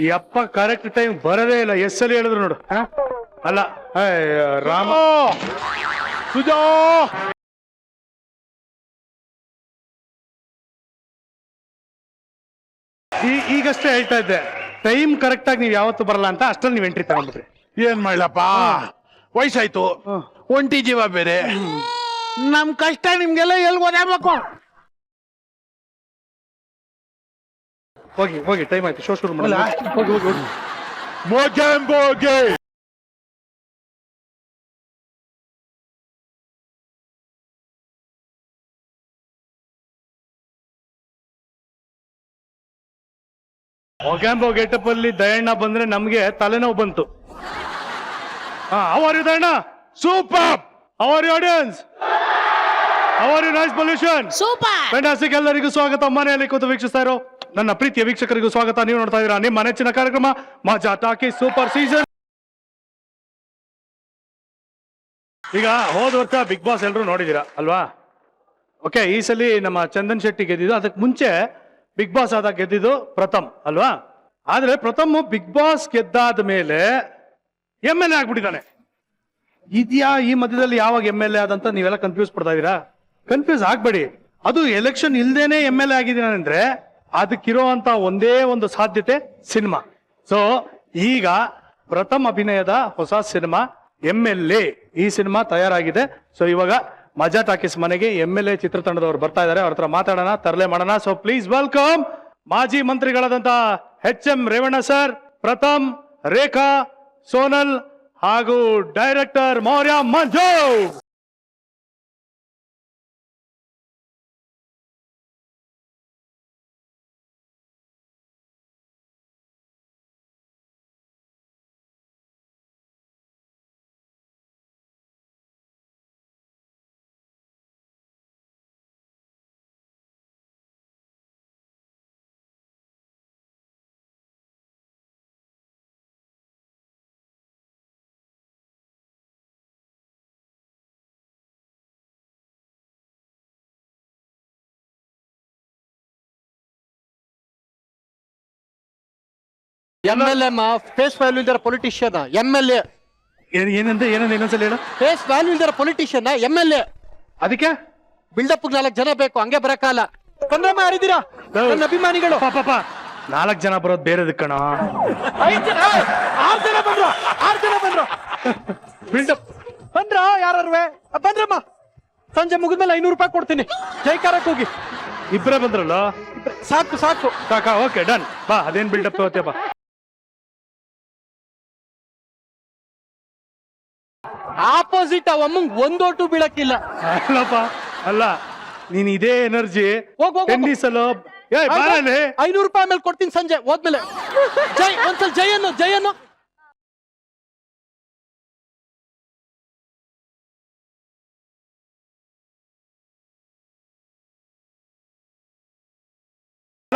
ಈ ಅಪ್ಪ correct time ಬರದೇ ಇಲ್ಲ. ಎಸ್ಸಲ್ಲಿ ಹೇಳಿದ್ರು ನೋಡು. ಅಲ್ಲ ರಾಮ ಸುಜಾ ಈಗಷ್ಟೇ ಹೇಳ್ತಾ ಇದ್ದೆ, ಟೈಮ್ ಕರೆಕ್ಟ್ ಆಗಿ ನೀವು ಯಾವತ್ತು ಬರಲ್ಲ ಅಂತ. ಅಷ್ಟಲ್ಲಿ ನೀವು ಎಂಟ್ರಿ ತಗೊಂಡ್ಬಿಟ್ರಿ. ಏನ್ ಮಾಡ್ಲಪ್ಪ, ವಯಸ್ಸಾಯ್ತು, ಒಂಟಿ ಜೀವ ಬೇರೆ. ನಮ್ ಕಷ್ಟ ನಿಮ್ಗೆಲ್ಲ ಎಲ್ಲಿ ಓದಾಡ್ಬೇಕು. ಹೋಗಿ ಹೋಗಿ, ಟೈಮ್ ಆಯ್ತು, ಶೋ ಶುರು ಮಾಡಲ್ಲ. ಹೋಗಿ ಹೋಗಿ ಹೋಗಿ. ಮೋಜಂಬೋಗೆ ಮೊಗ್ಯಾಂಬೋ ಗೆಟಪ್ ಅಲ್ಲಿ ದಯಣ್ಣ ಬಂದ್ರೆ ನಮ್ಗೆ ತಲೆನೋವು ಬಂತು. ಅವರ್ ಯು ದಯಣ್ಣ? Super. How are you audience? How are you noise pollution? Super fantastic. ಎಲ್ಲರಿಗೂ ಸ್ವಾಗತ. ಮನೆಯಲ್ಲಿ ಕೂತು ವೀಕ್ಷಿಸ್ತಾ ಇರೋ ನನ್ನ ಪ್ರೀತಿಯ ವೀಕ್ಷಕರಿಗೂ ಸ್ವಾಗತ. ನೀವು ನೋಡ್ತಾ ಇದ್ದೀರಾ ನಿಮ್ಮ ನೆಚ್ಚಿನ ಕಾರ್ಯಕ್ರಮ ಮಜಾ ಟಾಕೀಸ್ ಸೂಪರ್ ಸೀಸನ್. ಈಗ ಹೋದ ವರ್ಷ ಬಿಗ್ ಬಾಸ್ ಎಲ್ಲರೂ ನೋಡಿದೀರಾ ಅಲ್ವಾ? ಓಕೆ, ಈ ಸಲ ನಮ್ಮ ಚಂದನ್ ಶೆಟ್ಟಿ ಗೆದ್ದಿದ್ದು. ಅದಕ್ಕೆ ಮುಂಚೆ ಬಿಗ್ ಬಾಸ್ ಆದಾಗ ಗೆದ್ದಿದ್ದು ಪ್ರಥಮ್ ಅಲ್ವಾ? ಆದ್ರೆ ಪ್ರಥಮ್ ಬಿಗ್ ಬಾಸ್ ಗೆದ್ದಾದ ಮೇಲೆ MLA ಆಗ್ಬಿಟ್ಟಿದ್ದಾನೆ. ಇದ್ಯಾ ಈ ಮಧ್ಯದಲ್ಲಿ ಯಾವಾಗ MLA ಆದಂತ ನೀವೆಲ್ಲ ಕನ್ಫ್ಯೂಸ್ ಪಡ್ತಾ ಇದೀರಾ? ಕನ್ಫ್ಯೂಸ್ ಆಗ್ಬೇಡಿ. ಅದು ಎಲೆಕ್ಷನ್ ಇಲ್ದೇನೆ MLA ಆಗಿದ್ದಾನೆ ಅಂದ್ರೆ ಅದಕ್ಕಿರುವಂತ ಒಂದೇ ಒಂದು ಸಾಧ್ಯತೆ ಸಿನಿಮಾ. ಸೊ ಈಗ ಪ್ರಥಮ್ ಅಭಿನಯದ ಹೊಸ ಸಿನಿಮಾ MLA, ಈ ಸಿನಿಮಾ ತಯಾರಾಗಿದೆ. ಸೊ ಇವಾಗ ಮಜಾ ಟಾಕೀಸ್ ಮನೆಗೆ MLA ಚಿತ್ರತಂಡದವರು ಬರ್ತಾ ಇದ್ದಾರೆ. ಅವ್ರ ಹತ್ರ ಮಾತಾಡೋಣ, ತರಲೆ ಮಾಡೋಣ. ಸೊ ಪ್ಲೀಸ್ ವೆಲ್ಕಮ್ ಮಾಜಿ ಮಂತ್ರಿಗಳಾದಂತ HM ರೇವಣ್ಣ ಸರ್, ಪ್ರಥಮ್, ರೇಖಾ, ಸೋನಲ್ ಹಾಗೂ ಡೈರೆಕ್ಟರ್ ಮೌರ್ಯ ಮಂಜು. MLA ಫೇಸ್ ವ್ಯಾಲ್ಯೂ ಇಲ್ದಿರ ಪೊಲಿಟಿಷಿಯನ್. MLA ಏನಂತ ಇನ್ನೊಂದ್ಸಲ ಹೇಳು. ಫೇಸ್ ವ್ಯಾಲ್ಯೂ ಇಲ್ದಿರ ಪೊಲಿಟಿಷಿಯನ್ MLA. ಅದಕ್ಕೆ ಬಿಲ್ಡಪ್ 4 ಜನ ಬೇಕು, ಹಂಗೆ ಬರಕಾಲ. ಬಂದ್ರಮ್ಮ, ಯಾರಿದ್ದೀರಾ ನನ್ನ ಅಭಿಮಾನಿಗಳು? ಪಾಪ 4 ಜನ ಬರೋದು ಬೇರೆದಕ್ಕೆ ಕಣ. 6 ಜನ ಬಂದ್ರು, 6 ಜನ ಬಂದ್ರು. ಬಿಲ್ಡಪ್ ಬಂದ್ರ ಯಾರೇ ಬಂದ್ರಮ್ಮ. ಸಂಜೆ ಮುಗಿದ್ಮೇಲೆ 500 ರೂಪಾಯಿ ಕೊಡ್ತೀನಿ. ಜೈಕಾರಕ್ಕೆ ಹೋಗಿ. ಇಬ್ಬರೇ ಬಂದ್ರಲ್ಲ, ಸಾಕು ಸಾಕು ಸಾಕಾ? Okay done. ಬಾ, ಅದೇನ್ ಬಿಲ್ಡಪ್ ತಗೋತೀಯಪ್ಪ. ಆಪೋಸಿಟ್ ಅಮ್ಮಂಗ್ ಒಂದೋಟು ಬೀಳಕ್ಕಿಲ್ಲ. ಅಲ್ಲಪ್ಪ, ಅಲ್ಲ, ನೀನ್ ಇದೇ ಎನರ್ಜಿ ಹೋಗ್ ಹೋಗ್ ಟೆನ್ನಿಸ್ ಅಲ್ಲೋ. 500 ರೂಪಾಯಿ ಮೇಲೆ ಕೊಡ್ತೀನಿ ಸಂಜೆ ಹೋದ್ಮೇಲೆ. ಜೈ ಒಂದ್ಸಲ ಜೈ ಅನ್ನು, ಜೈ ಅನ್ನು.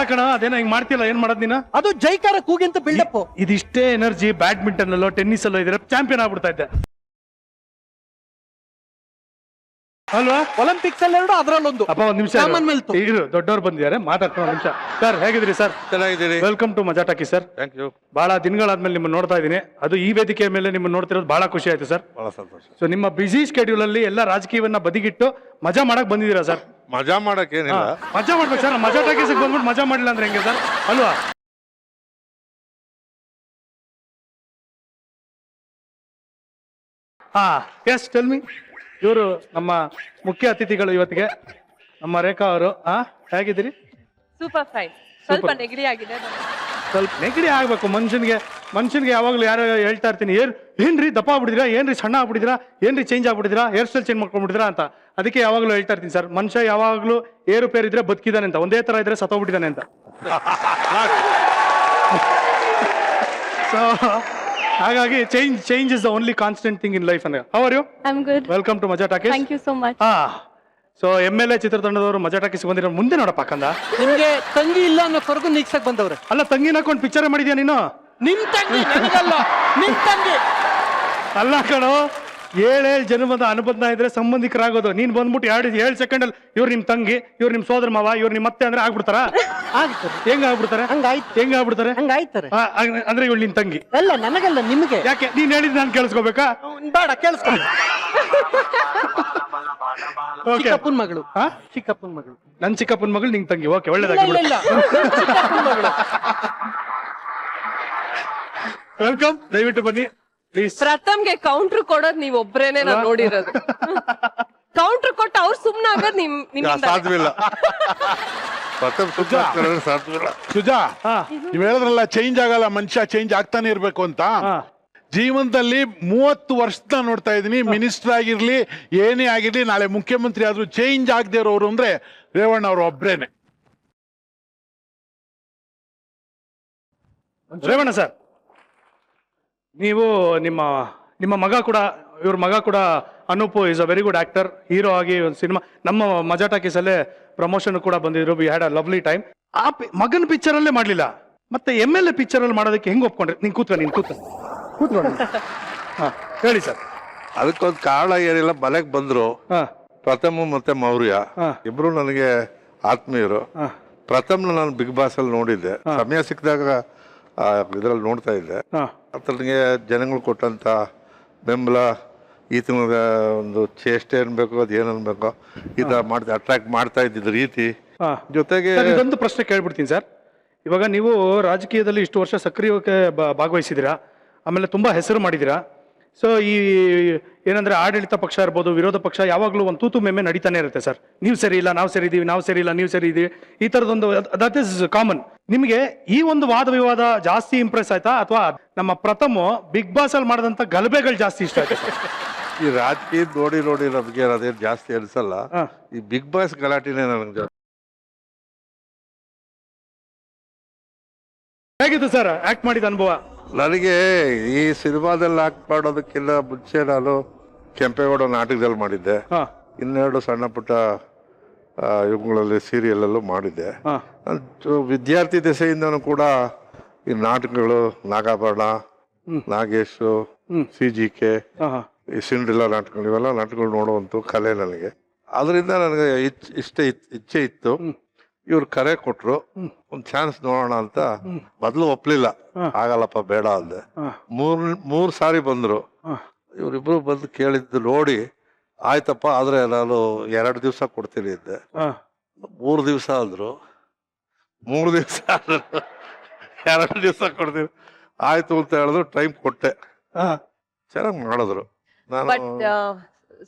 ಕಣ, ಅದೇನೋ ಹಿಂಗ್ ಮಾಡ್ತಿಲ್ಲ, ಏನ್ ಮಾಡೋದ್ ನೀನು? ಅದು ಜೈಕಾರ ಕೂಗಿ ಅಂತ ಬಿಲ್ಡಪ್. ಇದಿಷ್ಟೇ ಎನರ್ಜಿ ಬ್ಯಾಡ್ಮಿಂಟನ್ ಅಲ್ಲೋ ಟೆನ್ನಿಸ್ ಅಲ್ಲೋ ಇದ್ರೆ ಚಾಂಪಿಯನ್ ಆಗ್ಬಿಡ್ತಾ ಇದ್ದೆ ಅಲ್ವಾ? ಒಲಿಂಪಿಕ್ಸ್ ಅಲ್ಲಿ 2, ಅದ್ರಲ್ಲೊಂದು. ಅಪ್ಪ ಒಂದ್ ನಿಮಿಷ ಇರು, ದೊಡ್ಡವ್ರು ಬಂದಿದ್ದಾರೆ, ಮಾತಾಡ್ತಾರೆ ಒಂದ್ ನಿಮಿಷ. ಸರ್ ಹೇಗಿದ್ರಿ ಸರ್? ಚೆನ್ನಾಗಿದ್ದೀರಿ. Welcome to Majaa Talkies sir. Thank you. ಬಹಳ ದಿನಗಳಾದ್ಮೇಲೆ ನಿಮ್ಮನ್ನ ನೋಡ್ತಾ ಇದ್ದೀನಿ. ಅದು ಈ ವೇದಿಕೆ ಮೇಲೆ ನಿಮ್ಮನ್ನ ನೋಡ್ತಿರೋದು ಬಹಳ ಖುಷಿ ಆಯ್ತು ಸರ್. ಬಹಳ ಸಂತೋಷ. ಸೊ ನಿಮ್ಮ ಬಿಸಿ ಶೆಡ್ಯೂಲ್ ಅಲ್ಲಿ ಎಲ್ಲ ರಾಜಕೀಯವನ್ನ ಬದಿಗಿಟ್ಟು ಮಜಾ ಮಾಡಕ್ ಬಂದಿದ್ದೀರಾ ಸರ್? ಮಜಾ ಮಾಡಕ್ಕೇನಿಲ್ಲ, ಮಜಾ ಮಾಡ್ಬೇಕು ಸರ್. ಮಜಾ ಟಾಕೀಸ್ ಬಂದ್ಬಿಟ್ಟು ಮಜಾ ಮಾಡಿಲ್ಲ ಅಂದ್ರೆ ಹೆಂಗೆ ಸರ್? ಅಲ್ವಾ? Yes tell me. ಇವರು ನಮ್ಮ ಮುಖ್ಯ ಅತಿಥಿಗಳು ಇವತ್ತಿಗೆ, ನಮ್ಮ ರೇಖಾ ಅವರು. ಹೇಗಿದ್ದೀರಿ? Super fine. ಸ್ವಲ್ಪ ನೆಗಡಿ ಆಗಿದೆ. ಸ್ವಲ್ಪ ನೆಗಡಿ ಆಗ್ಬೇಕು ಮನುಷ್ಯನ್ಗೆ ಯಾವಾಗ್ಲೂ ಯಾರು ಹೇಳ್ತಾ ಇರ್ತೀನಿ, ಏನ್ರಿ ದಪ್ಪ ಆಗ್ಬಿಟ್ಟಿದ್ರಾ, ಏನ್ರಿ ಸಣ್ಣ ಆಗ್ಬಿಟ್ಟಿದ್ರಾ, ಏನ್ರಿ ಚೇಂಜ್ ಆಗ್ಬಿಟ್ಟಿದ್ರಾ, ಹೇರ್ ಸ್ಟೈಲ್ ಚೇಂಜ್ ಮಾಡ್ಕೊಂಡ್ಬಿಟ್ಟಿದ್ರಾ ಅಂತ. ಅದಕ್ಕೆ ಯಾವಾಗ್ಲೂ ಹೇಳ್ತಾ ಇರ್ತೀನಿ ಸರ್, ಮನುಷ್ಯ ಯಾವಾಗ್ಲೂ ಏರುಪೇರು ಇದ್ರೆ ಬದುಕಿದಾನೆ ಅಂತ, ಒಂದೇ ತರ ಇದ್ರೆ ಸತ್ತೋಗ್ಬಿಟ್ಟಿದ್ದಾನೆ ಅಂತ. ಸೊ ಹಾಗಾಗಿ change is the only constant thing in life ಅಂದ್ರೆ. How are you? I am good. Welcome to Majaa Talkies. Thank you so much. So MLA ಚಿತ್ರತಂಡದವರು ಮಜಾ ಟಾಕೀಸ್ ಬಂದಿರೋ ಮುಂದೆ ನೋಡಪ್ಪ ಕಂದ. ನಿಮ್ಗೆ ತಂಗಿ ಇಲ್ಲ ಅನ್ನೋ ಕೊರಗು ನೀಗ್ಸಕ್ ಬಂದವ್ರೆ. ಅಲ್ಲ, ತಂಗಿನ ಹಾಕೊಂಡು ಪಿಕ್ಚರ್ ಮಾಡಿದ್ಯಾ ನೀನು? ನಿಮ್ ತಂಗಿ ನನಗಲ್ಲ, ನಿಮ್ ತಂಗಿ. ಅಲ್ಲ ಕಣೋ, ಏಳೇಳು ಜನ್ಮದ ಅನುಬಂಧ ಇದ್ರೆ ಸಂಬಂಧಿಕರಾಗೋದು. ನೀನ್ ಬಂದ್ಬಿಟ್ಟು 7 ಸೆಕೆಂಡಲ್ಲಿ ಇವ್ರು ನಿಮ್ ತಂಗಿ, ಇವ್ರು ನಿಮ್ ಸೋದರ ಮಾವ, ಇವ್ರು ನಿಮ್ಮ ಮತ್ತೆ ಅಂದ್ರೆ ಆಗ್ಬಿಡ್ತಾರ? ಆಗ್ತಾರೆ ಹೆಂಗ್ ಆಗ್ಬಿಡ್ತಾರೆ? ಹಂಗಾಯ್ತಾರೆ. ಅಂದ್ರೆ ಇವಳು ನಿನ್ ತಂಗಿ? ಅಲ್ಲ, ನನಗಲ್ಲ, ನಿಮಗೆ. ಯಾಕೆ ನೀನ್ ಹೇಳಿದ್ ನಾನು ಕೇಳಿಸ್ಕೋಬೇಕಾ? ಬೇಡ, ಕೇಳಿಸ್ಕೊ. ಓಕೆ. ಚಿಕ್ಕಪ್ಪನ ಮಗಳು. ಚಿಕ್ಕಪ್ಪನ ಮಗಳು. ನನ್ ಚಿಕ್ಕಪ್ಪನ ಮಗಳು ನಿಂಗ್ ತಂಗಿ. ಓಕೆ, ಒಳ್ಳೇದಾಗಿ. ವೆಲ್ಕಮ್, ದಯವಿಟ್ಟು ಬನ್ನಿ ಪ್ಲೀಸ್. ಪ್ರಥಮ್ಗೆ ಕೌಂಟ್ರ್ ಕೊಡೋದ್ ನೀವ್ ಒಬ್ರೇನೆ ನಾನ್ ನೋಡಿರೋದು. ಕೌಂಟ್ರ್ ಕೊಟ್ಟು ಅವ್ರು ಸುಮ್ನೆ ಆಗೋದ್ ನಿಮ್ಮಿಂದ. ಸಾಧ್ಯವಿಲ್ಲ. ಸಾಧ್ಯವಿಲ್ಲ. ಸುಜಾ, ನೀವ್ ಹೇಳಿದ್ರಲ್ಲ ಚೇಂಜ್ ಆಗಲ್ಲ, ಮನುಷ್ಯ ಚೇಂಜ್ ಆಗ್ತಾನೆ ಇರ್ಬೇಕು ಅಂತ. ಜೀವನದಲ್ಲಿ 30 ವರ್ಷದ ನೋಡ್ತಾ ಇದೀನಿ. ಮಿನಿಸ್ಟರ್ ಆಗಿರ್ಲಿ, ಏನೇ ಆಗಿರ್ಲಿ, ನಾಳೆ ಮುಖ್ಯಮಂತ್ರಿ ಆದ್ರೂ ಚೇಂಜ್ ಆಗದೆ ಇರೋರು ಅಂದ್ರೆ ರೇವಣ್ಣ ಅವರು ಒಬ್ರೇನೆ. ರೇವಣ್ಣ ಸರ್, ನೀವು ನಿಮ್ಮ ಮಗ ಕೂಡ, ಇವ್ರ ಮಗ ಕೂಡ Anup is a very good actor. Hero ಆಗಿ ಒಂದು ಸಿನಿಮಾ, ನಮ್ಮ ಮಜಾ ಟಾಕೀಸಲ್ಲೇ ಪ್ರಮೋಷನ್ ಕೂಡ ಬಂದಿದ್ರು. We had a lovely time. ಆ ಮಗನ ಪಿಕ್ಚರ್ ಅಲ್ಲೇ ಮಾಡ್ಲಿಲ್ಲ, ಮತ್ತೆ MLA ಪಿಕ್ಚರ್ ಅಲ್ಲಿ ಮಾಡೋದಕ್ಕೆ ಹೆಂಗ್ ಒಪ್ಕೊಂಡ್ರಿ? ನೀನ್ ಕೂತ್ಕೊಂಡು ಹೇಳಿ ಸರ್. ಅದಕ್ಕೊಂದು ಕಾರಣ ಏನಿಲ್ಲ, ಮನೆಗೆ ಬಂದ್ರು. ಪ್ರಥಮ್ ಮತ್ತೆ ಮೌರ್ಯ ಇಬ್ರು ನನಗೆ ಆತ್ಮೀಯರು. ಪ್ರಥಮ್ನ ನಾನು ಬಿಗ್ ಬಾಸ್ ಅಲ್ಲಿ ನೋಡಿದ್ದೆ, ಸಮಯ ಸಿಕ್ಕಿದಾಗ ಇದ್ರಲ್ಲಿ ನೋಡ್ತಾ ಇದ್ದೆ. ನನಗೆ ಜನಗಳು ಕೊಟ್ಟಂತ ಬೆಂಬಲ, ಈತನ ಒಂದು ಚೇಷ್ಟೆ ಅನ್ಬೇಕು, ಅದ್ ಏನ್ ಅನ್ಬೇಕು, ಈ ತರ ಅಟ್ರಾಕ್ಟ್ ಮಾಡ್ತಾ ಇದ್ದಿದ್ದ ರೀತಿ ಜೊತೆಗೆ. ಇದೊಂದು ಪ್ರಶ್ನೆ ಕೇಳ್ಬಿಡ್ತೀನಿ ಸರ್. ಇವಾಗ ನೀವು ರಾಜಕೀಯದಲ್ಲಿ ಇಷ್ಟು ವರ್ಷ ಸಕ್ರಿಯವಾಗಿ ಭಾಗವಹಿಸಿದ್ದೀರಾ, ಆಮೇಲೆ ತುಂಬಾ ಹೆಸರು ಮಾಡಿದ್ದೀರಾ. ಸೊ ಈ ಏನಂದ್ರೆ ಆಡಳಿತ ಪಕ್ಷ ಇರ್ಬೋದು, ವಿರೋಧ ಪಕ್ಷ, ಯಾವಾಗಲೂ ಒಂದು ತೂತು ಮೆಮ್ಮೆ ನಡೀತಾನೆ ಇರುತ್ತೆ ಸರ್. ನೀವು ಸರಿ ಇಲ್ಲ, ನಾವು ಸರಿ ಇದೀವಿ, ನಾವು ಸರಿ ಇಲ್ಲ, ನೀವು ಸರಿ ಇದೀವಿ, ಈ ತರದೊಂದು ದಟ್ ಇಸ್ ಕಾಮನ್. ನಿಮಗೆ ಈ ಒಂದು ವಾದ ವಿವಾದ ಜಾಸ್ತಿ ಇಂಪ್ರೆಸ್ ಆಯ್ತಾ, ಅಥವಾ ನಮ್ಮ ಪ್ರಥಮ್ ಬಿಗ್ ಬಾಸ್ ಅಲ್ಲಿ ಮಾಡಿದಂತ ಗಲಭೆಗಳು ಜಾಸ್ತಿ ಇಷ್ಟ ಆಯ್ತಾ? ಈ ರಾಜಕೀಯ ನೋಡಿ ನಮ್ಗೆ ಅದೇನು ಜಾಸ್ತಿ ಅನ್ಸಲ್ಲ. ಈ ಬಿಗ್ ಬಾಸ್ ಗಲಾಟಿನೇ ನನಗೆ. ಹೇಗಿತ್ತು ಸರ್ ಆಕ್ಟ್ ಮಾಡಿದ ಅನುಭವ? ನನಗೆ ಈ ಸಿನಿಮಾದಲ್ಲಿ ಆಕ್ಟ್ ಮಾಡೋದಕ್ಕಿಂತ ಮುಂಚೆ ನಾನು ಕೆಂಪೇಗೌಡ ನಾಟಕದಲ್ಲಿ ಮಾಡಿದ್ದೆ. 2 ಸಣ್ಣ ಪುಟ್ಟ ಇವುಗಳಲ್ಲಿ ಸೀರಿಯಲ್ ಮಾಡಿದ್ದೆ. ವಿದ್ಯಾರ್ಥಿ ದೆಸೆಯಿಂದನೂ ಕೂಡ ಈ ನಾಟಕಗಳು, ನಾಗಾಭರಣ, ನಾಗೇಶ್, CGK, ಈ ಸಿಂಡ್ರಿಲ್ಲಾ ನಾಟಕಗಳು, ಇವೆಲ್ಲ ನಾಟಕಗಳು ನೋಡುವಂತ ಕಲೆ ನನಗೆ. ಅದರಿಂದ ನನಗೆ ಇಚ್ಛೆ ಇತ್ತು. ಇವ್ರು ಕರೆ ಕೊಟ್ರು, ಒಂದ್ ಚಾನ್ಸ್ ನೋಡೋಣ ಅಂತ. ಮೊದ್ಲು ಒಪ್ಲಿಲ್ಲ, ಆಗಲ್ಲಪ್ಪ ಬೇಡ ಅಂದೆ. 3 ಸಾರಿ ಬಂದ್ರು. ಇವ್ರಿಬ್ರು ಬಂದು ಕೇಳಿದ್ದು ನೋಡಿ ಆಯ್ತಪ್ಪ, ಆದ್ರೆ ನಾನು 2 ದಿವಸ ಕೊಡ್ತೀನಿ ಇದ್ದೆ. 3 ದಿವಸ ಅಂದ್ರು. 3 ದಿವಸ ಆದ್ರು, 2 ದಿವಸ ಕೊಡ್ತೀನಿ ಆಯ್ತು ಅಂತ ಹೇಳಿದ್ರು. ಟೈಮ್ ಕೊಟ್ಟೆ, ಚೆನ್ನಾಗಿ ಮಾಡಿದ್ರು. ಬಟ್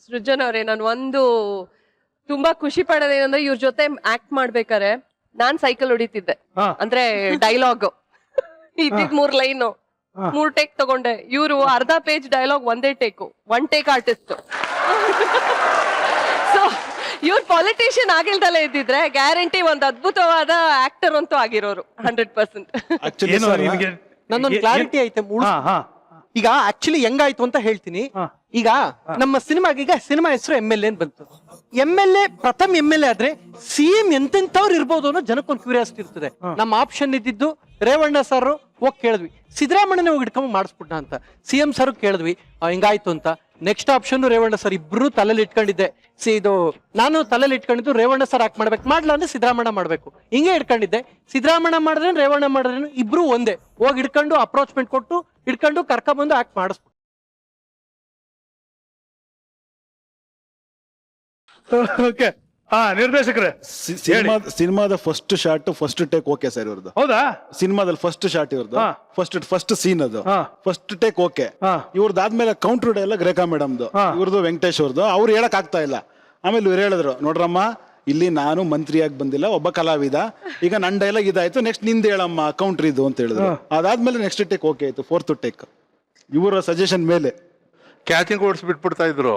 ಸೃಜನ್ ಅವ್ರೆ, ನಾನು ಒಂದು ತುಂಬಾ ಖುಷಿ ಪಡೋದೇನಂದ್ರೆ, ಇವ್ರ ಜೊತೆ ಆಕ್ಟ್ ಮಾಡ್ಬೇಕಾರೆ ನಾನ್ ಸೈಕಲ್ ಹೊಡಿತಿದ್ದೆ. ಅಂದ್ರೆ ಡೈಲಾಗ್ ಇದ್ದಿದ್ 3 ಲೈನು 3 ಟೇಕ್ ತಗೊಂಡೆ. ಇವ್ರು ಅರ್ಧ ಪೇಜ್ ಡೈಲಾಗ್ ಒಂದೇ ಟೇಕು, 1 ಟೇಕ್ ಆರ್ಟಿಸ್ಟ್. ಸೊ ಇವ್ರು ಪಾಲಿಟಿಷಿಯನ್ ಆಗಿಲ್ದಲ್ಲೇ ಇದ್ದಿದ್ರೆ ಗ್ಯಾರಂಟಿ ಒಂದ್ ಅದ್ಭುತವಾದ ಆಕ್ಟರ್ ಅಂತೂ ಆಗಿರೋರು 100%. ನನ್ನೊಂದು ಕ್ಲಾರಿಟಿ ಐತೆ. ಈಗ ಆಕ್ಚುಲಿ ಹೆಂಗಾಯ್ತು ಅಂತ ಹೇಳ್ತೀನಿ. ಈಗ ನಮ್ಮ ಸಿನಿಮಾ ಹೆಸರು MLA ಬಂತು. MLA ಪ್ರಥಮ್ MLA ಆದ್ರೆ CM ಎಂತೆಂತವ್ರು ಇರ್ಬೋದು ಅನ್ನೋ ಜನಕ್ಕೊಂದು ಕ್ಯೂರಿಯಾಸಿಟಿ ಇರ್ತದೆ. ನಮ್ಮ ಆಪ್ಷನ್ ಇದ್ದಿದ್ದು ರೇವಣ್ಣ ಸರ್ ಹೋಗಿ ಕೇಳಿದ್ವಿ, ಸಿದ್ದರಾಮಣ್ಣನೇ ಹೋಗಿ ಇಟ್ಕೊಂಡ್ ಮಾಡಿಸ್ಬಿಟ್ಟ ಅಂತ. CM ಸರ್ ಕೇಳಿದ್ವಿ, ಹಿಂಗಾಯ್ತು ಅಂತ. Next option Revanna sir. ಇಬ್ರು ತಲೆಯಲ್ಲಿ ಇಟ್ಕೊಂಡಿದ್ದೆ. ಇದು ನಾನು ತಲೆಯಲ್ಲಿ ಇಟ್ಕೊಂಡಿದ್ದು ರೇವಣ್ಣ ಸರ್ ಹಾಕಿ ಮಾಡ್ಬೇಕು, ಮಾಡ್ಲಾ ಅಂದ್ರೆ ಸಿದ್ದರಾಮಣ್ಣ ಮಾಡ್ಬೇಕು, ಹಿಂಗೆ ಇಟ್ಕೊಂಡಿದ್ದೆ. ಸಿದ್ದರಾಮಣ್ಣ ಮಾಡಿದ್ರೆ ರೇವಣ್ಣ ಮಾಡಿದ್ರೆ ಇಬ್ರು ಒಂದೇ. ಹೋಗಿ ಇಟ್ಕೊಂಡು ಅಪ್ರೋಚ್ಮೆಂಟ್ ಕೊಟ್ಟು ಇಟ್ಕೊಂಡು ಕರ್ಕೊಂಡ್ಬಂದು ಆಕ್ಟ್ ಮಾಡಿಸ್ಬಿಟ್ಟು. ಓಕೆ, ನಿರ್ದೇಶಕರೇ ಸಿನಿಮಾದ first shot first take okay sir ಇವ್ರದ್ದು. ಹೌದಾ? ಸಿನಿಮಾದಲ್ಲಿ ಫಸ್ಟ್ ಶಾಟ್ ಇವ್ರದ್ದು, ಫಸ್ಟ್ ಸೀನ್ ಅದು, ಫಸ್ಟ್ ಟೇಕ್ ಓಕೆ. ಇವ್ರದ್ದಾದ್ಮೇಲೆ ಕೌಂಟರ್ ಡೈಲಾಗ್ ರೇಖಾ ಮೇಡಮ್ದು, ಇವ್ರದ್ದು ವೆಂಕಟೇಶ್ ಅವ್ರದ್ದು. ಅವ್ರು ಹೇಳಕ್ ಆಗ್ತಾ ಇಲ್ಲ. ಆಮೇಲೆ ಇವ್ರು ಹೇಳಿದ್ರು, ನೋಡ್ರಮ್ಮ ಇಲ್ಲಿ ನಾನು ಮಂತ್ರಿಯಾಗಿ ಬಂದಿಲ್ಲ, ಒಬ್ಬ ಕಲಾವಿದ. ಈಗ ನನ್ನ ಡೈಲಾಗ್ ಇದಾಯ್ತು, ನೆಕ್ಸ್ಟ್ ನಿಂದ ಹೇಳಮ್ಮ ಕೌಂಟ್ರ್ ಇದು ಅಂತ ಹೇಳಿದ್ರು. ಅದಾದ್ಮೇಲೆ ನೆಕ್ಸ್ಟ್ ಟೇಕ್ ಓಕೆ ಆಯ್ತು, 4th ಟೇಕ್ ಇವರ ಸಜೆಷನ್ ಮೇಲೆ. ಕ್ಯಾಚಿಂಗ್ ಬಿಟ್ಬಿಡ್ತಾ ಇದ್ರು.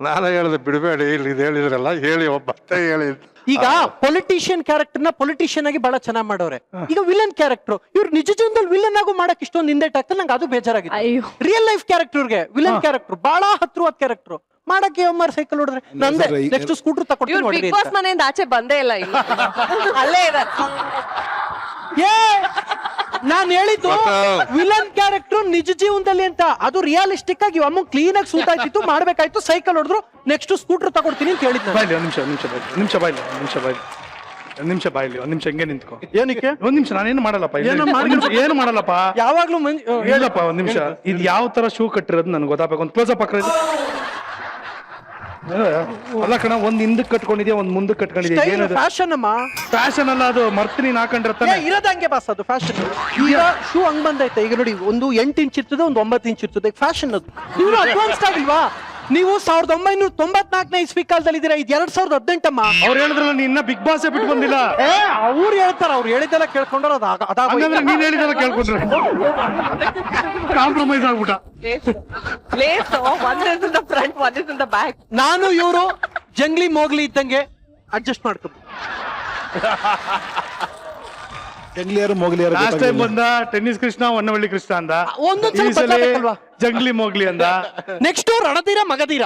ನಾನು ಹೇಳಿದೆ ಬಿಡಬೇಡಿ, ಇಲ್ಲಿ ಇದು ಹೇಳಿದ್ರಲ್ಲ ಹೇಳಿ, ಒಬ್ಬ ಹೇಳಿ. ಈಗ ಪೊಲಿಟಿಷಿಯನ್ ಕ್ಯಾರೆಕ್ಟರ್ ನ ಪೊಲಿಟಿಷಿಯನ್ ಆಗಿ ಬಹಳ ಚೆನ್ನಾಗಿ ಮಾಡೋರೆ. ಈಗ ವಿಲನ್ ಕ್ಯಾರೆಕ್ಟರ್ ಇವ್ರು ನಿಜ ಜೀವನದಲ್ಲಿ ವಿಲನ್ ಆಗು ಮಾಡಕ್ ಇಷ್ಟೊಂದು ಹಿಂದೇಟ್ ಆಗ್ತದೆ. ನಂಗೆ ಅದು ಬೇಜಾರಾಗಿದೆ. ರಿಯಲ್ ಲೈಫ್ ಕ್ಯಾರೆಕ್ಟರ್ಗೆ ವಿಲನ್ ಕ್ಯಾರೆಕ್ಟರ್ ಬಹಳ ಹತ್ರವಾದ ಕ್ಯಾರೆಕ್ಟರ್ ಮಾಡಕ್ಕೆ ಒಮ್ಮರ್ ಸೈಕಲ್ ಹೊಡೆದ್ರೆ ನಂದೆ ನೆಕ್ಸ್ಟ್ ಸ್ಕೂಟರ್ ತಗೊಂಡು ಬಿಗ್ ಬಾಸ್ ಮನೆಯಿಂದ ಆಚೆ ಬಂದೇ ಇಲ್ಲ, ಅಲ್ಲೇ ಇದ್ದಾರೆ. ನಾನ್ ಹೇಳಿದ್ದು ವಿಲನ್ ಕ್ಯಾರೆಕ್ಟರ್ ನಿಜ ಜೀವನದಲ್ಲಿ ಅಂತ, ಅದು ರಿಯಾಲಿಸ್ಟಿಕ್ ಆಗಿ ಅಮ್ಮ ಕ್ಲೀನ್ ಆಗಿ ಸೂಟ್ ಆಯ್ತಿತ್ತು, ಮಾಡ್ಬೇಕಾಯ್ತು, ಸೈಕಲ್ ಹೊಡೆದ್ರು, ನೆಕ್ಸ್ಟ್ ಸ್ಕೂಟರ್ ತಗೊಡ್ತೀನಿ ಅಂತ ಹೇಳಿದ್ನ. ಬಾಯ್ಲಿ ಒಂದ್ ನಿಮಿಷ ಬಾಯ್ಲಿ ಒಂದ್ ನಿಮಿಷ ಹಿಂಗೆ ನಿಂತ್ಕೊ. ಏನಕ್ಕೆ? ಒಂದ್ ನಿಮಿಷ ನಾನೇನು ಮಾಡಲ್ಲಪ್ಪ ಏನು ಮಾಡಲ್ಲಪ್ಪ. ಯಾವಾಗ್ಲೂ ಹೇಳಪ್ಪ ಒಂದ್ ನಿಮಿಷ. ಇದು ಯಾವ ತರ ಶೂ ಕಟ್ಟಿರೋದು ನನ್ಗೆ ಗೊತ್ತಾಗಬೇಕು. ಒಂದು ಕ್ಲೋಸ್ ಅಪ್ ಹಾಕ್ರೆ ಅಲ್ಲ ಕಣ, ಒಂದ್ ಹಿಂದಕ್ಕೆ ಕಟ್ಕೊಂಡಿದ್ಯಾ, ಒಂದ್ ಮುಂದಕ್ಕೆ ಕಟ್ಕೊಂಡಿದ್ಯಾ, ಏನದು ಫ್ಯಾಷನ್ ಅಮ್ಮ. ಫ್ಯಾಷನ್ ಅಲ್ಲ ಅದು, ಮರ್ತೀನಿ ಹಾಕೊಂಡ್ರೆ ಇರೋದಂಗೆ ಬಾಸ್, ಅದು ಫ್ಯಾಷನ್. ಈಗ ಶೂ ಹಂಗ್ ಬಂದೈತೆ. ಈಗ ನೋಡಿ, ಒಂದು 8 ಇಂಚ್ ಇರ್ತದೆ, ಒಂದು 9 ಇಂಚ್ ಇರ್ತದೆ, ಫ್ಯಾಷನ್ ಅದು. ನೀವು ಅಡ್ವಾನ್ಸ್ಡ್ ಆಗಿಲ್ವಾ? ನೀವು 1994ನೇ ಇಸ್ವಿ ಕಾಲದಲ್ಲಿ ಇದ್ದೀರಾ, ಇದು 2018 ಅಮ್ಮ. ಅವ್ರು ಹೇಳಿದ್ರಲ್ಲ ನೀ ಇನ್ನ ಬಿಗ್ ಬಾಸ್ ಬಿಟ್ಟು ಬಂದಿಲ್ಲ. ಅವ್ರು ಹೇಳ್ತಾರ, ಅವ್ರು ಹೇಳಿದ್ದೆಲ್ಲ ಕೇಳ್ಕೊಂಡ್ರೆ ಹಂಗಂದ್ರೆ ನೀನ್ ಹೇಳಿದೆಲ್ಲ ಕೇಳ್ಕೊಂಡ್ರೆ ಕಾಂಪ್ರಮೈಸ್ ಆಗ್ಬಿಟ್ಟ. Place, one is in the front, one is in the back. ನಾನು ಇವರು ಜಂಗ್ಲಿ ಮೋಗ್ಲಿ ಇದ್ದಂಗೆ ಅಡ್ಜಸ್ಟ್ ಮಾಡ್ಕೊಂಡು. ಜಂಗ್ಲಿಯರು ಮೊಗ್ಲಿಯರು ಲಾಸ್ಟ್ ಟೈಮ್ ಬಂದ ಟೆನ್ನಿಸ್ ಕೃಷ್ಣ, ಹೊನ್ನವಳ್ಳಿ ಕೃಷ್ಣ ಅಂದ. ಒಂದೊಂದ್ಸಲ ಈ ಸಲ ಬದಲಾಗಬೇಕಲ್ವಾ? ಜಂಗ್ಲಿ ಮೋಗ್ಲಿ ಅಂದ. ನೆಕ್ಸ್ಟ್ ರಣಧೀರ ಮಗಧೀರ.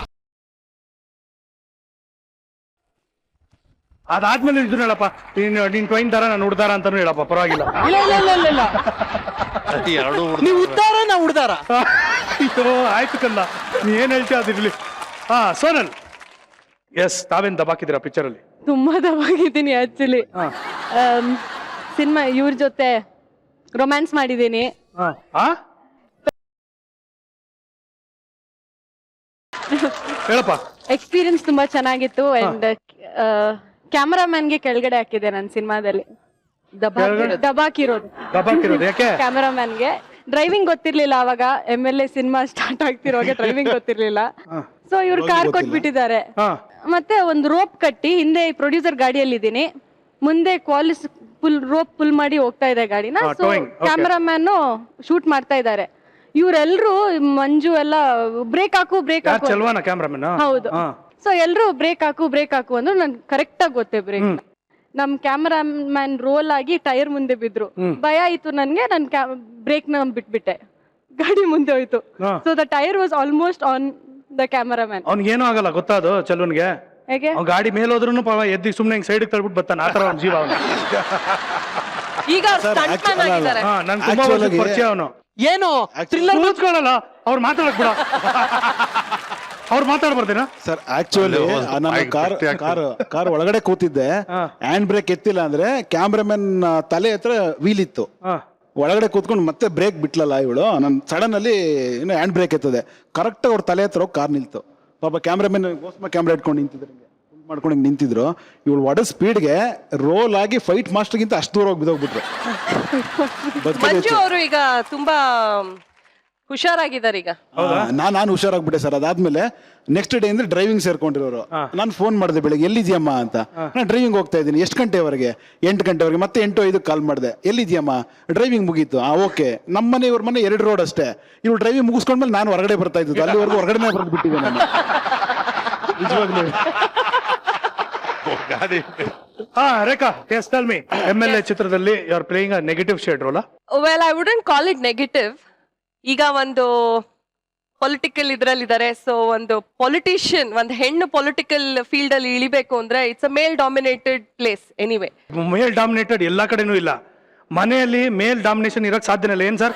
ಅದಾದ್ಮೇಲೆ ಇದ್ರು ಹೇಳಪ್ಪ, ನೀನ್ ಟ್ವೈನ್ ದಾರ ನಾನು ಉಡ್ದಾರ ಅಂತಾನು ಹೇಳಪ್ಪ, ಪರವಾಗಿಲ್ಲ. ಇಲ್ಲ ನೀವು ಉದ್ದಾರ, ನಾ ಉಡ್ದಾರ. ಅಯ್ಯೋ ಆಯ್ತು ಕಂದ, ನೀ ಏನ್ ಹೇಳ್ತೀಯ ಅದಿರ್ಲಿ. ಹಾ ಸೋನಲ್, ಎಸ್, ತಾವೇನ್ ದಬಾಕಿದ್ದೀರಾ ಪಿಕ್ಚರ್ ಅಲ್ಲಿ? ತುಂಬಾ ದಬಾಗಿದ್ದೀನಿ ಆಕ್ಚುಲಿ. ಸಿನಿಮಾ ಇವ್ರ ಜೊತೆ ರೊಮ್ಯಾನ್ಸ್ ಮಾಡಿದ್ದೀನಿ. ಹೇಳಪ್ಪ. ಎಕ್ಸ್ಪೀರಿಯನ್ಸ್ ತುಂಬಾ ಚೆನ್ನಾಗಿತ್ತು. ಅಂಡ್ ಕ್ಯಾಮರಾಮನ್ಗೆ ಕೆಳಗಡೆ ಹಾಕಿದೆ ನನ್ನ ಸಿನಿಮಾದಲ್ಲಿ, ದಬಾಕಿರೋದು ಯಾಕೆ? ಕ್ಯಾಮರಾಮನ್ಗೆ ಡ್ರೈವಿಂಗ್ ಗೊತ್ತಿರ್ಲಿಲ್ಲ ಅವಾಗ, MLA ಸಿನಿಮಾ ಸ್ಟಾರ್ಟ್ ಆಗ್ತಿರುವಾಗ ಡ್ರೈವಿಂಗ್ ಗೊತ್ತಿರ್ಲಿಲ್ಲ. ಸೊ ಇವ್ರು ಕಾರ್ ಕೊಟ್ಬಿಟ್ಟಿದ್ದಾರೆ. ಮತ್ತೆ ಒಂದು ರೋಪ್ ಕಟ್ಟಿ ಹಿಂದೆ ಪ್ರೊಡ್ಯೂಸರ್ ಗಾಡಿಯಲ್ಲಿ ಇದ್ದೀನಿ, ಮುಂದೆ ಕ್ವಾಲಿಸ್ ರೋಪ್ ಪುಲ್ ಮಾಡಿ ಹೋಗ್ತಾ ಇದೆ ಗಾಡಿನ. ಸೊ ಕ್ಯಾಮರಾಮ್ಯಾನ್ ಶೂಟ್ ಮಾಡ್ತಾ ಇದ್ದಾರೆ. ಇವರೆಲ್ಲರೂ ಮಂಜು ಎಲ್ಲ ಬ್ರೇಕ್ ಹಾಕು ಕ್ಯಾಮ್ರಾಮನ್. ಹೌದು. ಸೊ ಎಲ್ರು ಬ್ರೇಕ್ ಹಾಕು ಅಂದ್ರೆ ನನ್ ಕರೆಕ್ಟ್ ಆಗಿ ಗೊತ್ತೇ ಬ್ರೇಕ್. ನಮ್ ಕ್ಯಾಮರಾಮ್ಯಾನ್ ರೋಲ್ ಆಗಿ ಟೈರ್ ಮುಂದೆ ಬಿದ್ರು, ಭಯ ಆಯ್ತು ನನ್ಗೆ. ನನ್ ಬ್ರೇಕ್ ನ ಬಿಟ್ಬಿಟ್ಟೆ, ಗಾಡಿ ಮುಂದೆ ಹೋಯ್ತು. So the tyre was almost on the cameraman. ಅವ್ನಿಗೇನು ಆಗಲ್ಲ ಗೊತ್ತಾದು ಚಲುನ್ಗೆ. ಹೇಗೆ ಗಾಡಿ ಮೇಲೆ ಹೋದ್ರೂ ಎದ್ದಿ ಸುಮ್ನೆ ಸೈಡ್ ತಳ್ಬಿಟ್ಟು ಬರ್ತಾನೆ, ಆತರ ಅವ್ನ ಜೀವ. ಈಗ stunt man ಆಗಿದ್ದಾರೆ. ನನ್ ತುಂಬಾ ವರ್ಷದ ಪರಿಚಯ ಅವನು. ಏನು ಕೂತ್ಕೊಳ್ಳಲ್ಲ, ಅವ್ರು ಮಾತಾಡಕ್ ಬಿಡ. ಅವ್ರು ಮಾತಾಡ್ಬಾರ್ದೇನಾ ಸರ್? ಆಕ್ಚುಲಿ ನಾನು ಕಾರ್ ಒಳಗಡೆ ಕೂತಿದ್ದೆ, ಹ್ಯಾಂಡ್ ಬ್ರೇಕ್ ಎತ್ತಿಲ್ಲ ಅಂದ್ರೆ ಕ್ಯಾಮ್ರಾಮನ್ ತಲೆ ಹತ್ರ ವೀಲ್ ಇತ್ತು, ಒಳಗಡೆ ಕೂತ್ಕೊಂಡು ಮತ್ತೆ ಬ್ರೇಕ್ ಬಿಟ್ಲಲ್ಲ ಇವಳು, ನನ್ ಸಡನ್ ಅಲ್ಲಿ ಇನ್ನು ಹ್ಯಾಂಡ್ ಬ್ರೇಕ್ ಎತ್ತದೆ, ಕರೆಕ್ಟ್ ಅವ್ರ ತಲೆ ಹತ್ರ ಕಾರ್ ನಿಲ್ತು. ಪಾಪ ಕ್ಯಾಮ್ರಾಮನ್ ಕ್ಯಾಮ್ರಾ ಇಟ್ಕೊಂಡು ನಿಂತಿದ್ರು, ಮಾಡ್ಕೊಂಡು ನಿಂತಿದ್ರು. ಇವಳು ಒಡ ಸ್ಪೀಡ್ಗೆ ರೋಲ್ ಆಗಿ ಫೈಟ್ ಮಾಸ್ಟರ್ಗಿಂತ ಅಷ್ಟು ದೂರ ಹೋಗಿ ಬಿದ್ದೋಗ್ಬಿಟ್ರು. ಮಂಜು ಅವರು ಈಗ ತುಂಬಾ ಹುಷಾರಾಗಿದ್ದಾರೆ ಈಗ. ನಾನು ಹುಷಾರಾಗ್ಬಿಟ್ಟೆ ಸರ್. ಅದಾದ್ಮೇಲೆ ನೆಕ್ಸ್ಟ್ ಡೇ ಅಂದ್ರೆ ಡ್ರೈವಿಂಗ್ ಸೇರ್ಕೊಂಡಿರೋರು. ನಾನು ಫೋನ್ ಮಾಡಿದೆ ಬೆಳಿಗ್ಗೆ, ಎಲ್ಲಿದ್ಯಮ್ಮ ಅಂತ. ನಾನು ಡ್ರೈವಿಂಗ್ ಹೋಗ್ತಾ ಇದ್ದೀನಿ. ಎಷ್ಟು ಗಂಟೆವರೆಗೆ? 8 ಗಂಟೆವರೆಗೆ. ಮತ್ತೆ 8:05 ಕಾಲ್ ಮಾಡಿದೆ, ಎಲ್ಲಿದ್ಯಮ್ಮ? ಡ್ರೈವಿಂಗ್ ಮುಗೀತು. ಓಕೆ. ನಮ್ಮ ಮನೆ ಇವ್ರ ಮನೆ 2 ರೋಡ್ ಅಷ್ಟೇ. ಇವ್ರು ಡ್ರೈವಿಂಗ್ ಮುಗಿಸ್ಕೊಂಡ್ಮೇಲೆ ನಾನು ಹೊರಗಡೆ ಬರ್ತಾ ಇದ್ದು, ಅಲ್ಲಿವರೆಗೂ ಹೊರಗಡೆ ಬರೆದು ಬಿಟ್ಟಿದ್ದೆ ನಾನು. ನಿಜವಾಗ್ಲೂ. Rekha, yes, tell me. MLA ಚಿತ್ರದಲ್ಲಿ you are playing a negative shade role. Well, I wouldn't call it negative. ಈಗ ಒಂದು ಪೊಲಿಟಿಕಲ್ ಇದ್ರಲ್ಲಿದ್ದಾರೆ. ಸೊ ಒಂದು ಪೊಲಿಟಿಷಿಯನ್, ಒಂದು ಹೆಣ್ಣು ಪೊಲಿಟಿಕಲ್ ಫೀಲ್ಡ್ ಅಲ್ಲಿ ಇಳಿಬೇಕು ಅಂದ್ರೆ it's a male dominated place. Anyway, male dominated ಎಲ್ಲಾ ಕಡೆನೂ ಇಲ್ಲ. ಮನೆಯಲ್ಲಿ ಮೇಲ್ ಡಾಮಿನೇಷನ್ ಇರಕ್ ಸಾಧ್ಯನೇ ಇಲ್ಲ. ಏನ್ ಸರ್?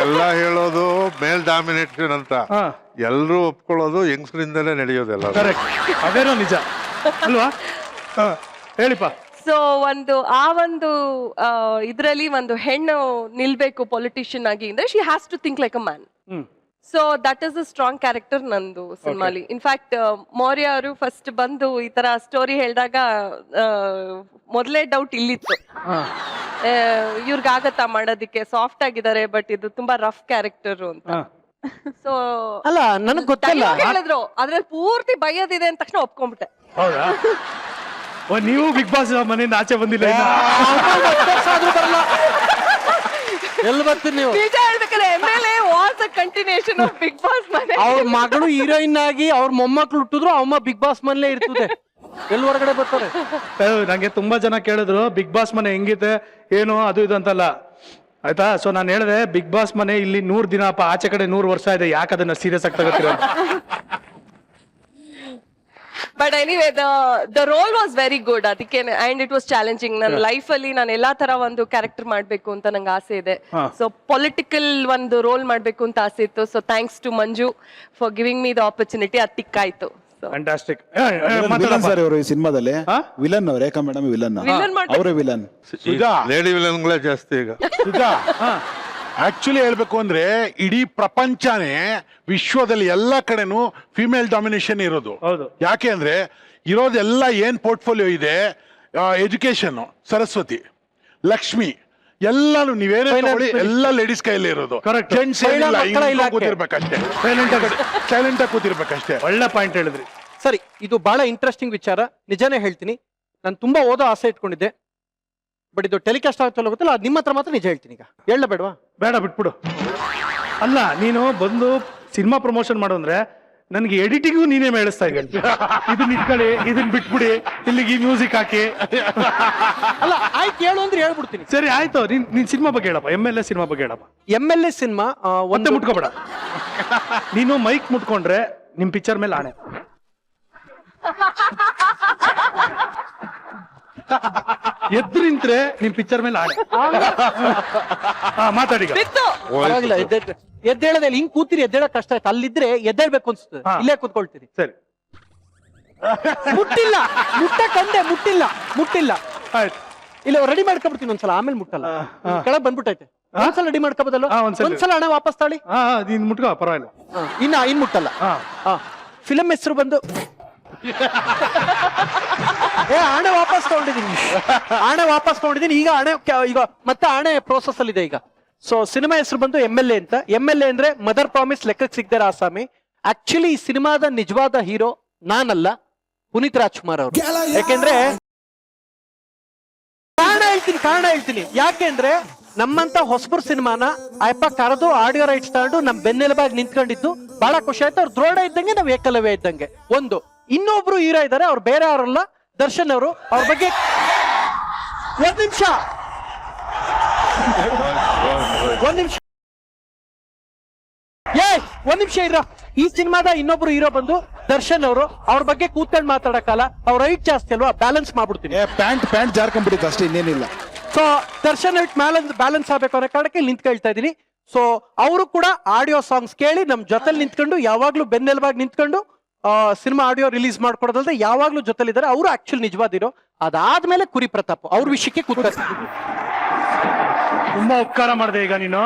ಎಲ್ಲ ಹೇಳೋದು ಮೇಲ್ ಡಾಮಿನೇಷನ್ ಅಂತ, ಎಲ್ರು ಒಪ್ಕೊಳ್ಳೋದು ಹೆಂಗಸರಿಂದಲೇ ನಡೆಯೋದೆಲ್ಲ. ಕರೆಕ್ಟ್, ಅದೇನೋ ನಿಜ ಅಲ್ವಾ? ಹೇಳಿಪ್ಪ. ಸೊ ಒಂದು ಇದ್ರಲ್ಲಿ ಒಂದು ಹೆಣ್ಣು ನಿಲ್ಬೇಕು ಪೊಲಿಟಿಷಿಯನ್ ಆಗಿ ಅಂದ್ರೆ she has to think like a man. So that is a strong character ನಂದು ಸಿನಿಮಾಲಿ. ಇನ್ಫ್ಯಾಕ್ಟ್ ಮೌರ್ಯ ಅವರು ಫಸ್ಟ್ ಬಂದು ಈ ತರ ಸ್ಟೋರಿ ಹೇಳಿದಾಗ ಮೊದಲೇ ಡೌಟ್ ಇಲ್ಲಿತ್ತು, ಇವ್ರಿಗಾಗತ್ತಾ ಮಾಡೋದಿಕ್ಕೆ, ಸಾಫ್ಟ್ ಆಗಿದ್ದಾರೆ ಬಟ್ ಇದು ತುಂಬಾ ರಫ್ ಕ್ಯಾರೆಕ್ಟರ್ ಅಂತ. ಸೊ ಅಲ್ಲ, ನನಗ್ ಗೊತ್ತಿಲ್ಲ ಹೇಳಿದ್ರು, ಅದ್ರಲ್ಲಿ ಪೂರ್ತಿ ಬೈಯೋದಿದೆ ಅಂದ ತಕ್ಷಣ ಒಪ್ಕೊಂಡ್ಬಿಟ್ಟೆ. ಹೌದಾ? ನೀವು ಬಿಗ್ ಬಾಸ್ ಮನೆಯಿಂದ ಆಚೆ ಬಂದಿಲ್ಲ ಇನ್ನ? ಎಲ್ಲಿ ಬರ್ತೀರಿ ನೀವು? ನಿಜ ಹೇಳ್ಬೇಕಾದ್ರೆ MLA was a continuation of Bigg Boss ಮನೆ. ಅವ್ರ ಮಗಳು ಹೀರೋಯಿನ್ ಆಗಿ ಅವ್ರ ಮೊಮ್ಮಕ್ಳು ಹುಟ್ಟಿದ್ರು, ಅಮ್ಮ ಬಿಗ್ ಬಾಸ್ ಮನೇಲೆ ಇರ್ತದೆ. ಎಲ್ಲಿ ಹೊರಗಡೆ ಬರ್ತಾರೆ? ನಂಗೆ ತುಂಬಾ ಜನ ಕೇಳಿದ್ರು ಬಿಗ್ ಬಾಸ್ ಮನೆ ಹೆಂಗಿದೆ ಏನು ಅದು ಇದು ಅಂತಲ್ಲ, ಆಯ್ತಾ? ಸೊ ನಾನು ಹೇಳಿದೆ ಬಿಗ್ ಬಾಸ್ ಮನೆ ಇಲ್ಲಿ 100 ದಿನ, ಆಚೆ ಕಡೆ 100 ವರ್ಷ ಇದೆ, ಯಾಕೆ ಅದನ್ನ ಸೀರಿಯಸ್ ಆಗಿ ತಗೋತೀರ? But anyway the role was very good ಅದಕ್ಕೆ ಅಂಡ್ ಇಟ್ ವಾಸ್ ಚಾಲೆಂಜಿಂಗ್ ನನ್ನ ಲೈಫ್ ಅಲ್ಲಿ ನಾನು ಎಲ್ಲಾ ತರ ಒಂದು ಕ್ಯಾರೆಕ್ಟರ್ ಮಾಡ್ಬೇಕು ಅಂತ ನಂಗೆ ಆಸೆ ಇದೆ ಸೊ ಪೊಲಿಟಿಕಲ್ ಒಂದು ರೋಲ್ ಮಾಡ್ಬೇಕು ಅಂತ ಆಸೆ ಇತ್ತು so thanks to Manju for giving me the opportunity ಅದು ಟಿಕ್ಕಾಯ್ತು ಫ್ಯಾಂಟಾಸ್ಟಿಕ್ ವಿಲನ್ ಸರ್ ಇವರು ಈ ಸಿನಿಮಾದಲ್ಲಿ ವಿಲನ್ ರೇಖಾ ಮೇಡಮ್ ವಿಲನ್ ಅವರೇ ವಿಲನ್. ಸುಜಾ ಲೇಡಿ ವಿಲನ್ಗಳೇ ಜಾಸ್ತಿ ಈಗ. ಸುಜಾ ಆಕ್ಚುಲಿ ಹೇಳ್ಬೇಕು ಅಂದ್ರೆ ಇಡೀ ಪ್ರಪಂಚನೇ ವಿಶ್ವದಲ್ಲಿ ಎಲ್ಲ ಕಡೆನೂ ಫಿಮೇಲ್ ಡಾಮಿನೇಷನ್ ಇರೋದು. ಹೌದು. ಯಾಕೆ ಅಂದ್ರೆ ಇರೋದೆಲ್ಲ ಏನ್ ಪೋರ್ಟ್ಫೋಲಿಯೋ ಇದೆ, ಎಜುಕೇಶನ್, ಸರಸ್ವತಿ, ಲಕ್ಷ್ಮಿ ಎಲ್ಲಾನು ನೀವೇನೇ ತಗೊಳ್ಳಿ ಎಲ್ಲ ಲೇಡೀಸ್ ಕೈಯಲ್ಲಿ ಇರೋದು. Correct. ಜೆಂಟ್ಸ್ ಕೂತಿರ್ಬೇಕಷ್ಟೇ, ಸೈಲೆಂಟ್ ಆಗಿ ಕೂತಿರ್ಬೇಕಷ್ಟೇ. ಒಳ್ಳೆ ಪಾಯಿಂಟ್ ಹೇಳಿದ್ರಿ. ಸರಿ, ಇದು ಬಹಳ ಇಂಟ್ರೆಸ್ಟಿಂಗ್ ವಿಚಾರ, ನಿಜಾನೇ ಹೇಳ್ತೀನಿ. ನಾನು ತುಂಬಾ ಓದೋ ಆಸೆ ಇಟ್ಕೊಂಡಿದ್ದೆ, ಬಟ್ ಇದು ಟೆಲಿಕಾಸ್ಟ್ ಆಗ್ತಲ್ಲ ಗೊತ್ತಿಲ್ಲ. ಅದು ನಿಮ್ಮ ಹತ್ರ ಮಾತ್ರ ನಿಜ ಹೇಳ್ತೀನಿ. ಈಗ ಹೇಳಬೇಡವಾ? ಬೇಡ, ಬಿಟ್ಬಿಡು. ಅಲ್ಲ, ನೀನು ಬಂದು ಸಿನಿಮಾ ಪ್ರಮೋಷನ್ ಮಾಡು ಅಂದ್ರೆ ನನಗೆ ಎಡಿಟಿಂಗು ನೀನೇ ಮೇಳಿಸ್ತಾ ಇದ್ದೆ. ಇದನ್ನ ಇಟ್ಕೊಳ್ಳಿ, ಇದನ್ನ ಬಿಟ್ಬಿಡಿ, ಇಲ್ಲಿಗೆ ಈ ಮ್ಯೂಸಿಕ್ ಹಾಕಿ. ಅಲ್ಲ, ಆಯ್ತು ಹೇಳು ಅಂದ್ರೆ ಹೇಳ್ಬಿಡ್ತೀನಿ. ಸರಿ ಆಯ್ತು, ನೀನ್ ಸಿನಿಮಾ ಬಗ್ಗೆ ಹೇಳಪ್ಪ. MLA ಸಿನಿಮಾ ಬಗ್ಗೆ ಹೇಳಪ್ಪ. MLA ಸಿನಿಮಾ ಒಂದೇ ಮುಟ್ಕೋಬೇಡ. ನೀನು ಮೈಕ್ ಮುಟ್ಕೊಂಡ್ರೆ ನಿಮ್ ಪಿಕ್ಚರ್ ಮೇಲೆ ಆಣೆ. ಎದ್ದು ನಿಂತ್ರೆ ನಿಮ್ ಪಿಕ್ಚರ್ ಮೇಲೆ ಆಣೆ. ಮಾತಾಡಿ. ಪರವಾಗಿಲ್ಲ, ಎದ್ದೇಳದೆ ಹಿಂಗ್ ಕೂತಿರಿ, ಎದ್ದೇಳಕ್ ಕಷ್ಟ ಆಯ್ತು. ಅಲ್ಲಿದ್ರೆ ಎದ್ದೇಳ್ಬೇಕು ಅನ್ಸುತ್ತೆ, ಇಲ್ಲೇ ಕೂತ್ಕೊಳ್ತೀರಿ. ಸರಿ, ಮುಟ್ಟಿಲ್ಲ, ಮುಟ್ಟಿಲ್ಲ. ಆಯ್ತು. ಇಲ್ಲ, ರೆಡಿ ಮಾಡ್ಕೊಬಿಡ್ತೀನಿ ಒಂದ್ಸಲ, ಆಮೇಲೆ ಮುಟ್ಟಲ್ಲ. ಕೆಳಗ್ ಬಂದ್ಬಿಟ್ಟೈತೆ, ಒಂದ್ಸಲ ರೆಡಿ ಮಾಡ್ಕೋಬೋದಲ್ಲ? ಒಂದ್ಸಲ ಹಣ ವಾಪಸ್ ತಾಳಿ. ನೀನ್ ಮುಟ್ಕೋ, ಪರವಾಗಿಲ್ಲ. ಇನ್ ಮುಟ್ಟಲ್ಲ. ಫಿಲಂ ಹೆಸರು ಬಂದು ಆಣೆ ವಾಪಸ್ ತಗೊಂಡಿದ್ದೀನಿ. ಈಗ ಮತ್ತೆ ಆಣೆ ಪ್ರೋಸೆಸ್ ಅಲ್ಲಿ ಇದೆ ಈಗ. ಸೊ ಸಿನಿಮಾ ಹೆಸರು ಬಂದು MLA ಅಂತ. MLA ಅಂದ್ರೆ ಮದರ್ ಪ್ರಾಮಿಸ್ ಲೆಕ್ಕಕ್ಕೆ ಸಿಗ್ದಾರ ಆಸಾಮಿ. ಆಕ್ಚುಲಿ ಈ ಸಿನಿಮಾದ ನಿಜವಾದ ಹೀರೋ ನಾನಲ್ಲ, ಪುನೀತ್ ರಾಜ್ಕುಮಾರ್ ಅವರು. ಯಾಕೆಂದ್ರೆ ಕಾರಣ ಹೇಳ್ತೀನಿ. ಯಾಕೆಂದ್ರೆ ನಮ್ಮಂತ ಹೊಸಬರ್ ಸಿನಿಮಾನ ಅಯ್ಯಪ್ಪ ಕರೆದು ಆಡಿಯೋ ರೈಟ್ಸ್ ತಗೊಂಡು ನಮ್ ಬೆನ್ನೆಲುಬಾಗಿ ನಿಂತ್ಕೊಂಡಿದ್ದು ಬಹಳ ಖುಷಿ ಆಯ್ತು. ಅವ್ರು ದ್ರೋಣ ಇದ್ದಂಗೆ, ನಾವ್ ಏಕಲವ್ಯ ಇದ್ದಂಗೆ. ಒಂದು ಇನ್ನೊಬ್ರು ಹೀರೋ ಇದ್ದಾರೆ, ಅವ್ರು ಬೇರೆ ಯಾರಲ್ಲ, ದರ್ಶನ್ ಅವರು. ಅವ್ರ ಬಗ್ಗೆ ಒಂದ್ ನಿಮಿಷ ಇರ. ಈ ಸಿನಿಮಾದ ಇನ್ನೊಬ್ರು ಹೀರೋ ಬಂದು ದರ್ಶನ್ ಅವರು. ಅವ್ರ ಬಗ್ಗೆ ಕೂತ್ಕೊಂಡು ಮಾತಾಡಕ್ಕಲ್ಲ, ಅವ್ರ ಹೈಟ್ ಜಾಸ್ತಿ ಅಲ್ವಾ, ಬ್ಯಾಲೆನ್ಸ್ ಮಾಡ್ಬಿಡ್ತೀನಿ. ಪ್ಯಾಂಟ್ ಜಾರ್ಕೊಂಡ್ಬಿಟ್ಟಿತ್ತು ಅಷ್ಟೇ, ಇನ್ನೇನಿಲ್ಲ. ಸೊ ದರ್ಶನ್ ಹೈಟ್ ಬ್ಯಾಲೆನ್ಸ್ ಆಗ್ಬೇಕು ಅನ್ನೋ ಕಾರಣಕ್ಕೆ ನಿಂತ್ ಕೇಳ್ತಾ ಇದೀನಿ. ಸೊ ಅವರು ಕೂಡ ಆಡಿಯೋ ಸಾಂಗ್ಸ್ ಕೇಳಿ ನಮ್ ಜೊತೆಲಿ ನಿಂತ್ಕೊಂಡು, ಯಾವಾಗ್ಲೂ ಬೆನ್ನೆಲುಬಾಗಿ ನಿಂತ್ಕೊಂಡು ಸಿನಿಮಾ ಆಡಿಯೋ ರಿಲೀಸ್ ಮಾಡ್ಕೊಡೋದಲ್ದೆ ಯಾವಾಗ್ಲೂ ಜೊತೆಲಿದ್ದಾರೆ. ಅವರು ಆಕ್ಚುಲಿ ನಿಜವಾದಿರೋ. ಅದಾದ್ಮೇಲೆ ಕುರಿ ಪ್ರತಾಪ್ ಅವ್ರ ವಿಷಯಕ್ಕೆ ಕೂತ್ತಾರೆ. ತುಂಬಾ ಉಪಕಾರ ಮಾಡಿದೆ ಈಗ ನೀನು.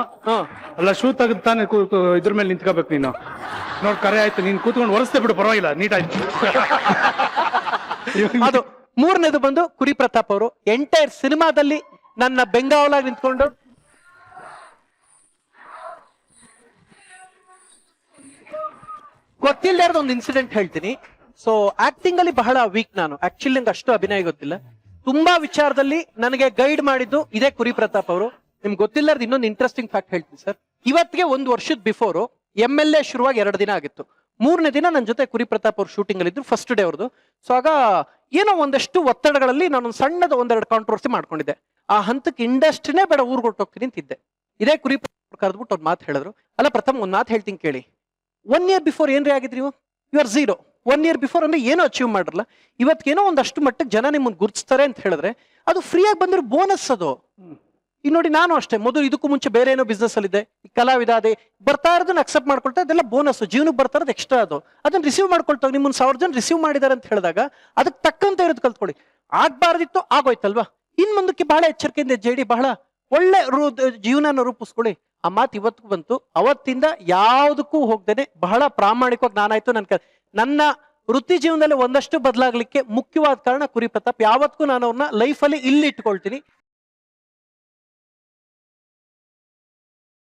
ಅಲ್ಲ, ಶೂ ತೆಗೆದು ತಾನೆ ಇದ್ರ ಮೇಲೆ ನಿಂತ್ಕೋಬೇಕು ನೀನು. ನೋಡ್, ಕರೆ ಆಯ್ತು, ನೀನ್ ಕೂತ್ಕೊಂಡು ಒರೆಸ್ತೆ ಬಿಡು, ಪರವಾಗಿಲ್ಲ, ನೀಟ್ ಆಯ್ತು. ಅದು ಮೂರನೇದು ಬಂದು ಕುರಿ ಪ್ರತಾಪ್ ಅವರು. ಎಂಟೈರ್ ಸಿನಿಮಾದಲ್ಲಿ ನನ್ನ ಬೆಂಗಾವಲಾಗಿ ನಿಂತ್ಕೊಂಡು ಗೊತ್ತಿಲ್ಲದೆ ಇರೋದು ಒಂದು ಇನ್ಸಿಡೆಂಟ್ ಹೇಳ್ತೀನಿ. ಸೊ ಆಕ್ಟಿಂಗ್ ಅಲ್ಲಿ ಬಹಳ ವೀಕ್ ನಾನು. ಆಕ್ಚುಲಿ ನಂಗೆ ಅಷ್ಟು ಅಭಿನಯ ಗೊತ್ತಿಲ್ಲ. ತುಂಬಾ ವಿಚಾರದಲ್ಲಿ ನನಗೆ ಗೈಡ್ ಮಾಡಿದ್ದು ಇದೇ ಕುರಿ ಪ್ರತಾಪ್ ಅವರು. ನಿಮ್ಗೆ ಗೊತ್ತಿಲ್ಲದ ಇನ್ನೊಂದು ಇಂಟ್ರೆಸ್ಟಿಂಗ್ ಫ್ಯಾಕ್ಟ್ ಹೇಳ್ತೀನಿ ಸರ್. ಇವತ್ತಿಗೆ 1 ವರ್ಷದ ಬಿಫೋರ್ MLA ಶುರುವಾಗಿ 2 ದಿನ ಆಗಿತ್ತು. 3ನೇ ದಿನ ನನ್ನ ಜೊತೆ ಕುರಿ ಪ್ರತಾಪ್ ಅವ್ರು ಶೂಟಿಂಗ್ ಅಲ್ಲಿ ಇದ್ರು, ಫಸ್ಟ್ ಡೇ ಅವ್ರದ್ದು. ಸೊ ಆಗ ಏನೋ ಒಂದಷ್ಟು ಒತ್ತಡಗಳಲ್ಲಿ ನಾನೊಂದು ಸಣ್ಣದ 1-2 ಕಾಂಟ್ರವರ್ಸಿ ಮಾಡ್ಕೊಂಡಿದ್ದೆ. ಆ ಹಂತಕ್ಕೆ ಇಂಡಸ್ಟ್ರಿನೇ ಬೇಡ, ಊರ್ಗ್ ಹೊರಟೋಗ್ತೀನಿ ಅಂತಿದ್ದೆ. ಇದೇ ಕುರಿ ಕರೆದ್ಬಿಟ್ಟು ಅವ್ರು ಮಾತು ಹೇಳಿದ್ರು. ಅಲ್ಲ ಪ್ರಥಮ್, ಒಂದ್ ಮಾತು ಹೇಳ್ತೀನಿ ಕೇಳಿ. 1 year ಬಿಫೋರ್ ಏನ್ರಿ ಆಗಿದ್ರಿ ನೀವು? You are zero. 1 year before ಅಂದ್ರೆ ಏನೋ ಅಚೀವ್ ಮಾಡಿರಲ್ಲ. ಇವತ್ತೇನೋ ಒಂದಷ್ಟು ಮಟ್ಟಕ್ಕೆ ಜನ ನಿಮ್ಮನ್ನು ಗುರುತಿಸ್ತಾರೆ ಅಂತ ಹೇಳಿದ್ರೆ ಅದು ಫ್ರೀಯಾಗಿ ಬಂದ್ರೆ ಬೋನಸ್ ಅದು. ಈಗ ನೋಡಿ, ನಾನು ಅಷ್ಟೇ ಮೊದಲು ಇದಕ್ಕೂ ಮುಂಚೆ ಬೇರೆ ಏನೋ ಬಿಸ್ನೆಸ್ ಅಲ್ಲಿ ಇದೆ, ಕಲಾವಿದ ಅದೇ ಬರ್ತಾ ಇರೋದನ್ನ ಅಕ್ಸೆಪ್ಟ್ ಮಾಡ್ಕೊಳ್ತಾ, ಅದೆಲ್ಲ ಬೋನಸ್, ಜೀವನಕ್ಕೆ ಬರ್ತಾ ಇರೋದು ಎಕ್ಸ್ಟ್ರಾ. ಅದು ಅದನ್ನ ರಿಸೀವ್ ಮಾಡ್ಕೊಳ್ತಾವೆ. ನಿಮ್ಮನ್ನ 1000 ಜನ ರಿಸೀವ್ ಮಾಡಿದಾರೆ ಅಂತ ಹೇಳಿದಾಗ ಅದಕ್ಕೆ ತಕ್ಕಂತ ಇರೋದು ಕಲ್ತ್ಕೊಳ್ಳಿ. ಆಗ್ಬಾರ್ದಿತ್ತು, ಆಗೋಯ್ತಲ್ವಾ. ಇನ್ ಮುಂದಕ್ಕೆ ಬಹಳ ಎಚ್ಚರಿಕೆಯಿಂದ ಹೆಜ್ಜೆ ಬಹಳ ಒಳ್ಳೆ ಜೀವನ ರೂಪಿಸ್ಕೊಳ್ಳಿ. ಆ ಮಾತು ಇವತ್ತಿಗೂ ಬಂತು. ಅವತ್ತಿಂದ ಯಾವುದಕ್ಕೂ ಹೋಗ್ದೇನೆ ಬಹಳ ಪ್ರಾಮಾಣಿಕವಾಗಿ ನಾನಾಯ್ತು. ನನ್ನ ವೃತ್ತಿ ಜೀವನದಲ್ಲಿ ಒಂದಷ್ಟು ಬದಲಾಗ್ಲಿಕ್ಕೆ ಮುಖ್ಯವಾದ ಕಾರಣ ಕುರಿ ಪ್ರತಾಪ್. ಯಾವತ್ತೂ ನಾನು ಅವ್ರನ್ನ ಲೈಫಲ್ಲಿ ಇಲ್ಲಿ ಇಟ್ಕೊಳ್ತೀನಿ.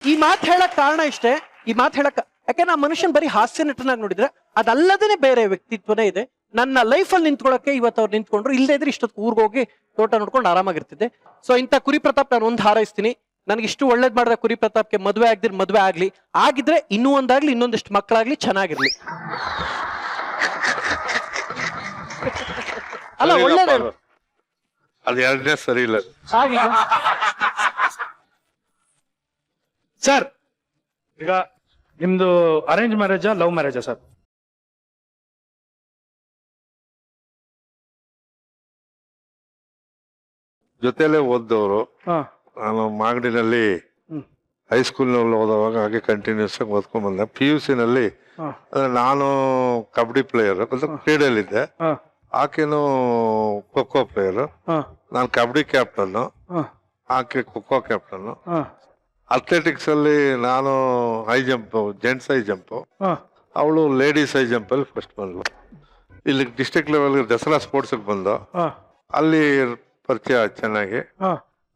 ಈ ಮಾತು ಹೇಳಕ್ ಕಾರಣ ಇಷ್ಟೇ. ಈ ಮಾತು ಹೇಳಕ್ ಯಾಕೆ ನಾ ಮನುಷ್ಯನ್ ಬರೀ ಹಾಸ್ಯ ನಟನಾಗಿ ನೋಡಿದ್ರೆ ಅದಲ್ಲದೇನೆ ಬೇರೆ ವ್ಯಕ್ತಿತ್ವನೇ ಇದೆ. ನನ್ನ ಲೈಫಲ್ಲಿ ನಿಂತ್ಕೊಳ್ಳೋಕೆ ಇವತ್ತು ಅವ್ರು ನಿಂತ್ಕೊಂಡ್ರು. ಇಲ್ಲದೇ ಇದ್ರೆ ಇಷ್ಟೊತ್ತು ಊರ್ಗ್ ಹೋಗಿ ತೋಟ ನೋಡ್ಕೊಂಡು ಆರಾಮಾಗಿರ್ತಿದ್ದೆ. ಸೊ ಇಂಥ ಕುರಿ ಪ್ರತಾಪ್ ನಾನು ಒಂದು ಹಾರೈಸ್ತೀನಿ. ನನಗೆ ಇಷ್ಟು ಒಳ್ಳೇದ್ ಮಾಡಿದ ಕುರಿ ಪ್ರತಾಪ್ಗೆ ಮದುವೆ ಆಗದಿರ್ ಮದುವೆ ಆಗ್ಲಿ, ಆಗಿದ್ರೆ ಇನ್ನೂ ಒಂದಾಗ್ಲಿ, ಇನ್ನೊಂದಿಷ್ಟು ಮಕ್ಕಳಾಗ್ಲಿ, ಚೆನ್ನಾಗಿರ್ಲಿ. ಅಲ್ಲ, ಒಳ್ಳೇದೇ ಅದು 2ನೇ ಸರಿ ಇಲ್ಲ ಸರ್. ಈಗ ನಿಮ್ದು ಅರೇಂಜ್ ಮ್ಯಾರೇಜಾ ಲವ್ ಮ್ಯಾರೇಜಾ ಸರ್? ಜೊತೆಲೇ ಓದ್ದವರು. ಹಾ ನಾನು ಮಾಗಡಿನಲ್ಲಿ ಹೈಸ್ಕೂಲ್ನಲ್ಲಿ ಓದುವಾಗ ಹಾಗೆ ಕಂಟಿನ್ಯೂಸ್ ಆಗಿ ಓದ್ಕೊಂಡ್ ಬಂದೆ. PUC ನಲ್ಲಿ ನಾನು ಕಬಡ್ಡಿ ಪ್ಲೇಯರ್, ಕ್ರೀಡೆಯಲ್ಲಿದ್ದೆ. ಆಕೆನು ಖೋ ಪ್ಲೇಯರ್. ನಾನು ಕಬಡ್ಡಿ ಕ್ಯಾಪ್ಟನ್, ಆಕೆ ಖೋ ಕ್ಯಾಪ್ಟನ್. ಅಥ್ಲೆಟಿಕ್ಸ್ ಅಲ್ಲಿ ನಾನು high jump, gents high jump, ಅವಳು ಲೇಡೀಸ್ ಹೈ ಜಂಪ್ ಅಲ್ಲಿ ಫಸ್ಟ್ ಬಂದ್ಲು. ಇಲ್ಲಿ ಡಿಸ್ಟ್ರಿಕ್ಟ್ ಲೆವೆಲ್ ದಸರಾ ಸ್ಪೋರ್ಟ್ಸ್ ಬಂದು ಅಲ್ಲಿ ಪರಿಚಯ ಚೆನ್ನಾಗಿ.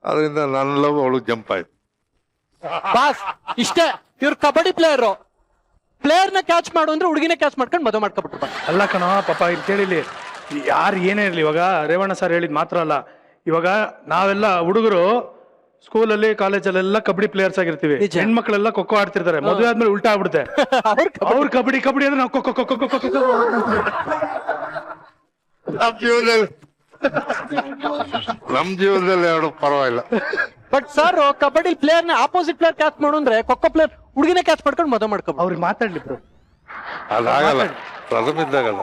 ಅದರಿಂದ ನನ್ನ ಲವ್ ಅವಳು ಜಂಪ್ ಆಯ್ತು. ಬಾಸ್ ಇಷ್ಟೇ, ಇವ್ರು ಕಬಡ್ಡಿ ಪ್ಲೇಯರ್ ನ ಕ್ಯಾಚ್ ಮಾಡು ಅಂದ್ರೆ ಹುಡುಗಿನ ಕ್ಯಾಚ್ ಮಾಡ್ಕೊಂಡು ಮದುವೆ ಮಾಡ್ಕೊಬಿಟ್ರು. ಅಲ್ಲ ಕಣೋ ಪಾಪ, ಇಲ್ಲಿ ಕೇಳಿಲಿ, ಯಾರು ಏನೇ ಇರಲಿ, ಇವಾಗ ರೇವಣ್ಣ ಸರ್ ಹೇಳಿದ್ ಮಾತ್ರ ಅಲ್ಲ, ಇವಾಗ ನಾವೆಲ್ಲ ಹುಡುಗರು ಸ್ಕೂಲಲ್ಲಿ ಕಾಲೇಜಲ್ಲೆಲ್ಲ ಕಬಡ್ಡಿ ಪ್ಲೇಯರ್ಸ್ ಆಗಿರ್ತೀವಿ. ಹೆಣ್ಮಕ್ಳೆಲ್ಲ ಖೋ ಆಡ್ತಿರ್ತಾರೆ. ಮದುವೆ ಆದ್ಮೇಲೆ ಉಲ್ಟಾ ಆಗ್ಬಿಡುತ್ತೆ. ಅವ್ರು ಕಬಡ್ಡಿ ಅಂದ್ರೆ ನಾವು ಖೋ ನಮ್ ಜೀವನದಲ್ಲಿ ಎರಡು ಪರವಾಗಿಲ್ಲ. ಬಟ್ ಸರ್ ಕಬಡ್ಡಿ ಪ್ಲೇಯರ್ ನ ಆಪೋಸಿಟ್ ಪ್ಲೇಯರ್ ಕ್ಯಾಚ್ ಮಾಡು ಅಂದ್ರೆ ಖೋ ಪ್ಲೇಯರ್ ಹುಡುಗಿನ ಕ್ಯಾಚ್ ಮಾಡ್ಕೊಂಡು ಮದುವೆ ಮಾಡ್ಕೊಬೋದು. ಅವ್ರಿಗೆ ಮಾತಾಡ್ಲಿ ಬ್ರೋ, ಅದಾಗಲ್ಲ, ಪ್ರಥಮಿದ್ದಾಗಲ್ಲ.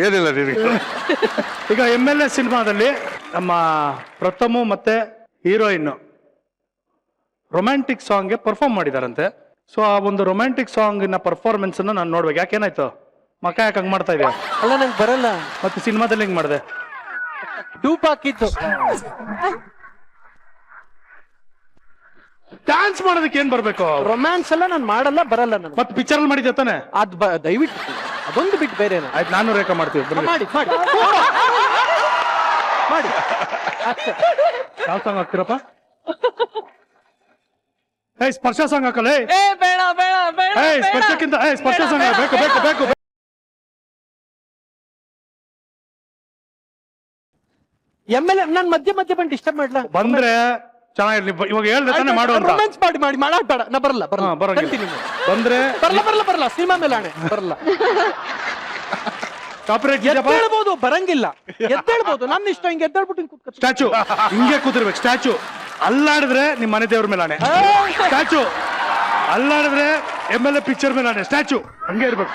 ಏನಿಲ್ಲ ನಿನಗೆ. ಈಗ MLA ಸಿನಿಮಾದಲ್ಲಿ ನಮ್ಮ ಪ್ರಥಮು ಮತ್ತೆ ಹೀರೋಯಿನ್ ರೊಮ್ಯಾಂಟಿಕ್ ಸಾಂಗ್ಗೆ ಪರ್ಫಾರ್ಮ್ ಮಾಡಿದಾರಂತೆ. ಸೊ ಆ ಒಂದು ರೊಮ್ಯಾಂಟಿಕ್ ಸಾಂಗಿನ ಪರ್ಫಾರ್ಮೆನ್ಸ್ ಅನ್ನ ನಾನು ನೋಡ್ಬೇಕು. ಯಾಕೇನಾಯ್ತು ಮಕ್ಕ ಯಾಕೆ ಹಂಗ್ ಮಾಡ್ತಾ ಇದೆಯಾ? ಅಲ್ಲ ನಂಗೆ ಬರಲ್ಲ. ಮತ್ತೆ ಸಿನಿಮಾದಲ್ಲಿ ಹೆಂಗ್ ಮಾಡಿದೆ? ಡೂಪ್ ಹಾಕಿತ್ತು. ಡ್ಯಾನ್ಸ್ ಮಾಡೋದಕ್ಕೆ ಏನ್ ಬರ್ಬೇಕು? ರೊಮ್ಯಾನ್ಸ್ ಎಲ್ಲ ನಾನು ಮಾಡಲ್ಲ, ಬರಲ್ಲ ನಾನು. ಮತ್ತೆ ಪಿಕ್ಚರ್ ಅಲ್ಲಿ ಮಾಡಿದ್ದೆ ತಾನೆ? ಅದ್ ದಯವಿಟ್ಟು ಅದೊಂದು ಬಿಟ್ಟು ಬೇರೆ ಆಯ್ತು, ನಾನು ರೇಖಾ ಮಾಡ್ತೀವಿ. ಮಾಡಿ ಮಾಡಿ ಮಾಡಿ. ಯಾವ ಸಾಂಗ್ ಹಾಕ್ತಿರಪ್ಪ? ಸ್ಪರ್ಶ ಸಾಂಗ್ ಹಾಕಲ್ಲ. ಬೇಡ ಬೇಡ ಬೇಡ ಸ್ಪರ್ಶಕ್ಕಿಂತ ಸ್ಪರ್ಶ ಸಾಂಗ್ ಬೇಕು ಬೇಕು ಬೇಕು. MLA ನಾನು ಮಧ್ಯೆ ಬಂದು ಡಿಸ್ಟರ್ಬ್ ಮಾಡ್ಲಾ? ಬಂದ್ರೆ ಚೆನ್ನಾಗಿರ್ಲಿ. ಇವಾಗ ಹೇಳ್ದೆ ತಾನೆ ಮಾಡು ಅಂತ. ರೊಮ್ಯಾನ್ಸ್ ಮಾಡಿ ಮಾಡಾಕ್ ಬೇಡ. ನಾ ಬರಲ್ಲ ಬಂದ್ರೆ ಬರಲ್ಲ ಸಿನಿಮಾ ಮೇಲೆ ಆಣೆ ಬರಲ್ಲ. ಕಾಪಿರೈಟ್ ಎದ್ದೇಳ್ಬೋದು, ಬರಂಗಿಲ್ಲ. ಎದ್ದೇಳ್ಬೋದು, ನನ್ನ ಇಷ್ಟ. ಹಿಂಗೆ ಎದ್ದೇಳ್ಬಿಟ್ಟು ಹಿಂಗೆ ಕೂತ್ಕೊ. ಸ್ಟ್ಯಾಚು ಹಿಂಗೆ ಕೂತಿರ್ಬೇಕು. ಸ್ಟ್ಯಾಚು ಅಲ್ಲಾಡಿದ್ರೆ ನಿಮ್ ಮನೆ ದೇವ್ರ ಮೇಲೆ ಆಣೆ. ಸ್ಟ್ಯಾಚು ಅಲ್ಲಾಡಿದ್ರೆ MLA ಪಿಕ್ಚರ್ ಮೇಲೆ ಆಣೆ. ಸ್ಟ್ಯಾಚು ಹಂಗೆ ಇರ್ಬೇಕು.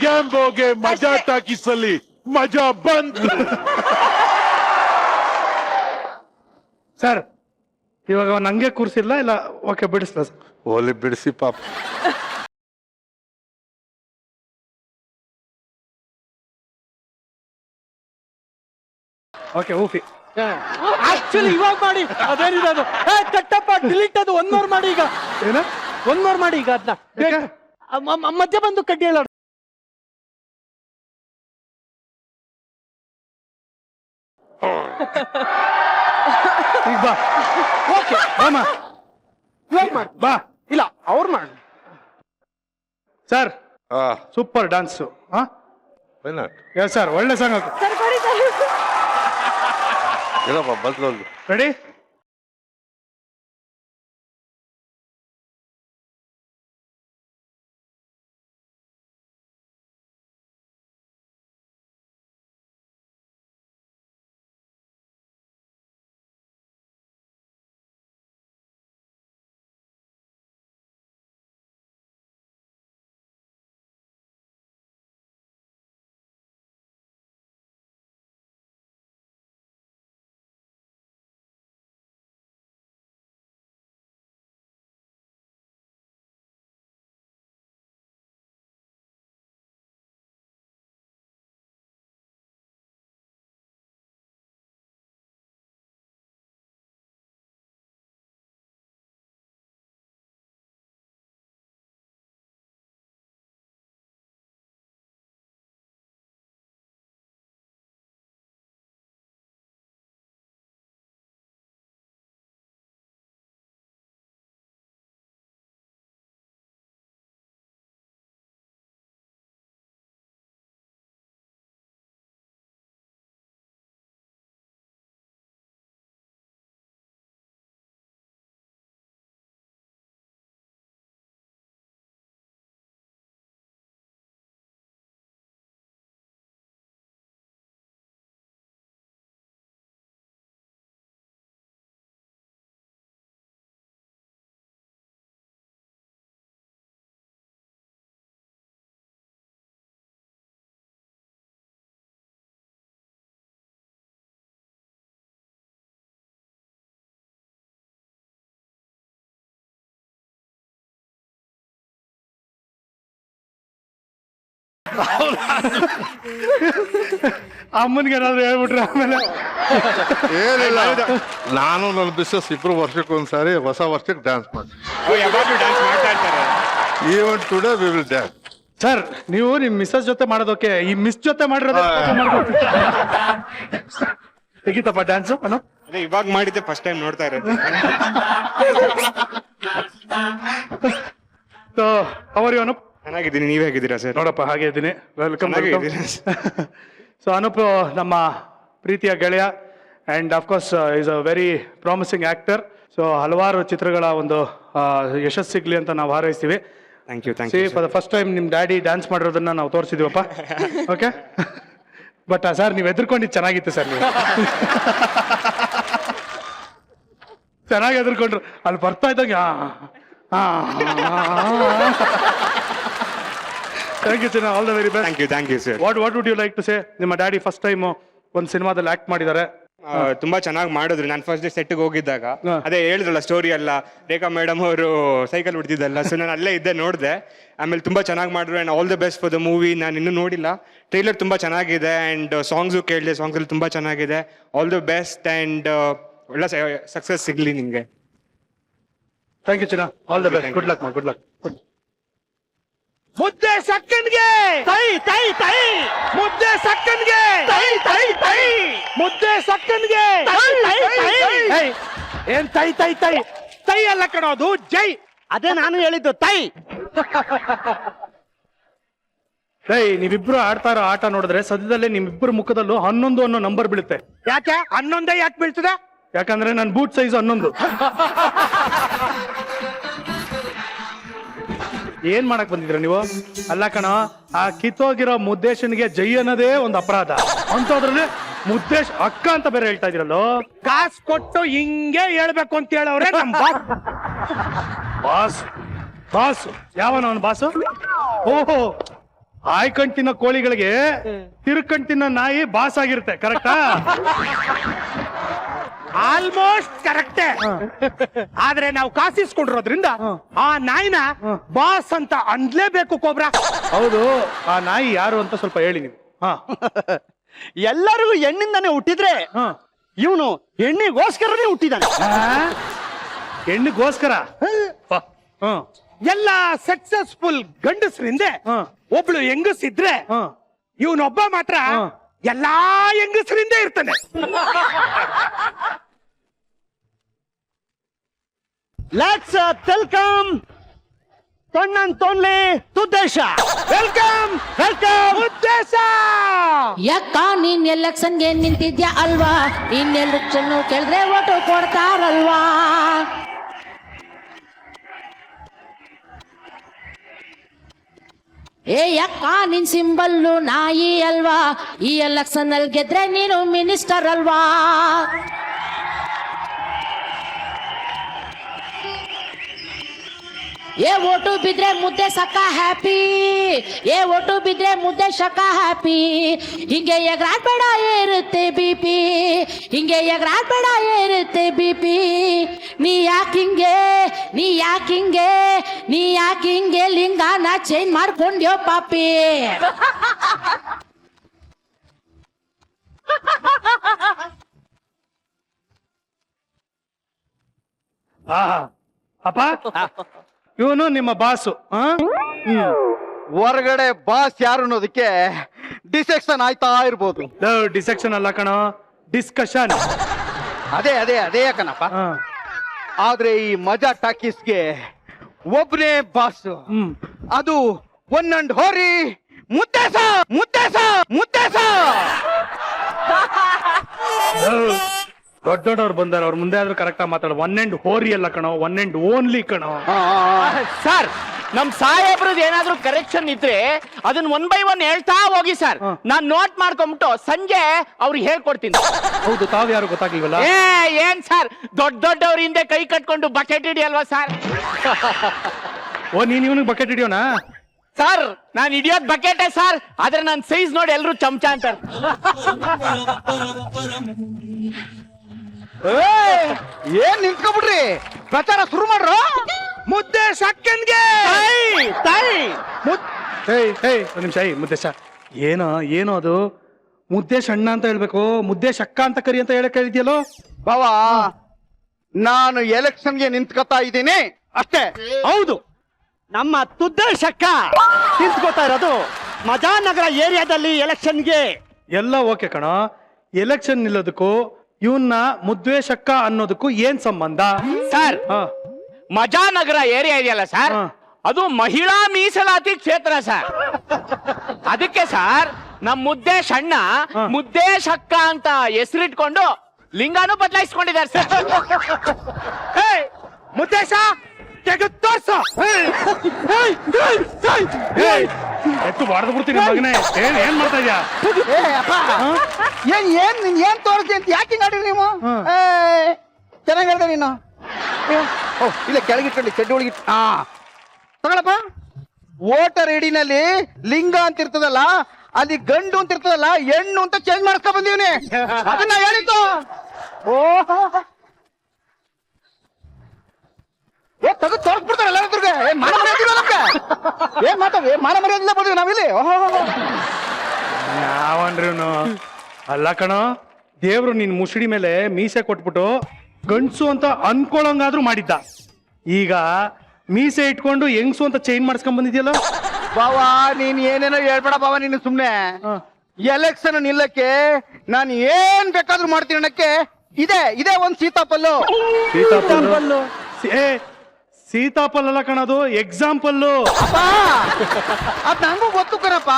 ಗ್ಯಾಂಬೋಗೆ ಮಜಾ ಟಾಕಿಸಲ್ಲಿ ಮಜಾ ಬಂತು. ಸರ್ ಇವಾಗ ನಂಗೆ ಕೂರ್ಸಿಲ್ಲ ಇಲ್ಲ? Okay, ಬಿಡಿಸ್ಲ sir. ಹೋಲಿ ಬಿಡಿಸಿ ಪಾಪ. ಓಕೆ, ಊಫಿ ಆಕ್ಚುಲಿ ಇವಾಗ ಮಾಡಿ ಅದೇನಿದೆ ಅದು ಕಟ್ಟಪ್ಪ ಡಿಲೀಟ್ ಅದು ಒನ್ ಮೋರ್ ಮಾಡಿ. ಈಗ ಏನ ಒನ್ ಮೋರ್ ಮಾಡಿ. ಈಗ ಅದನ್ನ ಮಧ್ಯೆ ಬಂದು ಕಡ್ಡಿ ಹೇಳ. ಈಗ ಬಾ. ಓಕೆ ಬಾಮ. ಇವಾಗ ಮಾಡಿ. ಬಾ. ಇಲ್ಲ ಅವ್ರು ಮಾಡಿ. Sir super dance. Yes sir, ಒಳ್ಳೆ ಸಾಂಗ್ ಹಾಕು. ಏನಪ್ಪ ಬದಲೋದು. ರೆಡಿ? ಅಮ್ಮನ್ಗೆ ಏನಾದ್ರು ಹೇಳ್ಬಿಟ್ರೆ ಆಮೇಲೆ ಏನಿಲ್ಲ, ನಾನು ನನ್ನ ಮಿಸ್ಸಸ್ ಇಬ್ರು ವರ್ಷಕ್ಕೊಂದ್ಸಾರಿ ಹೊಸ ವರ್ಷಕ್ಕೆ ಡ್ಯಾನ್ಸ್ ಮಾಡ್ತೀವಿ. ಯಾವಾಗಲೂ ಡ್ಯಾನ್ಸ್ ಮಾಡ್ತಾ ಇರ್ತಾರೆ. Even today we will dance. Sir ನೀವು ನಿಮ್ ಮಿಸ್ಸಸ್ ಜೊತೆ ಮಾಡೋದಕ್ಕೆ ಈ ಮಿಸ್ ಜೊತೆ ಮಾಡಿರೋದೇ ತೆಗಿತಪ್ಪ ಡ್ಯಾನ್ಸು ಅನೋ. ಅದೇ ಇವಾಗ ಮಾಡಿದ್ದೆ ಫಸ್ಟ್ ಟೈಮ್ ನೋಡ್ತಾ ಇರೋದು. ಸೊ ಅವರು ಅನೂಪ್ ಚೆನ್ನಾಗಿದ್ದೀನಿ, ನೀವ್ ಹೇಗಿದ್ದೀರಾ ಸರ್? ನೋಡಪ್ಪ ಹಾಗೆ ಇದ್ದೀನಿ. ವೆಲ್ಕಮ್ ಚೆನ್ನಾಗಿದ್ದೀರಾ? ಸೊ ಅನೂಪ್ ನಮ್ಮ ಪ್ರೀತಿಯ ಗೆಳೆಯ and of course is a very promising actor. So ಹಲವಾರು ಚಿತ್ರಗಳ ಒಂದು ಯಶಸ್ಸು ಸಿಗ್ಲಿ ಅಂತ ನಾವು ಹಾರೈಸ್ತೀವಿ. Thank you, thank see you. For the first time ನಿಮ್ ಡ್ಯಾಡಿ ಡ್ಯಾನ್ಸ್ ಮಾಡಿರೋದನ್ನ ನಾವು ತೋರಿಸಿದೀವಪ್ಪ. ಓಕೆ ಬಟ್ ಸರ್ ನೀವು ಎದುರ್ಕೊಂಡಿದ್ದು ಚೆನ್ನಾಗಿತ್ತು ಸರ್. ನೀವು ಚೆನ್ನಾಗಿ ಎದುರ್ಕೊಂಡ್ರು. ಅಲ್ಲಿ ಬರ್ತಾ ಇದ್ದಂಗೆ ಥ್ಯಾಂಕ್ ಯು ಚಿನ್ನ, all the very best. Thank you sir. What would you like to say? ನಿಮ್ಮ ಡ್ಯಾಡಿ ಫಸ್ಟ್ ಟೈಮ್ ಒಂದು ಸಿನಿಮಾದಲ್ಲಿ ಆಕ್ಟ್ ಮಾಡಿದ್ದಾರೆ. ತುಂಬಾ ಚೆನ್ನಾಗಿ ಮಾಡಿದ್ರು. ನಾನು ಫಸ್ಟ್ ಡೇ ಸೆಟ್ಗೆ ಹೋಗಿದ್ದಾಗ ಅದೇ ಹೇಳಿದ್ರಲ್ಲ ಸ್ಟೋರಿ ಎಲ್ಲ, ರೇಖಾ ಮೇಡಮ್ ಅವರು ಸೈಕಲ್ ಹೊಡ್ತಿದ್ದಲ್ಲ, ಸೊ ನಾನು ಅಲ್ಲೇ ಇದ್ದೆ ನೋಡಿದೆ. ಆಮೇಲೆ ತುಂಬಾ ಚೆನ್ನಾಗಿ ಮಾಡಿದ್ರು and all the best for the movie. ನಾನು ಇನ್ನೂ ನೋಡಿಲ್ಲ, ಟ್ರೈಲರ್ ತುಂಬಾ ಚೆನ್ನಾಗಿದೆ ಅಂಡ್ ಸಾಂಗ್ಸು ಕೇಳಿದೆ, ಸಾಂಗ್ಸ್ ಅಲ್ಲಿ ತುಂಬಾ ಚೆನ್ನಾಗಿದೆ. ಆಲ್ ದ ಬೆಸ್ಟ್ ಅಂಡ್ ಒಳ್ಳೆ ಸಕ್ಸಸ್ ಸಿಗ್ಲಿ ನಿಮ್ಗೆ. ಥ್ಯಾಂಕ್ ಯು ಚಿನ್ನ, all the best. Good luck ಮಾ, ಗುಡ್ ಲಕ್. ಮುದ್ದೆ ಸಕ್ಕನ್ಗೆ ತೈ ತೈ ತೈ, ಮುದ್ದೆ ಸಕ್ಕನ್ಗೆ ತೈ ತೈ ತೈ, ಮುದ್ದೆ ಸಕ್ಕನ್ಗೆ ತೈ ತೈ ತೈ. ಏನ್ ತೈ ತೈ ತೈ? ತೈ ಅಲ್ಲ ಕಣೋದು, ಜೈ. ಅದೇ ನಾನು ಹೇಳಿದ್ದು ತೈ. ನೀವಿಬ್ರು ಆಡ್ತಾ ಇರೋ ಆಟ ನೋಡಿದ್ರೆ ಸದ್ಯದಲ್ಲೇ ನಿಮ್ಮಿಬ್ಬರು ಮುಖದಲ್ಲೂ 11 ಅನ್ನೋ ನಂಬರ್ ಬೀಳುತ್ತೆ. ಯಾಕೆ 11 ಯಾಕೆ ಬೀಳ್ತದೆ? ಯಾಕಂದ್ರೆ ನನ್ನ ಬೂಟ್ ಸೈಜ್ 11. ಏನ್ ಮಾಡಕ್ ಬಂದಿದ್ರ ನೀವು? ಅಲ್ಲ ಕಣ, ಆ ಕಿತ್ತೋಗಿರೋ ಮುದ್ದೇಶನ್ಗೆ ಜೈ ಅನ್ನೋದೇ ಒಂದು ಅಪರಾಧ. ಅಂತದ್ರಲ್ಲಿ ಮುದ್ದೇಶ್ ಅಕ್ಕ ಅಂತ ಬೇರೆ ಹೇಳ್ತಾ ಇದ್ರಲ್ಲೋ. ಕಾಸು ಕೊಟ್ಟು ಹಿಂಗೆ ಹೇಳ್ಬೇಕು ಅಂತ ಹೇಳವ್ರೆ ನಮ್ ಬಾಸ್. ಬಾಸ್ ಯಾವನ ಅವನು ಬಾಸು? ಓಹೋ, ಆಯ್ಕಂಡ್ ತಿನ್ನೋ ಕೋಳಿಗಳಿಗೆ ತಿರ್ಕಂಡ್ ತಿನ್ನೋ ನಾಯಿ ಬಾಸ್ ಆಗಿರುತ್ತೆ. ಕರೆಕ್ಟಾ? ಆಲ್ಮೋಸ್ಟ್ ಕರೆಕ್ಟೇ. ಆದ್ರೆ ನಾವು ಕಾಸಿಸ್ಕೊಂಡಿರೋದ್ರಿಂದ ಆ ನಾಯಿನ ಬಾಸ್ ಅಂತ ಅನ್ಲೇಬೇಕು ಕೋಬ್ರಾ. ಹೌದು, ಆ ನಾಯಿ ಯಾರು ಅಂತ ಸ್ವಲ್ಪ ಹೇಳಿ ನೀವು. ಹಾ, ಎಲ್ಲರಿಗೂ ಹೆಣ್ಣಿಂದಾನೆ ಹುಟ್ಟಿದ್ರೆ ಇವನು ಹೆಣ್ಣಿಗೋಸ್ಕರನೇ ಹುಟ್ಟಿದಾನೆ. ಹೆಣ್ಣಿಗೋಸ್ಕರ? ಎಲ್ಲ ಸಕ್ಸಸ್ಫುಲ್ ಗಂಡಸ್ರಿಂದ ಒಬ್ಳು ಹೆಂಗಸಿದ್ರೆ ಇವನೊಬ್ಬ ಮಾತ್ರ ಎಲ್ಲಾ ಹೆಂಗಸರಿಂದ ಇರ್ತಾನೆ. ಲೆಟ್ಸ್ ವೆಲ್ಕಮ್ ತೊಣ್ಣನ್ ತೊನ್ಲಿ ತುದ್ದೇಶ. ವೆಲ್ಕಮ್ ವೆಲ್ಕಮ್ ಉದ್ದೇಶ. ಯಾಕ ನೀನ್ ಎಲೆಕ್ಷನ್ಗೆ ನಿಂತಿದ್ಯಾ ಅಲ್ವಾ? ನೀನ್ ಎಲೆಕ್ಷನ್ ಕೇಳಿದ್ರೆ ಓಟು ಕೊಡ್ತಾರಲ್ವಾ? ಏ ಯಾಕ ನಿನ್ ಸಿಂಬಲ್ಲು ನಾಯಿ ಅಲ್ವಾ? ಈ ಎಲೆಕ್ಷನ್ ಅಲ್ಲಿ ಗೆದ್ರೆ ನೀನು ಮಿನಿಸ್ಟರ್ ಅಲ್ವಾ? ಏ ಓಟು ಬಿದ್ರೆ ಮುದ್ದೆ ಸಕ್ಕ ಹ್ಯಾಪಿ, ಏ ಓಟು ಬಿದ್ರೆ ಮುದ್ದೆ ಸಕ್ಕ ಹ್ಯಾಪಿ. ಹಿಂಗೆ ಎಗರಾಡ್ಬೇಡ ಇರುತ್ತೆ ಬಿಪಿ, ಹಿಂಗೆ ಎಗರಾಡ್ಬೇಡ ಇರುತ್ತೆ ಬಿಪಿ. ನೀ ಯಾಕಿಂಗೆ, ನೀ ಯಾಕಿಂಗೆ, ನೀ ಯಾಕಿಂಗೆ ಲಿಂಗಾನ ಚೇಂಜ್ ಮಾಡ್ಕೊಂಡ್ಯೋ ಪಾಪಿ. ಅಪ್ಪ, ಇವನು ನಿಮ್ಮ ಬಾಸು. ಹೊರಗಡೆ ಬಾಸ್ ಯಾರು ಅನ್ನೋದಕ್ಕೆ ಡಿಸೆಕ್ಷನ್ ಆಯ್ತಾ ಇರ್ಬೋದು. ಡಿಸೆಕ್ಷನ್ ಅಲ್ಲ ಕಣೋ, ಡಿಸ್ಕಷನ್. ಅದೇ ಅದೇ ಅದೇ ಕಣಪ್ಪ. ಆದ್ರೆ ಈ ಮಜಾ ಟಾಕೀಸ್ಗೆ ಒಬ್ನೇ ಬಾಸ್, ಅದು ಒನ್ ಅಂಡ್ ಹೋರಿ ಮುದ್ದೇಶ ಮುದ್ದೇಶ ಮುದ್ದೇಶ. ದೊಡ್ಡ ದೊಡ್ಡವ್ರು ಬಂದಾರ, ಅವ್ರ ಮುಂದೆ ಆದ್ರೂ ಕರೆಕ್ಟ್ ಆಗಿ ಮಾತಾಡ. ಒನ್ ಅಂಡ್ ಹೋರಿ ಅಲ್ಲ ಕಣೋ, ಒನ್ ಅಂಡ್ ಓನ್ಲಿ ಕಣೋ. ಸರ್, ನಮ್ ಸಾಹೇಬ್ರದ್ದು ಏನಾದ್ರೂ ಕರೆಕ್ಷನ್ ಇದ್ರೆ ಅದನ್ನ 1 by 1 ಹೇಳ್ತಾ ಹೋಗಿ ಸರ್. ನಾನ್ ನೋಟ್ ಮಾಡ್ಕೊಂಬಿಟ್ಟು ಸಂಜೆ ಅವ್ರಿಗೆ ಹೇಳ್ಕೊಡ್ತೀನಿ. ಹೌದು, ತಾವ್ ಯಾರು ಗೊತ್ತಾಗ್ಲಿವಲ್ಲ? ಏನ್ ಸರ್, ದೊಡ್ಡವ್ರ ಹಿಂದೆ ಕೈ ಕಟ್ಕೊಂಡು ಬಕೆಟ್ ಹಿಡಿಯಲ್ವಾ ಸರ್? ಓ, ನೀನ್ ಇವನಿಗೆ ಬಕೆಟ್ ಹಿಡಿಯೋಣ? ಸರ್, ನಾನ್ ಹಿಡಿಯೋದ್ ಬಕೆಟೇ ಸರ್, ಆದ್ರೆ ನನ್ ಸೈಜ್ ನೋಡಿ ಎಲ್ರು ಚಮಚ ಅಂತಾರೆ. ಏನ್ ನಿಂತ್ಕೊಬಿಡ್ರಿ, ಪ್ರಚಾರ ಶುರು ಮಾಡ್ರು. ಮುದ್ದೆ ಸಕ್ಕನ್ಗೆ ತೈ ತೈ, ಒಂದ್ ನಿಮಿಷ ಮುದ್ದೇಶ ಏನೋ ಅದು ಮುದ್ದೇಶ ಅಣ್ಣ ಅಂತ ಹೇಳ್ಬೇಕು, ಮುದ್ದೇಶ ಅಕ್ಕ ಅಂತ ಕರಿ ಅಂತ ಹೇಳಕ್ ಹೇಳಿದ್ಯಲ್ಲೋ. ಬಾವ ನಾನು ಎಲೆಕ್ಷನ್ಗೆ ನಿಂತ್ಕೊತಾ ಇದ್ದೀನಿ ಅಷ್ಟೇ. ಹೌದು, ನಮ್ಮ ತುದ್ದೇಶಕ್ಕ ನಿಂತ್ಕೋತಾ ಇರೋದು ಮಜಾನಗರ ಏರಿಯಾದಲ್ಲಿ ಎಲೆಕ್ಷನ್ಗೆ. ಎಲ್ಲ ಓಕೆ ಕಣ, ಎಲೆಕ್ಷನ್ ನಿಲ್ಲೋದಕ್ಕೂ ಇವನ್ನ ಮುದ್ದೇಶಕ್ಕ ಅನ್ನೋದಕ್ಕೂ ಏನ್ ಸಂಬಂಧ? ಸರ್ ಹಾ ಮಜಾನಗರ ಏರಿಯಾ ಇದೆಯಲ್ಲ ಸರ್, ಅದು ಮಹಿಳಾ ಮೀಸಲಾತಿ ಕ್ಷೇತ್ರ ಸರ್. ಅದಕ್ಕೆ ಸರ್ ನಮ್ ಮುದ್ದೇಶ್ ಅಣ್ಣ ಮುದ್ದೇಶ್ ಅಕ್ಕ ಅಂತ ಹೆಸರಿಟ್ಕೊಂಡು ಲಿಂಗಾನು ಬದಲಾಯಿಸ್ಕೊಂಡಿದ್ದಾರೆ ಸರ್. ಮುದ್ದೇಶ ತೆಗೆದು ತೋರ್ಸು. ಎತ್ತು ಬಾಡ್ದು ಬಿಡ್ತೀನಿ ಮಗನೇ. ಏನ್ ಮಾಡ್ತಾ ಇದ್ಯಾ? ಏನ್ ತೋರಿಸ್ತಿ ಅಂತ ಯಾಕೆ ಹಿಂಗಾಡಿ ನೀವು? ಚೆನ್ನಾಗಿ ಹೇಳ್ದೆ ನೀನು. ಇಲ್ಲ ಕೆಳಗಿಟ್ಕೊಳ್ಳಿ, ಚೆಡ್ಡಿ ಒಳಗಿಟ್ಟು. ತಗೊಳಪ್ಪ. ವೋಟರ್ ಐಡಿನಲ್ಲಿ ಲಿಂಗ ಅಂತ ಇರ್ತದಲ್ಲ, ಅಲ್ಲಿ ಗಂಡು ಅಂತ ಇರ್ತದಲ್ಲ, ಹೆಣ್ಣು ಅಂತ ಚೇಂಜ್ ಮಾಡ್ಸ್ಕೊ ಬಂದೀವ್ನಿ. ಅದನ್ನ ಹೇಳಿದ್ದು. ತೆಗೆದು ತೋರಿಸ್ಬಿಡ್ತಾರೆ ಎಲ್ಲರಿಗೆ. ಮಾನ ಮರ್ಯಾದಿಲ್ಲ ಬಂದಿವಿ ನಾವಿಲ್ಲಿ. ಯಾವನ್ರಿ ಇವನು? ಅಲ್ಲ ಕಣೋ, ದೇವ್ರು ನಿನ್ ಮುಸುಡಿ ಮೇಲೆ ಮೀಸೆ ಕೊಟ್ಬಿಟ್ಟು ಗಂಡ್ಸು ಅಂತ ಅನ್ಕೊಳಂಗಾದ್ರೂ ಮಾಡಿದ್ದ. ಈಗ ಮೀಸೆ ಇಟ್ಕೊಂಡು ಹೆಂಗ್ಸು ಅಂತ ಚೇಂಜ್ ಮಾಡಿಸ್ಕೊಂಡ್ ಬಂದಿದ್ಯಲ್ಲ. ಬಾವಾ ನೀನ್ ಏನೇನೋ ಹೇಳ್ಬೇಡ ಬಾವ, ನೀನು ಸುಮ್ನೆ. ಎಲೆಕ್ಷನ್ ನಿಲ್ಲಕ್ಕೆ ನಾನು ಏನ್ ಬೇಕಾದ್ರೂ ಮಾಡ್ತೀನಿ ಅನ್ನಕ್ಕೆ ಇದೇ ಒಂದ್ ಸೀತಾಫಲ್ಲು. ಸೀತಾಫಲ್ ಅಲ್ಲ ಕಣದು, ಎಕ್ಸಾಂಪಲ್ಲು. ಅದ್ ನಂಗೂ ಗೊತ್ತು ಕಣಪ್ಪ.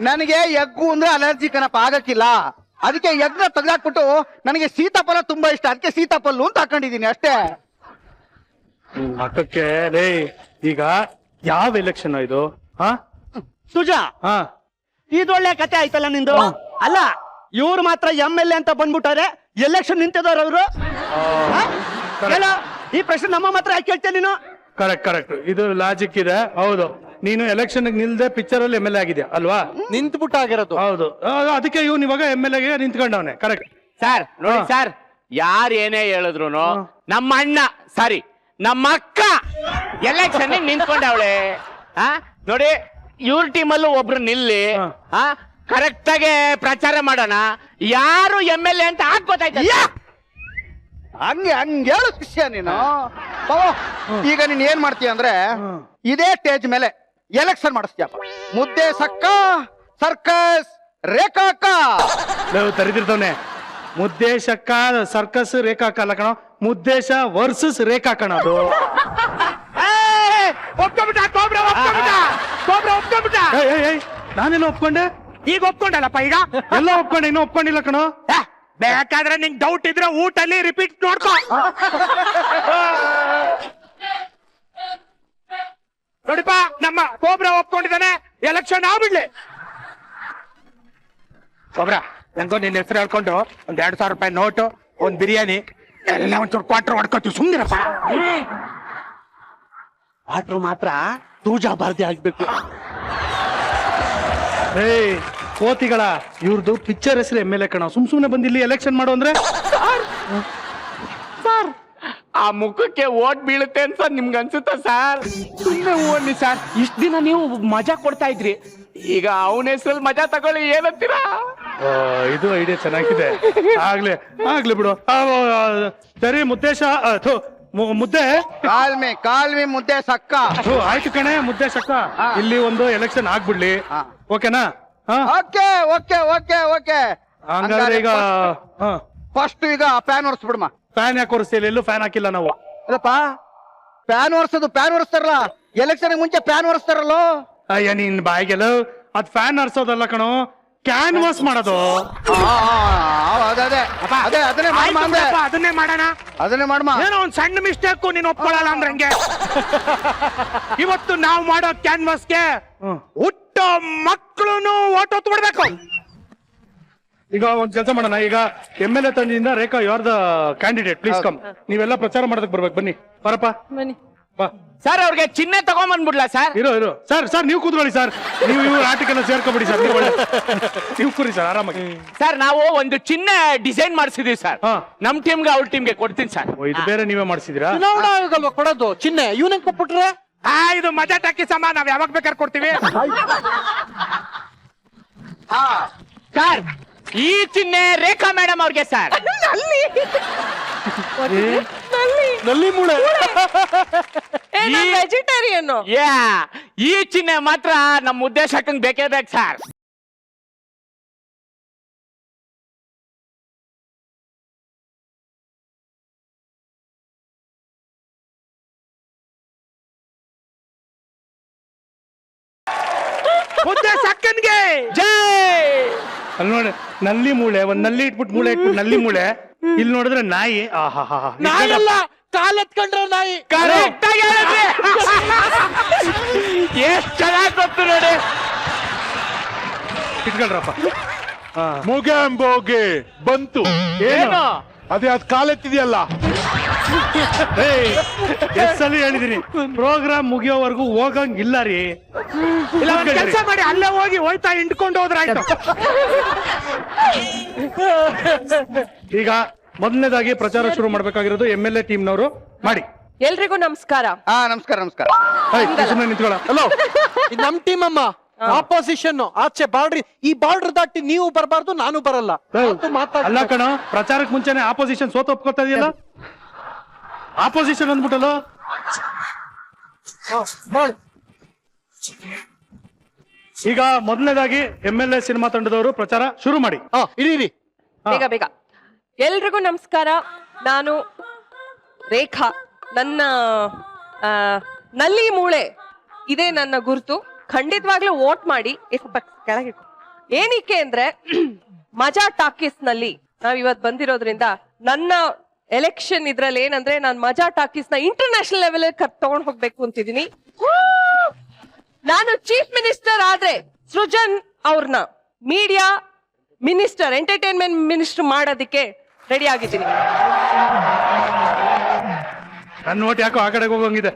ನನಗೆ ಎಗ್ಗು ಅಂದ್ರೆ ಅಲರ್ಜಿ ಕಣಪ್ಪ, ಆಗಕ್ಕಿಲ್ಲ. ಅದಕ್ಕೆ ಎಗ್ನ ತೆಗ್ದಾಕ್ಬಿಟ್ಟು ನನಗೆ ಸೀತಾಫಲ ತುಂಬಾ ಇಷ್ಟ, ಅದಕ್ಕೆ ಸೀತಾಫಲ್ಲು ಅಂತ ಹಾಕೊಂಡಿದೀನಿ ಅಷ್ಟೇ. ಅಕ್ಕಕ್ಕೆ ರೇ, ಈಗ ಯಾವ ಎಲೆಕ್ಷನ್ ಇದು? ಸುಜಾ, ಇದೊಳ್ಳೆ ಕತೆ ಆಯ್ತಲ್ಲ ನಿಂದು. ಅಲ್ಲ, ಇವ್ರು ಮಾತ್ರ MLA ಅಂತ ಬಂದ್ಬಿಟ್ಟಾರೆ, ಎಲೆಕ್ಷನ್ ನಿಂತಿದವ್ರು ಅವರು. ಈ ಪ್ರಶ್ನೆ ನಮ್ಮ ಮಾತ್ರ ಯಾಕೆ ಕೇಳ್ತೇನೆ ನೀನು? ಕರೆಕ್ಟ್, ಇದು ಲಾಜಿಕ್ ಇದೆ. ಹೌದು, ನೀನು ಎಲೆಕ್ಷನ್ ನಿಲ್ದೆ ಪಿಕ್ಚರ್ ಅಲ್ಲಿ MLA ಆಗಿದ್ಯಾ ಅಲ್ವಾ? ನಿಂತ್ಬಿಟ್ಟಾಗಿರೋದು. ಹೌದು, ಅದಕ್ಕೆ ಇವ್ನು ಇವಾಗ MLA ಗೆ ನಿಂತ್ಕೊಂಡವನೆ. ಕರೆಕ್ಟ್ ಸರ್ ನೋಡಿ ಸರ್, ಯಾರು ಏನೇ ಹೇಳಿದ್ರು ನಮ್ಮ ಅಣ್ಣ ಸಾರಿ ನಮ್ಮ ಅಕ್ಕ ಎಲೆಕ್ಷನ್ ನಿಂತ್ಕೊಂಡವಳೆ. ನೋಡಿ ಇವ್ರ ಟೀಮಲ್ಲೂ ಒಬ್ರು ನಿಲ್ಲಿ, ಕರೆಕ್ಟ್ ಆಗಿ ಪ್ರಚಾರ ಮಾಡೋಣ. ಯಾರು MLA ಅಂತ ಹಾಕ್ಬೋದಾಯ್ತು. ಹಂಗೆ ಹೇಳು ಶಿಷ್ಯ ನೀನು. ಈಗ ನೀನ್ ಏನ್ ಮಾಡ್ತೀಯ ಅಂದ್ರೆ, ಇದೇ ಸ್ಟೇಜ್ ಮೇಲೆ ಎಲೆಕ್ಷನ್ ಮಾಡಿಸ್ತೀಯಪ್ಪ. ಮುದ್ದೇಶಕ್ಕ ಸರ್ಕಸ್ ರೇಖಾಕ್ಕ. ತರಿದಿರ್ತವನೆ. ಮುದ್ದೇಶಕ್ಕ ಸರ್ಕಸ್ ರೇಖಾಕ್ಕ ಅಲ್ಲ ಕಣ, ಮುದ್ದೇಶ ವರ್ಸಸ್ ರೇಖಾ ಕಣ ಅದು. ನಾನೆಲ್ಲ ಒಪ್ಕೊಂಡೆ? ಈಗ ಒಪ್ಕೊಂಡಲ್ಲಪ್ಪ. ಈಗ ಎಲ್ಲ ಒಪ್ಕೊಂಡೆ, ಇನ್ನೂ ಒಪ್ಕೊಂಡಿಲ್ಲ ಕಣ. ಬೇಕಾದ್ರೆ ನಿಂಗ್ ಡೌಟ್ ಇದ್ರೆ ಊಟಲ್ಲಿ ರಿಪೀಟ್ ನೋಡ್ಕೊ. ನೋಡಿಪ್ಪ, ನಮ್ಮ ಕೋಬ್ರಾ ಒಪ್ಕೊಂಡಿದ್ದಾನೆ, ಎಲೆಕ್ಷನ್ ಆಗ್ಬಿಡ್ಲಿ. ಕೋಬ್ರಾ ಹೆಂಗೋ ನಿನ್ನ ಹೆಸರು ಹೇಳ್ಕೊಂಡು ಒಂದ್ 2,000 ರೂಪಾಯಿ ನೋಟು, ಒಂದ್ ಬಿರಿಯಾನಿ ಎಲ್ಲ ಒಂಚೂರು ಕ್ವಾರ್ಟರ್ ಹೊಡ್ಕೊತೀವಿ. ಸುಮ್ನಿರಪ್ಪ. ವಾಟ್ರು ಮಾತ್ರ ತೂಜಾ ಬಾರ್ದಿ ಆಗ್ಬೇಕು. ಕೋತಿಗಳ ಇವ್ರದ್ದು ಪಿಕ್ಚರ್ ಹೆಸರು MLA ಕಣ. ಸುಮ್ನೆ ಬಂದಿಲ್ಲಿ ಎಲೆಕ್ಷನ್ ಮಾಡು ಅಂದ್ರೆ ಸರ್ ಆ ಮುಖಕ್ಕೆ ಓಟ್ ಬೀಳುತ್ತೆ ಅಂತ ನಿಮ್ಗೆ ಅನ್ಸುತ್ತಾ ಸರ್? ಸುಮ್ಮನೆ ಓನ್ಲಿ ಸರ್. ಇಷ್ಟ ದಿನ ನೀವು ಮಜಾ ಕೊಡ್ತಾ ಇದ್ರಿ, ಈಗ ಅವನ ಹೆಸರಲ್ಲಿ ಮಜಾ ತಗೊಳ್ಳಿ. ಏನಂತೀರಾ? ಇದು ಐಡಿಯಾ ಚೆನ್ನಾಗಿದೆ. ಆಗ್ಲಿ ಬಿಡು. ಸರಿ ಮುದ್ದೇಶ, ಮುದ್ದೆ ಕಾಲ್ಮಿ ಮುದ್ದೇಶಕ್ಕ. ಆಯ್ತು ಕಣೆ ಮುದ್ದೇಶಕ್ಕ. ಇಲ್ಲಿ ಒಂದು ಎಲೆಕ್ಷನ್ ಆಗ್ಬಿಡ್ಲಿ, ಓಕೆನಾ? ಓಕೆ. ಹಂಗಾದ್ರೆ ಈಗ ಫಸ್ಟ್ ಈಗ ಫ್ಯಾನ್ ಹೊರಿಸ್ಬಿಡಮ್ಮ. ಫ್ಯಾನ್ ಯಾಕೆ ಹೊರಿಸ್ತಿಲ್ಲ? ಎಲ್ಲೂ ಫ್ಯಾನ್ ಹಾಕಿಲ್ಲ ನಾವು. ಅಲ್ಲಪ್ಪ, ಫ್ಯಾನ್ ಹೊರಿಸ್ತಾರಲ್ಲ, ಎಲೆಕ್ಷನ್ ಮುಂಚೆ ಫ್ಯಾನ್ ಹೊರಿಸ್ತಾರಲ್ಲೋ. ಅಯ್ಯ ನೀನ್ ಬಾಯಿಗೆಲ್ಲ, ಅದ್ ಫ್ಯಾನ್ ಹರ್ಸೋದಲ್ಲ ಕಣೋ, ಕ್ಯಾನ್ವಾಸ್ ಮಾಡೋದು. ಅದನ್ನೇ ಮಾಡಮ್ಮ. ಏನೋ ಒಂದ್ ಸಣ್ಣ ಮಿಸ್ಟೇಕ್ ನೀನ್ ಒಪ್ಕೊಳ್ಳಲ್ಲ ಅಂದ್ರೆ ಹಂಗೆ. ಇವತ್ತು ನಾವು ಮಾಡೋ ಕ್ಯಾನ್ವಾಸ್ಗೆ ಹುಟ್ಟೋ ಮಕ್ಕಳು ಓಟ್ ಹೊತ್ತು ಬಿಡ್ಬೇಕು. ಈಗ ಒಂದ್ ಕೆಲಸ ಮಾಡೋಣ. ಈಗ MLA ತಂದಿಂದ Rekha, you are the candidate, please come. ನೀವೆಲ್ಲ ಪ್ರಚಾರ ಮಾಡೋದಕ್ಕೆ ಬರ್ಬೇಕು. ಬನ್ನಿ ಬರಪ್ಪ, ಬನ್ನಿ. ಬಾ. ಸರ್ ಅವ್ರಿಗೆ ಚಿಹ್ನೆ ತಗೊಂಡ್ಬಂದ್ಬಿಡ್ಲಾ ಸರ್? ಇರೋ ಸರ್ ನೀವು ಕೂತ್ಕೊಳ್ಳಿ ಸರ್. ನೀವು ಆರ್ಟಿಕಲ್ ಸೇರ್ಕೊಬಿಡಿ ಸರ್. ನೀವು ಕೂರಿ ಸರ್ ಆರಾಮಾಗಿ. ಸರ್ ನಾವು ಒಂದು ಚಿಹ್ನೆ ಡಿಸೈನ್ ಮಾಡಿಸಿದೀವಿ ಸರ್. ನಮ್ ಟೀಮ್ಗೆ ಅವ್ರ ಟೀಮ್ಗೆ ಕೊಡ್ತೀನಿ ಸರ್. ಇದು ಬೇರೆ ನೀವೇ ಮಾಡಿಸಿದೀರಾ? ಚುನಾವಣಾ ಆಯೋಗಲ್ವಾ ಕೊಡೋದು ಚಿಹ್ನೆ? ಇವನಿಗೆ ಕೊಟ್ಬಿಟ್ರೆ ಇದು ಮಜಾ ಟಾಕೀಸಮ್ಮ, ನಾವ್ ಯಾವಾಗ ಬೇಕಾದ್ರೆ ಕೊಡ್ತೀವಿ. ಸರ್ ಈ ಚಿಹ್ನೆ ರೇಖಾ ಮೇಡಮ್ ಅವ್ರಿಗೆ ಸರ್. ನಲ್ಲಿ ಮೂಳೆ. ವೆಜಿಟೇರಿಯನ್. ಈ ಚಿಹ್ನೆ ಮಾತ್ರ ನಮ್ಮ ಉದ್ದೇಶಕ್ಕಂಗ್ ಬೇಕೇ ಬೇಕು ಸರ್. ಉದ್ದೇಶಕ್ಕನ್ಗೆ ಜೈ. ಅಲ್ಲಿ ನೋಡಿ ನಲ್ಲಿ ಮೂಳೆ, ಒಂದ್ ನಲ್ಲಿ ಇಟ್ಬಿಟ್ಟು ಮೂಳೆ ಇಟ್ಬಿಟ್ಟು ನಲ್ಲಿ ಮೂಳೆ. ಇಲ್ಲಿ ನೋಡಿದ್ರೆ ನಾಯಿ. ನಾಯಲ್ಲ, ಕಾಲೆತ್ಕೊಂಡ್ರೆ ನಾಯಿ. ಕರೆಕ್ಟ್ ಆಗಿ ಹೇಳಿದ್ರಿ. ಎಷ್ಟ್ ಚೆನ್ನಾಗಿ ಗೊತ್ತು ನೋಡಿ. ಇಟ್ಕೊಳ್ರಪ್ಪ. ಮುಗ್ಯಾಂಬೋಗೆ ಬಂತು. ಏನು ಅದೇ ಅದ್ ಕಾಲೆತ್ತಿದೆಯಲ್ಲ. ಎಷ್ಟಲ್ಲಿ ಹೇಳಿದೀನಿ, ಪ್ರೋಗ್ರಾಮ್ ಮುಗಿಯೋವರೆಗೂ ಹೋಗಂಗಿಲ್ಲ ರೀ. ಇಲ್ಲ ಕೆಲಸ ಮಾಡಿ, ಅಲ್ಲೇ ಹೋಗಿ ಹೋಯ್ತಾ ಹಿಂಡ್ಕೊಂಡು ಹೋದ್ರಾಯ್ತು. ಈಗ ಮೊದಲನೇದಾಗಿ ಪ್ರಚಾರ ಶುರು ಮಾಡ್ಬೇಕಾಗಿರೋದು MLA ಟೀಮ್ನವರು. ಮಾಡಿ. ಎಲ್ರಿಗೂ ನಮಸ್ಕಾರ. ನಮಸ್ಕಾರ ನಮಸ್ಕಾರ. ಸುಮ್ಮನೆ ನಿಂತ್ಕೊಳ್ಳ. ಹಲೋ, ಇದು ನಮ್ ಟೀಮ್ ಅಮ್ಮ. ಆಪೋಸಿಷನ್ ಆಚೆ ಬಾರ್ಡ್ರಿ. ಈ ಬಾರ್ಡರ್ ದಾಟಿ ನೀವು ಬರಬಾರ್ದು, ನಾನು ಬರಲ್ಲ. ಅಲ್ಲ ಕಣ, ಪ್ರಚಾರಕ್ಕೆ ಮುಂಚೆನೆ ಆಪೋಸಿಷನ್ ಸೋತ ಒಪ್ಕೊತಾ ಇದೆಯಲ್ಲ. ಆಪೋಸಿಷನ್ ಅಂದ್ಬಿಟ್ಟಲ್ಲ. ಈಗ ಮೊದಲನೇದಾಗಿ MLA ಸಿನಿಮಾ ತಂಡದವರು ಪ್ರಚಾರ ಶುರು ಮಾಡಿ. ಇಡೀರಿ ಬೇಗ ಬೇಗ. ಎಲ್ರಿಗೂ ನಮಸ್ಕಾರ. ನಾನು ರೇಖಾ. ನನ್ನ ನಲ್ಲಿ ಮೂಳೆ ಇದೇ ನನ್ನ ಗುರುತು. ಖಂಡಿತವಾಗ್ಲೂ ವೋಟ್ ಮಾಡಿ. ಸ್ವಲ್ಪ ಕೆಳಗೆ ಏನಕ್ಕೆ ಅಂದ್ರೆ ಮಜಾ ಟಾಕೀಸ್ ನಲ್ಲಿ ನಾವ್ ಇವತ್ ಬಂದಿರೋದ್ರಿಂದ ನನ್ನ ಎಲೆಕ್ಷನ್ ಇದ್ರಲ್ಲಿ ಏನಂದ್ರೆ ನಾನು ಮಜಾ ಟಾಕೀಸ್ ನ ಇಂಟರ್ನ್ಯಾಷನಲ್ ಲೆವೆಲ್ ತಗೊಂಡ್ ಹೋಗ್ಬೇಕು ಅಂತಿದೀನಿ. ನಾನು ಚೀಫ್ ಮಿನಿಸ್ಟರ್ ಆದ್ರೆ ಸೃಜನ್ ಅವ್ರನ್ನ ಮೀಡಿಯಾ ಮಿನಿಸ್ಟರ್, ಎಂಟರ್ಟೈನ್ಮೆಂಟ್ ಮಿನಿಸ್ಟರ್ ಮಾಡೋದಕ್ಕೆ ರೆಡಿ ಆಗಿದ್ದೀನಿ. ನನ್ನ ಓಟ್ ಯಾಕೋ ಆ ಕಡೆಗೆ ಹೋಗಂಗಿದೆ.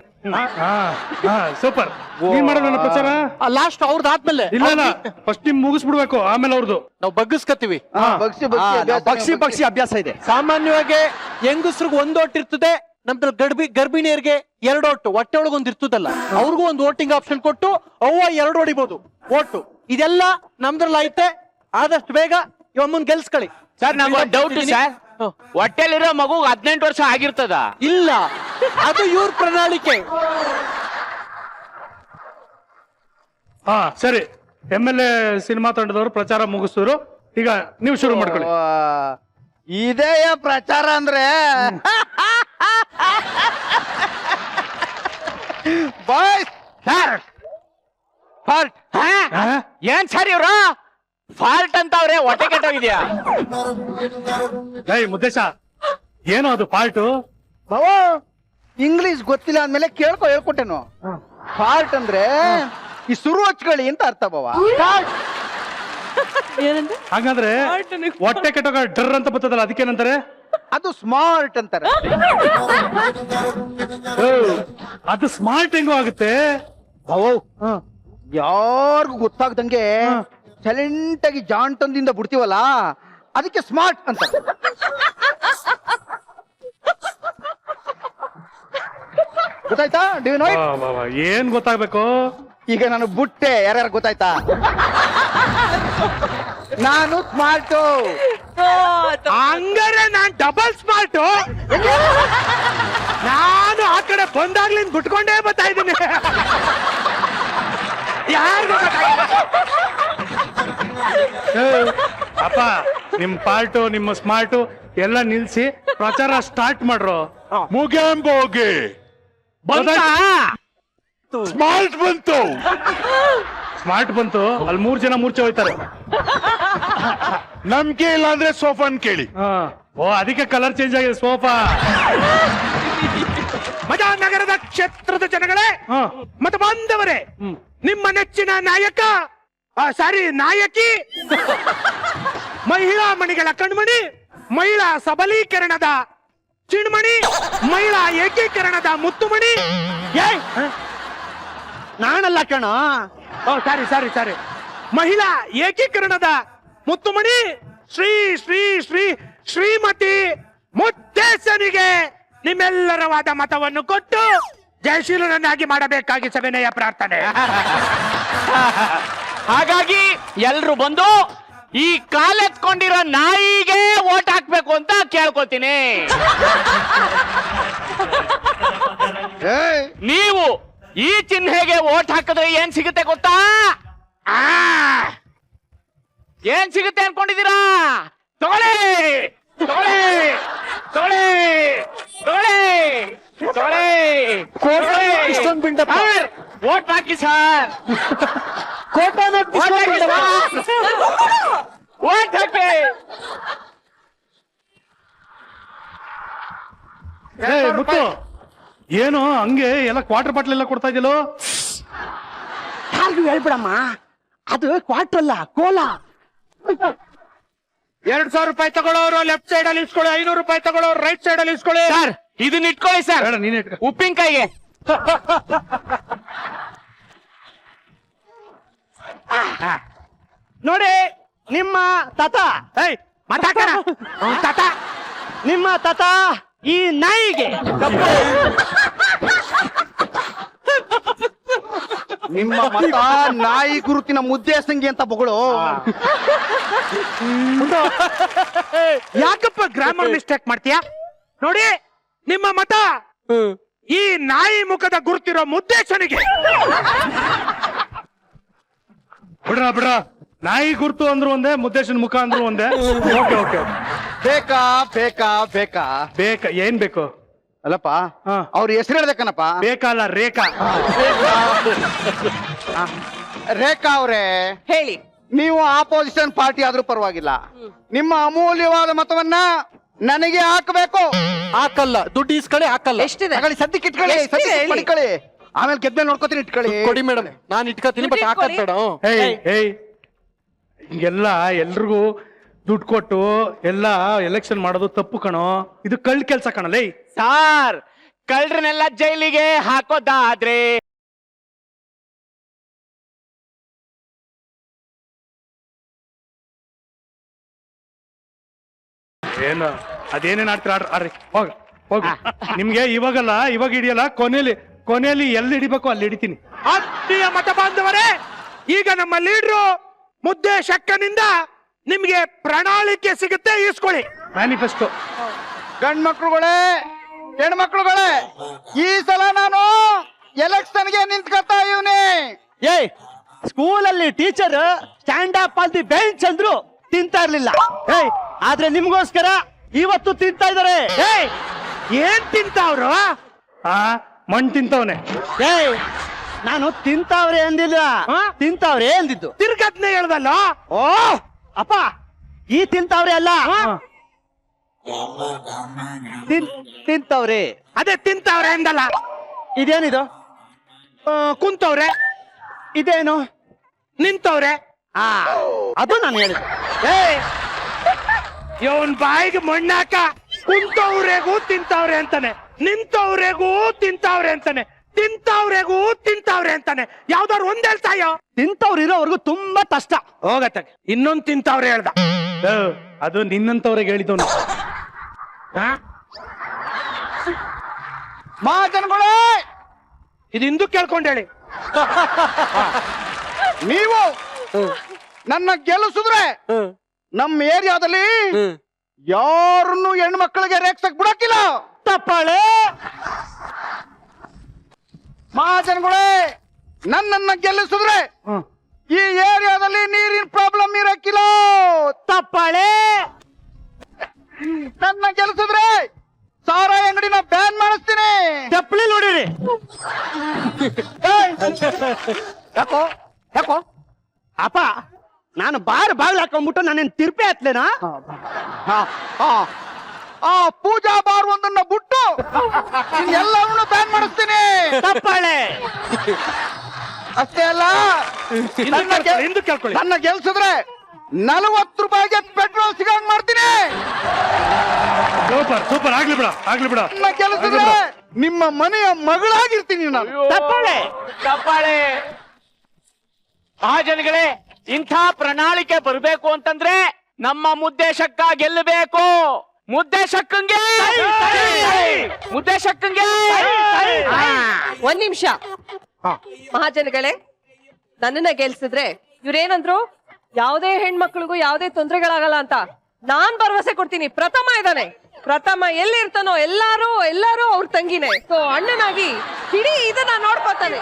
ಸೂಪರ್. ನೀನ್ ಮಾಡೋಣ ನನ್ನ ಪ್ರಚಾರ. ಲಾಸ್ಟ್ ಅವ್ರದ್ದಾದ್ಮೇಲೆ ಇಲ್ಲ, ಫಸ್ಟ್ ನಿಮ್ ಮುಗಿಸ್ಬಿಡ್ಬೇಕು, ಆಮೇಲೆ ಅವ್ರದ್ದು ನಾವು ಬಗ್ಗಿಸ್ಕತ್ತೀವಿ. ಬಗ್ಸಿ ಅಭ್ಯಾಸ ಇದೆ. ಸಾಮಾನ್ಯವಾಗಿ ಹೆಂಗಸ್ರಿಗೆ ಒಂದ್ ಓಟ್ ಇರ್ತದೆ, ನಮ್ದ್ರಲ್ಲಿ ಗರ್ಭಿಣಿಯರಿಗೆ 2 ಓಟು, ಹೊಟ್ಟೆ ಒಳಗೊಂದು ಇರ್ತದಲ್ಲ, ಅವ್ರಿಗೂ ಒಂದು ವೋಟಿಂಗ್ ಆಪ್ಷನ್ ಕೊಟ್ಟು ಅವ್ವ 2 ಹೊಡಿಬಹುದು ಓಟು. ಇದೆಲ್ಲ ನಮ್ದ್ರಲ್ಲಿ ಐತೆ. ಆದಷ್ಟು ಬೇಗ ಇವಮ್ಮನ್ ಗೆಲ್ಸ್ಕೊಳ್ಳಿ. ಸರ್ ನಂಗೆ ಡೌಟ್ ಸರ್, ಹೊಟ್ಟೆಲಿರೋ ಮಗು 18 ವರ್ಷ ಆಗಿರ್ತದ? ಇಲ್ಲ, ಅದು ಇವ್ರ ಪ್ರಣಾಳಿಕೆ. ಸರಿ. MLA ಸಿನಿಮಾ ತಂಡದವರು ಪ್ರಚಾರ ಮುಗಿಸಿದ್ರು. ಈಗ ನೀವು ಶುರು ಮಾಡ್ಕೊಳ್ಳಿ. ಇದೇಯ ಪ್ರಚಾರ ಅಂದ್ರೆ ಫಾಲ್ಟ್. ಏನ್ ಸರ್ ಇವ್ರು ಫಾಲ್ಟ್ ಅಂತ ಅವ್ರೆ? ಹೊಟ್ಟೆ ಕೆಟ್ಟೋಗಿದ್ಯಾ? ಮುದ್ದೇಶ, ಏನೋ ಅದು ಫಾಲ್ಟು? ಇಂಗ್ಲಿಷ್ ಗೊತ್ತಿಲ್ಲ ಅಂದ್ಮೇಲೆ ಹೇಳ್ಕೊಟ್ಟೆನು. ಫಾಲ್ಟ್ ಅಂದ್ರೆ ಈ ಸುರು ಹಚ್ಕೊಳ್ಳಿ ಅಂತ ಅರ್ಥ ಬಾವ. ಹಾಗಾದ್ರೆ ಹೊಟ್ಟೆ ಕೆಟ್ಟೋಗ ಡ್ರ್ ಅಂತ ಬರ್ತದಲ್ಲ, ಅದಕ್ಕೇನಂತಾರೆ? ಅದು ಸ್ಮಾರ್ಟ್ ಅಂತಾರೆ. ಅದು ಸ್ಮಾರ್ಟ್ ಹೆಂಗೋ ಆಗುತ್ತೆ? ಯಾರಿಗೂ ಗೊತ್ತಾಗ್ದಂಗೆ ಸೈಲೆಂಟ್ ಆಗಿ ಜಾಂಟೊಂದಿಂದ ಬಿಡ್ತೀವಲ್ಲ, ಅದಕ್ಕೆ ಸ್ಮಾರ್ಟ್ ಅಂತ. ಗೊತ್ತಾಯ್ತಾ? ಏನ್ ಗೊತ್ತಾಗ್ಬೇಕು? ಈಗ ನಾನು ಬುಟ್ಟೆ, ಯಾರ್ಯಾರು ಗೊತ್ತಾಯ್ತಾ? ನಾನು ಸ್ಮಾರ್ಟ್. ಹಂಗಾರೆ ನಾನ್ ಡಬಲ್ ಸ್ಮಾರ್ಟ್. ನಾನು ಆ ಕಡೆ ಬಂದಾಗ್ಲಿಂದ ಬಿಟ್ಕೊಂಡೇ ಬರ್ತಾ ಇದ್ದೀನಿ. ಯಾರಿಗೂ ಅಪ್ಪ, ನಿಮ್ ಪಾರ್ಟು ನಿಮ್ಮ ಸ್ಮಾರ್ಟು ಎಲ್ಲ ನಿಲ್ಸಿ ಪ್ರಚಾರ ಸ್ಟಾರ್ಟ್ ಮಾಡ್ರು. ಮುಗ್ಯಾಂಬೋಗೆ ಸ್ಮಾರ್ಟ್ ಬಂತು. ಸ್ಮಾರ್ಟ್ ಬಂತು. ಅಲ್ಲಿ 3 ಜನ ಮೂರ್ಛೆ ಹೋಯ್ತಾರೆ. ನಮ್ಗೆ ಇಲ್ಲ ಅಂದ್ರೆ ಸೋಫಾನ್ ಕೇಳಿ. ಓ, ಅದಕ್ಕೆ ಕಲರ್ ಚೇಂಜ್ ಆಗಿದೆ ಸೋಫಾ. ಮಜಾ ನಗರದ ಕ್ಷೇತ್ರದ ಜನಗಳೇ, ಮತ ಬಾಂಧವರೇ, ನಿಮ್ಮ ನೆಚ್ಚಿನ ನಾಯಕಿ, ಮಹಿಳಾ ಮಣಿಗಳ ಕಣ್ಮಣಿ, ಮಹಿಳಾ ಸಬಲೀಕರಣದ ಚಿಣ್ಮಣಿ, ಮಹಿಳಾ ಏಕೀಕರಣದ ಮುತ್ತುಮಣಿ. ನಾನಲ್ಲ ಕಣ. ಸಾರಿ. ಮಹಿಳಾ ಏಕೀಕರಣದ ಮುತ್ತುಮಣಿ ಶ್ರೀ ಶ್ರೀ ಶ್ರೀ ಶ್ರೀಮತಿ ಮುತ್ತೇಸನಿಗೆ ನಿಮ್ಮೆಲ್ಲರವಾದ ಮತವನ್ನು ಕೊಟ್ಟು ಜಯಶೀಲನನ್ನಾಗಿ ಮಾಡಬೇಕಾಗಿ ಸವಿನಯ ಪ್ರಾರ್ಥನೆ. ಹಾಗಾಗಿ ಎಲ್ರು ಬಂದು ಈ ಕಾಲೆತ್ಕೊಂಡಿರೋ ನಾಯಿಗೆ ಓಟ್ ಹಾಕ್ಬೇಕು ಅಂತ ಕೇಳ್ಕೊತೀನಿ. ನೀವು ಈ ಚಿಹ್ನೆಗೆ ಓಟ್ ಹಾಕಿದ್ರೆ ಏನ್ ಸಿಗುತ್ತೆ ಗೊತ್ತಾ? ಏನ್ ಸಿಗುತ್ತೆ ಅನ್ಕೊಂಡಿದ್ದೀರಾ? ತಗೊಳ್ಳಿ ತಗೊಳ್ಳಿ ತಗೊಳ್ಳಿ ತಗೊಳ್ಳಿ ತಗೊಳ್ಳಿ. ಇಷ್ಟೊಂದು ಬಿಂಡಪ್ಪ. ಓಟ್ ಹಾಕಿ ಸರ್. ಓಟ್ ಹಾಕಿ. ಮುತ್ತು ಏನು ಹಂಗೆ ಎಲ್ಲ ಕ್ವಾರ್ಟರ್ ಬಾಟ್ಲ್ ಎಲ್ಲ ಕೊಡ್ತಾ ಇದೆಯಲ್ಲೋ? ಯಾರಿಗೂ ಹೇಳ್ಬಿಡಮ್ಮ, ಅದು ಕ್ವಾರ್ಟರ್ ಅಲ್ಲ, ಕೋಲ. 2,000 ರೂಪಾಯಿ ತಗೊಳ್ಳೋರು ಲೆಫ್ಟ್ ಸೈಡ್ ಅಲ್ಲಿ ಇಸ್ಕೊಳ್ಳಿ, 500 ರೂಪಾಯಿ ತಗೊಳ್ಳೋರು ರೈಟ್ ಸೈಡ್ ಅಲ್ಲಿ ಇಸ್ಕೊಳ್ಳಿ. ಸರ್ ಇದನ್ನ ಇಟ್ಕೊಳ್ಳಿ ಸರ್. ಬೇಡ, ನೀನೇ ಇಟ್ಕೊ. ಉಪ್ಪಿನಕಾಯಿಗೆ. ನೋಡಿ ನಿಮ್ಮ ತಾತ, ತಾತ ನಿಮ್ಮ ತಾತ ಈ ನಾಯಿಗೆ ನಿಮ್ಮ ಮತ ನಾಯಿ ಗುರುತಿನ ಮುದ್ದೆ ಸಂಗಿ ಅಂತ ಬಗಳು. ಯಾಕಪ್ಪ ಗ್ರಾಮರ್ ಮಿಸ್ಟೇಕ್ ಮಾಡ್ತೀಯಾ? ನೋಡಿ ನಿಮ್ಮ ಮತ ಈ ನಾಯಿ ಮುಖದ ಗುರುತಿರೋ ಮುದ್ದೇಶನಿಗೆ. ಬಿಡ್ರ ನಾಯಿ ಗುರ್ತು ಅಂದ್ರು ಒಂದೇ, ಮುದ್ದೇಶನ್ ಮುಖ ಅಂದ್ರು ಒಂದೇ. Okay okay. ಬೇಕಾ ಬೇಕಾ ಬೇಕಾ ಬೇಕಾ? ಏನ್ ಬೇಕು? ಅಲ್ಲಪ್ಪ, ಅವ್ರ ಹೆಸರು ಹೇಳ್ಬೇಕನಪ್ಪ. ಬೇಕಲ್ಲ, ರೇಖಾ. ರೇಖಾ ಅವ್ರೆ, ಹೇಳಿ. ನೀವು ಆಪೋಸಿಷನ್ ಪಾರ್ಟಿ ಆದ್ರೂ ಪರವಾಗಿಲ್ಲ, ನಿಮ್ಮ ಅಮೂಲ್ಯವಾದ ಮತವನ್ನ ನನಗೆ ಹಾಕಬೇಕು. ಹಾಕಲ್ಲ, ದುಡ್ಡು ಇಸ್ಕೊಳ್ಳಿ, ಹಾಕಲ್ಲ. ಎಷ್ಟಿದೆ? ತಗೊಳ್ಳಿ, ಸದ್ಯಕ್ಕೆ ಇಟ್ಕೊಳ್ಳಿ, ಎಷ್ಟಿದೆ ಸದ್ಯಕ್ಕೆ ಹೇಳಿ? ಇಟ್ಕೊಳ್ಳಿ. ಆಮೇಲೆ ಗೆದ್ಮೇಲೆ ನೋಡ್ಕೋತೀನಿ, ಇಟ್ಕೊಳ್ಳಿ. ಕೊಡಿ ಮೇಡಮ್, ನಾನು ಇಟ್ಕೋತೀನಿ, ಬಟ್ ಹಾಕದ್ ಬೇಡ. ಹಿಂಗೆಲ್ಲ ಎಲ್ರಿಗೂ ದುಡ್ಡು ಕೊಟ್ಟು ಎಲ್ಲ ಎಲೆಕ್ಷನ್ ಮಾಡೋದು ತಪ್ಪು ಕಣೋ. ಇದು ಕಳ್ಳ ಕೆಲ್ಸ ಕಣಲೇ. ಸಾರ್ ಕಳ್ಳರನ್ನೆಲ್ಲ ಜೈಲಿಗೆ ಹಾಕೋದಾದ್ರೆ ಏನು ಅದೇನೇನ್ ಆಡ್ತೀರ ಆಡ್ರಿ, ಹೋಗ ಹೋಗ. ನಿಮ್ಗೆ ಇವಾಗಲ್ಲ, ಇವಾಗ ಹಿಡಿಯಲ್ಲ, ಕೊನೆಯಲ್ಲಿ ಎಲ್ಲಿ ಹಿಡಿಬೇಕು ಅಲ್ಲಿ ಹಿಡಿತೀನಿ. ಆತ್ಮೀಯ ಮತ ಬಾಂಧವರೇ, ಈಗ ನಮ್ಮ ಲೀಡ್ರು ಮುದ್ದೇಶಕ್ಕನಿಂದ ನಿಮ್ಗೆ ಪ್ರಣಾಳಿಕೆ ಸಿಗುತ್ತೆ, ಇಸ್ಕೊಳ್ಳಿ. ಮ್ಯಾನಿಫೆಸ್ಟೋ. ಗಂಡ್ಮಕ್ಳುಗಳೇ, ಹೆಣ್ಮಕ್ಳುಗಳೇ, ಈ ಸಲ ನಾನು ಎಲೆಕ್ಷನ್ಗೆ ನಿಂತ್ಕೊತಾ ಇವನೇ. ಏಯ್, ಸ್ಕೂಲಲ್ಲಿ teacher stand up on the bench ಅಂದ್ರು ತಿಂತಾ ಇರ್ಲಿಲ್ಲ. ಏಯ್, ಆದ್ರೆ ನಿಮ್ಗೋಸ್ಕರ ಇವತ್ತು ತಿಂತಾ ಇದಾರೆ. ಏಯ್ ಏನ್ ತಿಂತಾವ್ರು? ಮಣ್ ತಿಂತವನೆ. ಏಯ್, ನಾನು ತಿಂತಾವ್ರೆ ಅಂದಿಲ್ಲ, ತಿಂತಾವ್ರೆ ಅಂದಿದ್ದು. ತಿರ್ಗದ್ನೆ ಹೇಳ್ದಲ್ಲ. ಓ ಅಪ್ಪ, ಈ ತಿಂತಾವ್ರೆ ಅಲ್ಲ, ತಿಂತಾವ್ರೆ. ಅದೇ ತಿಂತಾವ್ರೆ ಅಂದಲ್ಲ. ಇದೇನಿದು? ಕುಂತವ್ರೆ. ಇದೇನು? ನಿಂತವ್ರೆ. ಅದು ನಾನು ಹೇಳಿದೆ. ಏಯ್ ಇವನ್ ಬಾಯಿಗೆ ಮಣ್ಣಾಕ. ಕುಂತವ್ರೆಗೂ ತಿಂತಾವ್ರೆ ಅಂತಾನೆ, ನಿಂತವ್ರೆಗೂ ತಿಂತಾವ್ರೆ ಅಂತಾನೆ, ತಿಂತಾವ್ರೆಗೂ ತಿಂತಾವ್ರೆ ಅಂತಾನೆ. ಯಾವ್ದಾರು ಒಂದ್ ಹೇಳ್ತಾಯೋ? ತಿಂತವ್ರು ಇರೋವರೆಗೂ ತುಂಬಾ ಕಷ್ಟ. ಹೋಗತ್ತೆ. ಇನ್ನೊಂದ್ ತಿಂತಾವ್ರೆ ಹೇಳ್ದ. ಅದು ನಿನ್ನಂತವ್ರಿಗೆ ಹೇಳಿದವನು. ಮಹಾಜನಗಳೇ, ಇದು ಹಿಂದೂ ಕೇಳ್ಕೊಂಡ್ ಹೇಳಿ. ನೀವು ನನ್ನ ಗೆಲ್ಲಿಸಿದ್ರೆ ನಮ್ಮ ಏರಿಯಾದಲ್ಲಿ ಯಾರನ್ನು ಹೆಣ್ಮಕ್ಳಿಗೆ ರೇಗ್ಸಕ್ ಬಿಡಕ್ಕಿಲ್ಲ. ತಪ್ಪಾಳೆ. ಮಹಾಜನಗಳೇ, ನನ್ನನ್ನ ಗೆಲ್ಲಿಸಿದ್ರೆ ಈ ಏರಿಯಾದಲ್ಲಿ ನೀರಿನ ಪ್ರಾಬ್ಲಮ್ ಇರಕ್ಕಿಲ್ಲ. ತಪ್ಪಾಳೆ. ನನ್ನ ಗೆಲ್ಲಿಸಿದ್ರೆ ಸಾರಾಯಿ ಅಂಗಡಿನ ಬ್ಯಾನ್ ಮಾಡಿಸ್ತೀನಿ. ಚಪ್ಪಲಿ ನೋಡಿರಿ. ಯಾಕೋ ಯಾಕೋ ಅಪ್ಪ, ನಾನು ಬಾಗ್ಲು ಹಾಕೊಂಡ್ಬಿಟ್ಟು ನಾನೇನ್ ತಿರ್ಪೆ ಹತ್ಲೇನಾ? ಆ ಪೂಜಾ ಬಾರ್ ಒಂದನ್ನ ಬಿಟ್ಟು ಎಲ್ಲವನ್ನೂ ಬ್ಯಾನ್ ಮಾಡಿಸ್ತೀನಿ. ತಪ್ಪಾಳೆ. ಅಷ್ಟೇ ಅಲ್ಲ, ಹಿಂದೂ ಕೇಳ್ಕೊಳ್ಳಿ. ನನ್ನ ಗೆಲ್ಸಿದ್ರೆ 40 ರೂಪಾಯಿಗೆ ಪೆಟ್ರೋಲ್ ಸಿಗಂಗ್ ಮಾಡ್ತೀನಿ. ಸೂಪರ್ ಸೂಪರ್, ಆಗ್ಲಿ ಬಿಡ, ಆಗ್ಲಿ ಬಿಡ. ನನ್ನ ಗೆಲ್ಸಿದ್ರೆ ನಿಮ್ಮ ಮನೆಯ ಮಗಳಾಗಿರ್ತೀನಿ ನಾನು. ತಪ್ಪಾಳೆ ತಪ್ಪಾಳೆ. ಮಹಾಜನಗಳೇ, ಇಂಥ ಪ್ರಣಾಳಿಕೆ ಬರಬೇಕು ಅಂತಂದ್ರೆ ನಮ್ಮ ಮುದ್ದೇಶಕ್ಕ ಗೆಲ್ಲಬೇಕು. ಮುದ್ದೆ ಶಕ್ಕಂಗೆ ಮುದ್ದೆ ಶಕ್ಕಂಗೆ ಒಂದ್ ನಿಮಿಷ ಮಹಾಜನಗಳೇ, ನನ್ನನ್ನ ಗೆಲ್ಸಿದ್ರೆ ಇವ್ರೇನಂದ್ರು ಯಾವುದೇ ಹೆಣ್ಮಕ್ಳಿಗೂ ಯಾವುದೇ ತೊಂದರೆಗಳಾಗಲ್ಲ ಅಂತ. ನಾನ್ ಭರವಸೆ ಕೊಡ್ತೀನಿ. ಪ್ರಥಮ ಇದ್ದಾನೆ, ಪ್ರಥಮ ಎಲ್ಲಿರ್ತಾನೋ ಎಲ್ಲಾರು ಅವ್ರ ತಂಗಿನೇ. ಸೊ ಅಣ್ಣನಾಗಿ ಇಡೀ ಇದನ್ನ ನೋಡ್ಕೊತಾನೆ.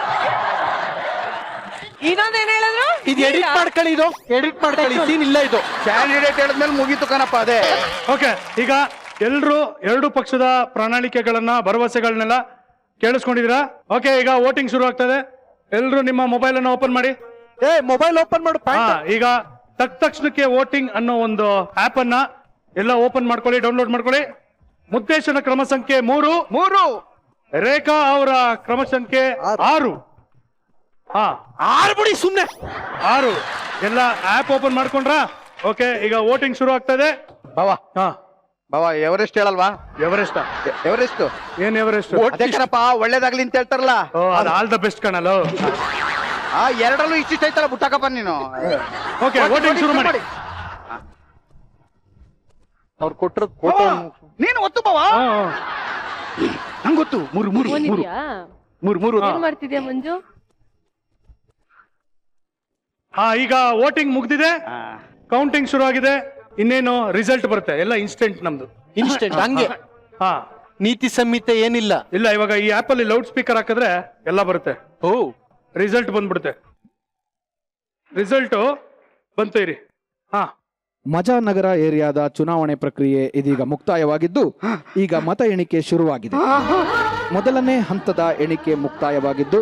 ಇನ್ನೊಂದೇನ್ ಹೇಳಿದ್ರು, ಇದು ಎಡಿಟ್ ಮಾಡ್ಕೊಳ್ಳಿ, ಇದು ಎಡಿಟ್ ಮಾಡ್ಕೊಳ್ಳಿ, ಸೀನ್ ಇಲ್ಲ ಇದು. ಕ್ಯಾಂಡಿಡೇಟ್ ಹೇಳಿದ್ಮೇಲೆ ಮುಗೀತು ಕಣಪ್ಪ ಅದೇ. ಓಕೆ, ಈಗ ಎಲ್ರು ಎರಡು ಪಕ್ಷದ ಪ್ರಣಾಳಿಕೆಗಳನ್ನ ಭರವಸೆಗಳನ್ನೆಲ್ಲ ಕೇಳಿಸ್ಕೊಂಡಿದ್ದೀರಾ? ಓಕೆ, ಈಗ ವೋಟಿಂಗ್ ಶುರು ಆಗ್ತದೆ. ಎಲ್ರು ನಿಮ್ಮ ಮೊಬೈಲ್ ಅನ್ನ ಓಪನ್ ಮಾಡಿ. ಮೊಬೈಲ್ ಓಪನ್ ಮಾಡು. ಈಗ ತಕ್ಷಣಕ್ಕೆ ವೋಟಿಂಗ್ ಅನ್ನೋ ಒಂದು ಆಪ್ ಅನ್ನ ಎಲ್ಲ ಓಪನ್ ಮಾಡ್ಕೊಳ್ಳಿ, ಡೌನ್ಲೋಡ್ ಮಾಡ್ಕೊಳ್ಳಿ. ಮುದ್ದೇಶನ ಕ್ರಮ ಸಂಖ್ಯೆ 3, ರೇಖಾ ಅವರ ಕ್ರಮ ಸಂಖ್ಯೆ 6. ಬಿಡಿ ಸುಮ್ನೆ 6 ಎಲ್ಲ ಆಪ್ ಓಪನ್ ಮಾಡ್ಕೊಂಡ್ರ? ಓಕೆ, ಈಗ ವೋಟಿಂಗ್ ಶುರು ಆಗ್ತದೆ. ಬಾವ ಎವರೆಸ್ಟ್ ಹೇಳಲ್ವಾ? ಎವರೆಸ್ಟ್ ಎವರೆಸ್ಟ್ ಏನ್ ಎವರೆಸ್ಟ್? ಅದೇ ಕಣಪ್ಪ, ಒಳ್ಳೇದಾಗ್ಲಿ ಅಂತ ಹೇಳ್ತಾರಲ್ಲ. ಅದು ಆಲ್ ದ ಬೆಸ್ಟ್ ಕಣಲ್ಲ. ಎರಡರಲ್ಲೂ ಇಷ್ಟಿಷ್ಟ ಐತಲ್ಲ, ಬುಟ್ಟಾಕಪ್ಪ ನೀನು. ಓಕೆ, ವೋಟಿಂಗ್ ಶುರು ಮಾಡಿ. ಅವ್ರು ಕೊಟ್ಟರು ನೀನು ಒತ್ತು ಬಾವ. ನಂಗೆ ಗೊತ್ತು. ಮೂರು ಏನ್ ಮಾಡ್ತಿದ್ಯಾ ಮಂಜು? ಈಗ ವೋಟಿಂಗ್ ಮುಗ್ದಿದೆ, ಕೌಂಟಿಂಗ್ ಶುರು ಆಗಿದೆ. ಇನ್ನೇನು ರಿಸಲ್ಟ್ ಬರುತ್ತೆ, ಎಲ್ಲ ಇನ್ಸ್ಟೆಂಟ್ ನಮ್ದು. ಇನ್ಸ್ಟೆಂಟ್ ಹಂಗೆ. ನೀತಿ ಸಂಹಿತೆ ಏನಿಲ್ಲ. ಇಲ್ಲ, ಇವಾಗ ಈ ಆಪ್ ಅಲ್ಲಿ ಲೌಡ್ ಸ್ಪೀಕರ್ ಹಾಕಿದ್ರೆ ಎಲ್ಲ ಬರುತ್ತೆ. ರಿಸಲ್ಟ್ ಬಂದ್ಬಿಡುತ್ತೆ. ರಿಸಲ್ಟ್ ಬಂತು ಇರಿ. ಮಜಾನಗರ ಏರಿಯಾದ ಚುನಾವಣೆ ಪ್ರಕ್ರಿಯೆ ಇದೀಗ ಮುಕ್ತಾಯವಾಗಿದ್ದು ಈಗ ಮತ ಎಣಿಕೆ ಶುರುವಾಗಿದೆ. ಮೊದಲನೇ ಹಂತದ ಎಣಿಕೆ ಮುಕ್ತಾಯವಾಗಿದ್ದು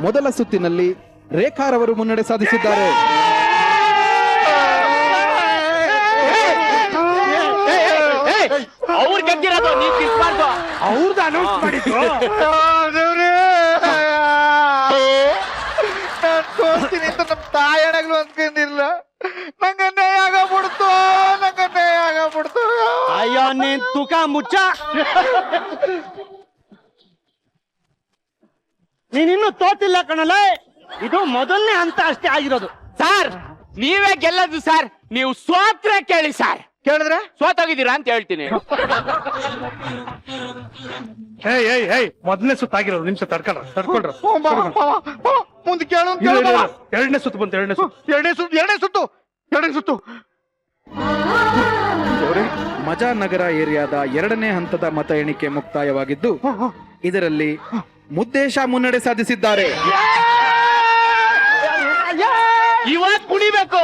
ಮೊದಲ ಸುತ್ತಿನಲ್ಲಿ ರೇಖಾರವರು ಮುನ್ನಡೆ ಸಾಧಿಸಿದ್ದಾರೆ. ಅವ್ರು ಗೆದ್ದಿರೋದು, ನೀವು ಕಿಸ್ಬಾರ್ದು. ಅವ್ರದ್ದು ಅನೌನ್ಸ್ ಮಾಡಿದ್ರು. ತೋರಿಸ್ತೀನಿ ಅಂತ ನಮ್ಮ ತಾಯಣಗಳು ಅಂದ್ಕೊಂಡಿಲ್ಲ. ನಂಗೆ ಅನ್ಯಾಯ ಆಗಬಿಡ್ತು. ಅಯ್ಯೋ ನೀನ್ ತೂಕ ಮುಚ್ಚ. ನೀನಿನ್ನು ತೋತಿಲ್ಲ ಕಣಲ್ಲ. ಇದು ಮೊದಲನೇ ಹಂತ ಅಷ್ಟೇ ಆಗಿರೋದು. ಸರ್, ನೀವೇ ಗೆಲ್ಲದು ಸರ್. ನೀವು ಸೋತ್ರೆ ಕೇಳಿ ಸರ್. ಕೇಳಿದ್ರೆ ಸೋತೋಗಿದ್ದೀರಾ ಅಂತ ಹೇಳ್ತೀನಿ. ಮೊದಲನೇ ಸುತ್ತ ಆಗಿರೋದು. ನಿಮಿಷ ತಡ್ಕೊಳ್ರ. ಮುಂದೆ ಕೇಳು. ಎರಡನೇ ಸುತ್ತು ಬಂತು. ಎರಡನೇ ಸುತ್ತು. ಮಜಾನಗರ ಏರಿಯಾದ ಎರಡನೇ ಹಂತದ ಮತ ಎಣಿಕೆ ಮುಕ್ತಾಯವಾಗಿದ್ದು ಇದರಲ್ಲಿ ಮುದ್ದೇಶ ಮುನ್ನಡೆ ಸಾಧಿಸಿದ್ದಾರೆ. ಇವಾಗ ಕುಣಿಬೇಕು.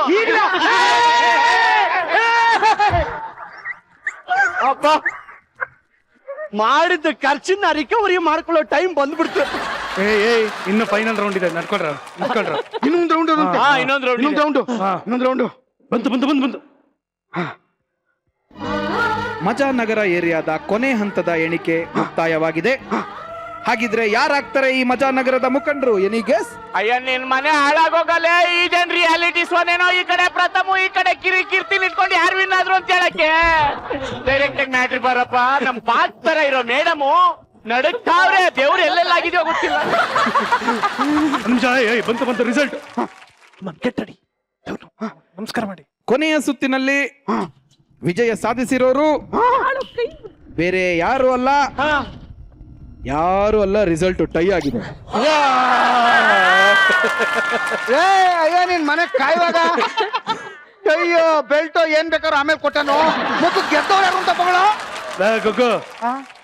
ಅಪ್ಪ, ಮಾಡಿದ ಖರ್ಚನ್ನ ರಿಕವರಿ ಮಾಡ್ಕೊಳ್ಳೋ ಟೈಮ್ ಬಂದ್ಬಿಡ್ತು. ಇನ್ನು ಫೈನಲ್ ರೌಂಡ್ ಇದೆ. ನಡ್ಕೊಳ್ರ. ಇನ್ನೊಂದು ರೌಂಡ್ ಬಂತು. ಮಜಾನಗರ ಏರಿಯಾದ ಕೊನೆ ಹಂತದ ಎಣಿಕೆ ಮುಕ್ತಾಯವಾಗಿದೆ. ಹಾಗಿದ್ರೆ ಯಾರಾಗ್ತಾರೆ ಈ ಮಜಾನಗರದ ಮುಖಂಡರು? Any guess? ಅಯ್ಯ, ನಿನ್ ಮನೆ ಹಾಳಾಗೋಗಲೇ. ಇದೇನ್ ರಿಯಾಲಿಟಿ ಶೋನೇನೋ? ಈ ಕಡೆ ಪ್ರಥಮ, ಈ ಕಡೆ ಕೀರ್ತಿ ನಿಂತ್ಕೊಂಡು ಯಾರು ವಿನ್ ಆದ್ರು ಅಂತ ಹೇಳಕ್ಕೆ ಡೈರೆಕ್ಟ್ ಆಗಿ ಮ್ಯಾಟ್ರಿ ಬರಪ್ಪ. ನಮ್ ಪಾಕ್ ತರ ಇರೋ ಮೇಡಮು ನಡುಕ್ತಾವ್ರೆ. ದೇವ್ರು ಎಲ್ಲೆಲ್ಲಾಗಿದೆಯೋ ಗೊತ್ತಿಲ್ಲ. ನಿಮಿಷ, ಬಂತು ರಿಸಲ್ಟ್. ನಮಸ್ಕಾರ ಮಾಡಿ. ಕೊನೆಯ ಸುತ್ತಿನಲ್ಲಿ ವಿಜಯ ಸಾಧಿಸಿರೋರು ಬೇರೆ ಯಾರು ಅಲ್ಲ, ರಿಸಲ್ಟ್ ಟೈ ಆಗಿದೆ. ಅಯ್ಯೋ, ನಿನ್ ಮನೆ ಕಾಯುವಾಗ ಅಯ್ಯೋ ಬೆಲ್ಟೋ ಏನ್ ಬೇಕಾದ್ರು ಆಮೇಲೆ ಕೊಟ್ಟನು. ಮತ್ತು ಗೆದ್ದವ್ರು ಯಾರು ಅಂತ ಮಗಳು.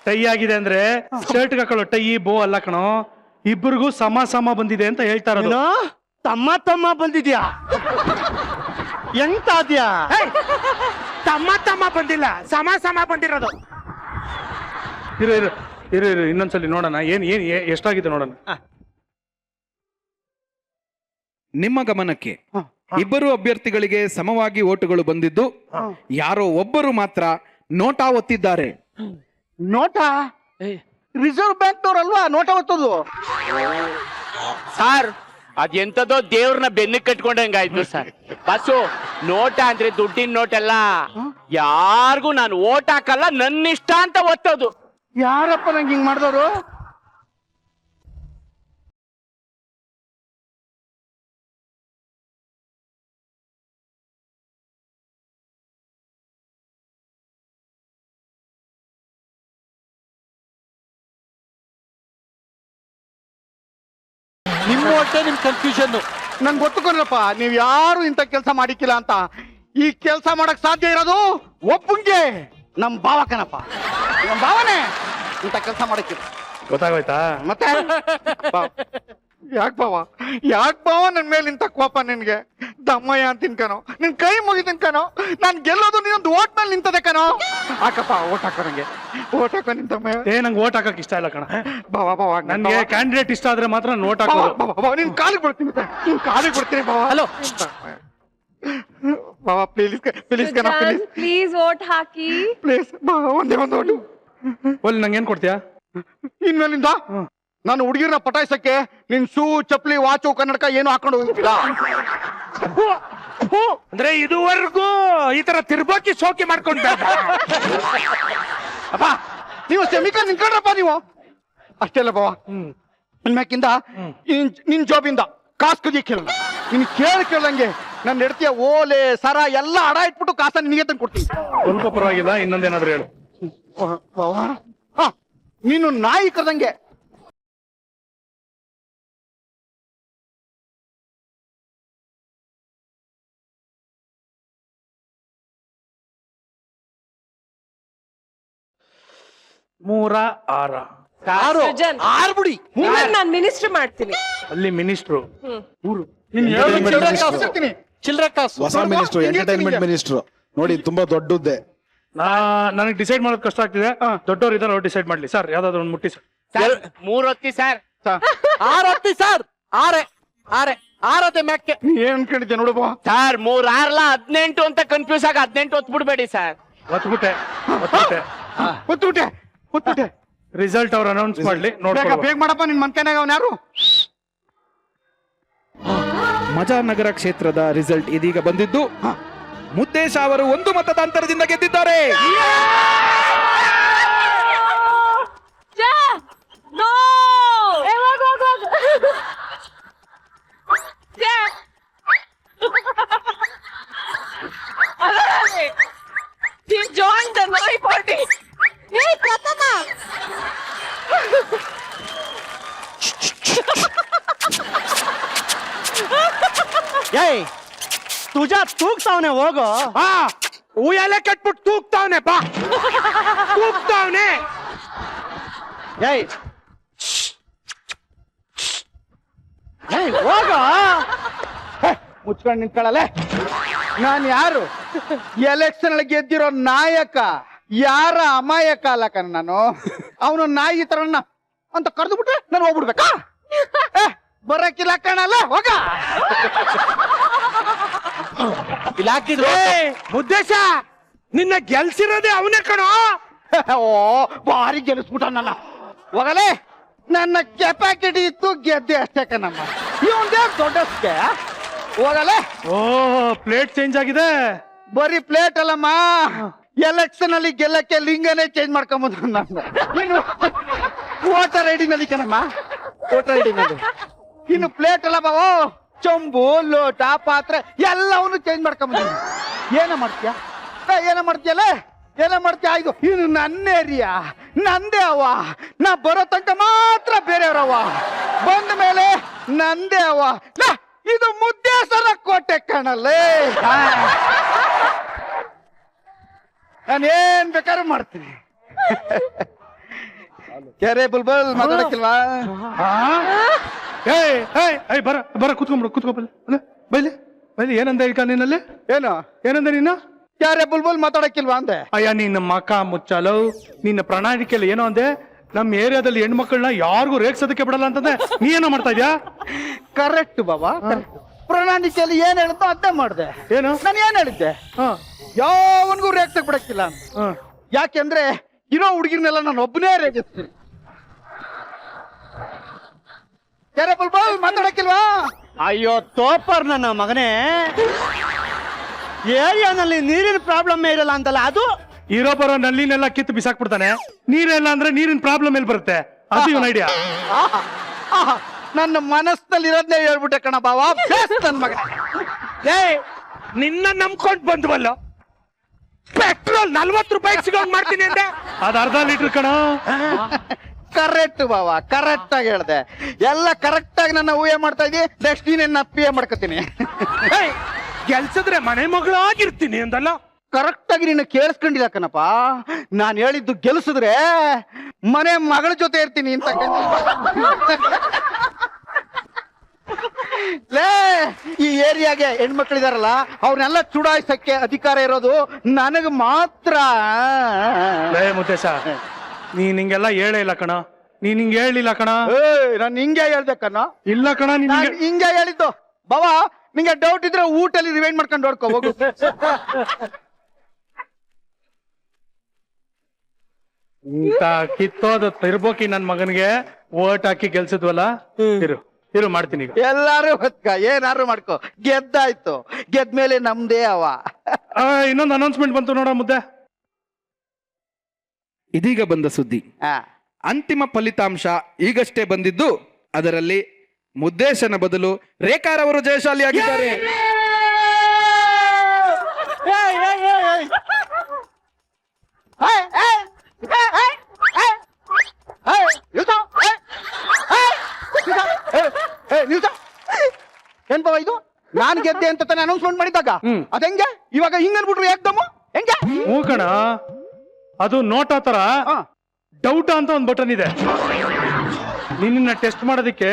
ಟೈ ಆಗಿದೆ ಅಂದ್ರೆ ಶರ್ಟ್ ಹಾಕೊಳ್ಳೋ ಟೈ ಬೋ ಅಲ್ಲ ಕಣೋ. ಇಬ್ಬರಿಗೂ ಸಮ ಬಂದಿದೆ ಅಂತ ಹೇಳ್ತಾ ಇರೋದು. ತಮ್ಮ ಬಂದಿದ್ಯಾ? ಎಂತಾದ್ಯಾ? ತಮ್ಮ ಬಂದಿಲ್ಲ, ಸಮ ಬಂದಿರೋದು. ಇರು ಇನ್ನೊಂದ್ಸಲಿ ನೋಡೋಣ. ಏನ್ ಎಷ್ಟಾಗಿದೆ ನೋಡೋಣ. ನಿಮ್ಮ ಗಮನಕ್ಕೆ ಇಬ್ಬರು ಅಭ್ಯರ್ಥಿಗಳಿಗೆ ಸಮವಾಗಿ ಓಟುಗಳು ಬಂದಿದ್ದು ಯಾರೋ ಒಬ್ಬರು ಮಾತ್ರ ನೋಟಾ ಒತ್ತಿದ್ದಾರೆ. ನೋಟಾ? ರಿಸರ್ವ್ ಬ್ಯಾಂಕ್ನವ್ರಲ್ವಾ ನೋಟ ಒತ್ತೋದು? ಸರ್, ಅದೆಂತದೋ ದೇವ್ರನ್ನ ಬೆನ್ನ ಕಟ್ಕೊಂಡಂಗಾಯ್ತು ಸರ್. ಬಸ್ಸು ನೋಟ ಅಂದ್ರೆ ದುಡ್ಡಿನ ನೋಟಲ್ಲ. ಯಾರಿಗೂ ನಾನು ಓಟ್ ಹಾಕಲ್ಲ, ನನ್ನಿಷ್ಟ ಅಂತ ಒತ್ತೋದು. ಯಾರಪ್ಪ ನಂಗೆ ಹಿಂಗ್ ಮಾಡಿದವರು? ನಿಮ್ಮ ಹೊಟ್ಟೆ ನಿಮ್ ಕನ್ಫ್ಯೂಷನ್ ನಂಗೆ ಗೊತ್ತುಕೊಂಡ್ರಪ್ಪ ನೀವ್ ಯಾರು ಇಂಥ ಕೆಲಸ ಮಾಡಿಕ್ಕಿಲ್ಲ ಅಂತ. ಈ ಕೆಲಸ ಮಾಡಕ್ ಸಾಧ್ಯ ಇರೋದು ಒಬ್ಬಂಗೆ ನಮ್ ಭಾವ ಕಣಪ್ಪ. ನಮ್ ಭಾವನೆ ಇಂಥ ಕೆಲಸ ಮಾಡಕ್ಕಿಲ್ಲ. ಗೊತ್ತಾಗೋಯ್ತಾ? ಮತ್ತೆ ಯಾಕೆ ಭಾವ ನನ್ ಮೇಲೆ ಇಂಥ ಕೋಪ ನಿನ್ಗೆ? ದಮ್ಮಯ್ಯ ಅಂತೀನಿ ಕಣೋ, ನಿನ್ ಕೈ ಮುಗಿತೀನಿ ಕಣೋ. ನಾನ್ ಗೆಲ್ಲೋದು ನೀನೊಂದು ಓಟ್ ಮೇಲೆ ನಿಂತದೆ ಕಣೋ. ಹಾಕಪ್ಪ ಓಟ್ ಹಾಕೋ, ನಂಗೆ ಓಟ್ ಹಾಕೋ ನಿನ್ ತಮ್ಮಯ್ಯ. ನಂಗೆ ಓಟ್ ಹಾಕಕ್ ಇಷ್ಟ ಇಲ್ಲ ಕಣ. ಭಾವ ನನ್ಗೆ ಕ್ಯಾಂಡಿಡೇಟ್ ಇಷ್ಟ ಆದ್ರೆ ಮಾತ್ರ ನೋಟ್ ಹಾಕೋದು. ನಿನ್ ಕಾಲಿಗೆ ಬಿಡ್ತೀನಿ, ನಿನ್ ಕಾಲಿಗೆ ಬಿಡ್ತೀನಿ ಭಾವ. ಹಲೋ ಭಾವ ಪ್ಲೀಸ್ ಪ್ಲೀಸ್ ಕಣ, please please vote hockey. Please ಭಾವ, ಒಂದೇ ಒಂದು ಓಟು. ಒಲ್ ನಂಗೆ ಏನ್ ಕೊಡ್ತೀಯಾ? ಇನ್ಮೇಲಿಂದ ನಾನು ಹುಡುಗಿರ್ನ ಪಟಾಯಿಸಕ್ಕೆ ನಿನ್ ಶೂ, ಚಪ್ಪಲಿ, ವಾಚು, ಕನ್ನಡಕ ಏನು ಹಾಕೊಂಡು ಹೋಗಿಲ್ಲ. ಅಂದ್ರೆ ಇದುವರೆಗೂ ಈ ತರ ತಿರ್ಬೋಕಿ ಶೋಕಿ ಮಾಡ್ಕೊಂಡ ಅಪ್ಪ ನೀವು ಸೆಮಿಕ ನಿಂತ್ಕೊಂಡ್ರಪ್ಪ ನೀವು. ಅಷ್ಟೇ ಅಲ್ಲ ಭಾವ, ಇನ್ಮ್ಯಾಕಿಂದ ನಿನ್ ಜಾಬಿಂದ ಕಾಸು ಕದಿ ಕೇಳಲ್ಲ. ನಿನ್ ಕೇಳಂಗೆ ನನ್ನ ಹೆಡ್ತಿಯ ಓಲೆ ಸರ ಎಲ್ಲ ಅಡ ಇಟ್ಬಿಟ್ಟು ಕಾಸ ನಿನಗೆ ತಂದು ಕೊಡ್ತೀನಿ. ಸ್ವಲ್ಪ ಪರವಾಗಿಲ್ಲ, ಇನ್ನೊಂದೇನಾದ್ರು ಹೇಳು. ಹ, ನೀನು ನಾಯಿ ಕದಂಗೆ. ಸೃಜನ್, ಆರ್ಬಿಡಿ ನಾನ್ ಮಿನಿಸ್ಟರ್ ಮಾಡ್ತೀನಿ. ಅಲ್ಲಿ ಮಿನಿಸ್ಟ್ರು ಚಿಲ್ಲರೆ ಕಾಸು. ಹೊಸ ಮಿನಿಸ್ಟ್ರು, ಎಂಟರ್ಟೈನ್ಮೆಂಟ್ ಮಿನಿಸ್ಟ್ರು ನೋಡಿ, ತುಂಬಾ ದೊಡ್ಡದ್ದೇ. ನನಗೆ ಡಿಸೈಡ್ ಮಾಡೋದು ಕಷ್ಟ ಆಗ್ತಿದೆ. ದೊಡ್ಡವ್ರು ಇದ್ದಾರೆ, ಅವ್ರು ಡಿಸೈಡ್ ಮಾಡ್ಲಿ. ಸರ್ ಯಾವ್ದಾದ್ರು ಒಂದು ಮುಟ್ಟಿ ಸರ್. 3 ಹೊತ್ತಿ ಸರ್. 6 ಹೊತ್ತಿ ಸರ್. ಆರತ್ತೆ ಮ್ಯಾಕ್ಕೆ ಏನ್ ಅನ್ಕೊಂಡಿದ್ದೆ ನೋಡು ಬಾ. ಸರ್ 3 6 18 ಅಂತ ಕನ್ಫ್ಯೂಸ್ ಆಗ 18 ಹೊತ್ಬಿಡ್ಬೇಡಿ ಸರ್. ಒತ್ಬಿಟ್ಟೆ. ಕೂತ್ಬಿಟ್ಟೆ. ರಿಸಲ್ಟ್ ಅವ್ರು ಅನೌನ್ಸ್ ಮಾಡ್ಲಿ, ನೋಡ್ಬೇಕು. ಬೇಗ ಮಾಡಪ್ಪ, ನಿನ್ ಮನ್ಕನಾಗ ಅವ್ನ ಯಾರು? ಮಜಾನಗರ ಕ್ಷೇತ್ರದ ರಿಸಲ್ಟ್ ಇದೀಗ ಬಂದಿದ್ದು. ಮುದ್ದೇಶ ಅವರು 1 ಮತದ ಅಂತರದಿಂದ ಗೆದ್ದಿದ್ದಾರೆ. No! He joined the Noi party. Hey, Pratama! ಏಯ್ ತುಜಾ ತೂಗ್ತಾವನೆ ಹೋಗೋ. ಉಯ್ಯಾಲೆ ಕಟ್ಬಿಟ್ಟು ತೂಗ್ತಾವ್ನೆ ಬಾ. ತೂಗ್ತಾವ್ನೆ. ಏಯ್ ಹೋಗೋ. ಮುಚ್ಕೊಂಡು ನಿಂತ್ಕೊಳ್ಳಲೆ. ನಾನ್ ಯಾರು? ಎಲೆಕ್ಷನ್ ಅಲ್ಲಿ ಗೆದ್ದಿರೋ ನಾಯಕ, ಯಾರ ಅಮಾಯಕ ಅಲ್ಲ ಕಣ ನಾನು. ಅವನು ನಾಯಿ ತರನ್ನ ಅಂತ ಕರೆದು ಬಿಟ್ರೆ ನಾನು ಹೋಗ್ಬಿಡ್ಬೇಕಾ? ಬರಕ್ಕಿಲ್ಲ ಕಣಲ್ಲ, ಹೋಗ. ಇಲ್ಲಿ ಹಾಕಿದ್ರು ಮುದ್ದೇಶ, ನಿನ್ನ ಗೆಲ್ಸಿರೋದೇ ಅವನೇ ಕಣೋ. ಓ ಭಾರಿ ಗೆಲ್ಲಿಸ್ಬಿಟ್ಟನಲ್ಲ. ಹೋಗಲೇ, ನನ್ನ ಕೆಪಾಸಿಟಿ ಇತ್ತು, ಗೆದ್ದೆ ಅಷ್ಟೇ ಕಣಮ್ಮ. ಇವಂದೇ ದೊಡ್ಡಸ್ಕೆ. ಹೋಗಲೇ. ಓ ಪ್ಲೇಟ್ ಚೇಂಜ್ ಆಗಿದೆ. ಬರೀ ಪ್ಲೇಟ್ ಅಲ್ಲಮ್ಮ, ಎಲೆಕ್ಷನ್ ಅಲ್ಲಿ ಗೆಲ್ಲಕ್ಕೆ ಲಿಂಗನೇ ಚೇಂಜ್ ಮಾಡ್ಕೊಂಬಂದ ನಾನು. ಇನ್ನು ವೋಟರ್ ಐಡಿ ನಲ್ಲಿ ಕಣಮ್ಮ, ವೋಟರ್ ಐಡಿ ನಲ್ಲಿ. ಇನ್ನು ಪ್ಲೇಟ್ ಅಲ್ಲ ಬಾವು, ಚೊಂಬು, ಲೋಟ, ಪಾತ್ರೆ ಎಲ್ಲವನ್ನು ಚೇಂಜ್ ಮಾಡ್ಕೊಂಬಂದ. ಏನ ಮಾಡ್ತೀಯ? ಏನ ಮಾಡ್ತೀಯ? ಇದು ನನ್ನ ಏರಿಯಾ, ನಂದೇ ಅವ. ನಾ ಬರೋ ತನಕ ಮಾತ್ರ ಬೇರೆಯವ್ರವ, ಬಂದ ಮೇಲೆ ನಂದೇ ಅವ. ಇದು ಮುದ್ದೇಸರ ಕೋಟೆ ಕಣಲ್ಲೇ. ನಾನೇನ್ ಬೇಕಾದ್ರೂ ಮಾಡ್ತೀನಿ. ಕೆರೆ ಬುಲ್ಬಲ್ ಮಾತಾಡಕ್ಕಿಲ್ವಾ? ಬರ ಕುತ್ಕೊಂಡ್ಬಿಡು. ಬೈಲಿ ಏನಂದ ಈಗ ನಿನ್ನಲ್ಲಿ? ಏನಂದ ನೀನು? ಕೆರೆ ಬುಲ್ಬುಲ್ ಮಾತಾಡಕ್ಕಿಲ್ವಾ ಅಂದೆ. ಅಯ್ಯ ನಿನ್ನ ಮಕ ಮುಚ್ಚಲು, ನಿನ್ನ ಪ್ರಣಾಳಿಕೆಯಲ್ಲಿ ಏನೋ ಅಂದೆ, ನಮ್ಮ ಏರಿಯಾದಲ್ಲಿ ಹೆಣ್ಮಕ್ಳನ್ನ ಯಾರಿಗೂ ರೇಗ್ಸೋದಕ್ಕೆ ಬಿಡಲ್ಲ ಅಂತಂದ್ರೆ ನೀ ಏನೋ ಮಾಡ್ತಾ ಇದ್ಯಾ? ಕರೆಕ್ಟ್ ಬಾಬಾ. ಪ್ರಣಾಳಿಕೆಯಲ್ಲಿ ಏನ್ ಹೇಳುತ್ತೋ ಅದೇ ಮಾಡ್ದೆ. ಏನು? ನಾನು ಏನ್ ಹೇಳಿದ್ದೆ? ಯಾವನ್ಗೂ ರೇಗ್ಸಕ್ ಬಿಡಕ್ಕಿಲ್ಲ ಅಂತ. ಯಾಕೆಂದ್ರೆ ಇರೋ ಹುಡುಗಿರ್ನೆಲ್ಲ ನಾನು ಒಬ್ಬನೇ ರೇಗಿಸ್ತೀನಿ. ಕೆರೆ ಬುಲ್ಬುಲ್ ಮಾತಾಡಕ್ಕಿಲ್ವಾ? ಅಯ್ಯೋ ತೋಪರ್ ನನ್ನ ಮಗನೇ, ಏರಿಯಾನಲ್ಲಿ ನೀರಿನ ಪ್ರಾಬ್ಲಮ್ ಇರಲ್ಲ ಅಂತಲ್ಲ, ಅದು ಇರೋ ಬರೋ ನಲ್ಲಿನೆಲ್ಲ ಕಿತ್ತು ಬಿಸಾಕ್ಬಿಡ್ತಾನೆ. ನೀರೆಲ್ಲ ಅಂದ್ರೆ ನೀರಿನ ಪ್ರಾಬ್ಲಮ್ ಎಲ್ಲಿ ಬರುತ್ತೆ? ಅದು ಇವನ್ ಐಡಿಯಾ. ನನ್ನ ಮನಸ್ಸಿನಲ್ಲಿ ಇರೋದ್ನೇ ಹೇಳ್ಬಿಟ್ಟೆ ಕಣ ಬಾವ. ನನ್ ಮಗ ನಿನ್ನ ನಂಬ್ಕೊಂಡ್ ಬಂದ್ವಲ್ಲ, ಪೆಟ್ರೋಲ್ 40 ರೂಪಾಯಿಗೆ ಸಿಗೋಂಗ್ ಮಾಡ್ತೀನಿ ಅಂದೆ. ಅದ್ ಅರ್ಧ ಲೀಟರ್ ಕಣ. ಕರೆಕ್ಟ್ ಬಾವ, ಕರೆಕ್ಟ್ ಆಗಿ ಹೇಳ್ದೆ. ಎಲ್ಲ ಕರೆಕ್ಟ್ ಆಗಿ ನನ್ನ ಊಹೆ ಮಾಡ್ತಾ ಇದ್ದೀನಿ. ನೆಕ್ಸ್ಟ್ ನೀನ್ ಅಪ್ಪಿಯೇ ಮಾಡ್ಕೊತೀನಿ. ಗೆಲ್ಸಿದ್ರೆ ಮನೆ ಮಗಳಾಗಿರ್ತೀನಿ ಅಂದಲ್ಲ. ಕರೆಕ್ಟ್ ಆಗಿ ನಿನ್ನ ಕೇಳಿಸ್ಕೊಂಡಿಲ್ಲ ಕಣಪ್ಪ. ನಾನು ಹೇಳಿದ್ದು ಗೆಲ್ಸಿದ್ರೆ ಮನೆ ಮಗಳ ಜೊತೆ ಇರ್ತೀನಿ ಅಂತ. ಲೇ, ಈ ಏರಿಯಾಗೆ ಹೆಣ್ಮಕ್ಳಿದಾರಲ್ಲ ಅವ್ರನ್ನೆಲ್ಲ ಚುಡಾಯಿಸಕ್ಕೆ ಅಧಿಕಾರ ಇರೋದು ನನಗೆ ಮಾತ್ರ. ಮುದ್ದೇಶ, ನೀನ್ ಹಿಂಗೆಲ್ಲ ಹೇಳೇ ಇಲ್ಲ ಕಣ. ನೀನ್ ಹಿಂಗೆ ಹೇಳಿಲ್ಲ ಕಣ. ನಾನು ಹಿಂಗೆ ಹೇಳ್ದೆ ಕಣ. ಇಲ್ಲ ಕಣ, ನಾನ್ ಹಿಂಗೆ ಹೇಳಿದ್ದು. ಬಾವ, ನಿಂಗೆ ಡೌಟ್ ಇದ್ರೆ ಊಟಲ್ಲಿ ರಿವೈಂಡ್ ಮಾಡ್ಕೊಂಡು ನೋಡ್ಕೋ ಹೋಗು. ಇಂತ ಕಿತ್ತೋದ ತಿರ್ಬೋಕಿ ನನ್ ಮಗನ್ಗೆ ಓಟ್ ಹಾಕಿ ಗೆಲ್ಸಿದ್ವಲ್ಲ. ಇರು ಮಾಡ್ತೀನಿ ಈಗ. ಎಲ್ಲಾರು ಏನಾರು ಮಾಡ್ಕೋ, ಗೆದ್ದಾಯ್ತು. ಗೆದ್ಮೇಲೆ ನಮ್ದೇ ಅವ. ಇನ್ನೊಂದು ಅನೌನ್ಸ್ಮೆಂಟ್ ಬಂತು ನೋಡ ಮುದ್ದೆ. ಇದೀಗ ಬಂದ ಸುದ್ದಿ. ಅಂತಿಮ ಫಲಿತಾಂಶ ಈಗಷ್ಟೇ ಬಂದಿದ್ದು. ಅದರಲ್ಲಿ ಮುದ್ದೇಶನ ಬದಲು ರೇಖಾರವರು ಜಯಶಾಲಿಯಾಗಿದ್ದಾರೆ. ಏನ್ ಬಾವ ಇದು? ನಾನ್ ಗೆದ್ದೆ ಅಂತ ತಾನೇ ಅನೌನ್ಸ್ಮೆಂಟ್ ಮಾಡಿದಾಗ ಅದಂಗೆ ಇವಾಗ ಹಿಂಗ್ ಅನ್ಬಿಟ್ರು ಏಕ್ದಮ್ಮ ಹೆಂಗೆ? ಹ್ಞೂ ಕಣ, ಅದು ನೋಟಾ ತರ ಡೌಟಾ ಅಂತ ಒಂದು ಬಟನ್ ಇದೆ. ನಿನ್ನ ಟೆಸ್ಟ್ ಮಾಡೋದಕ್ಕೆ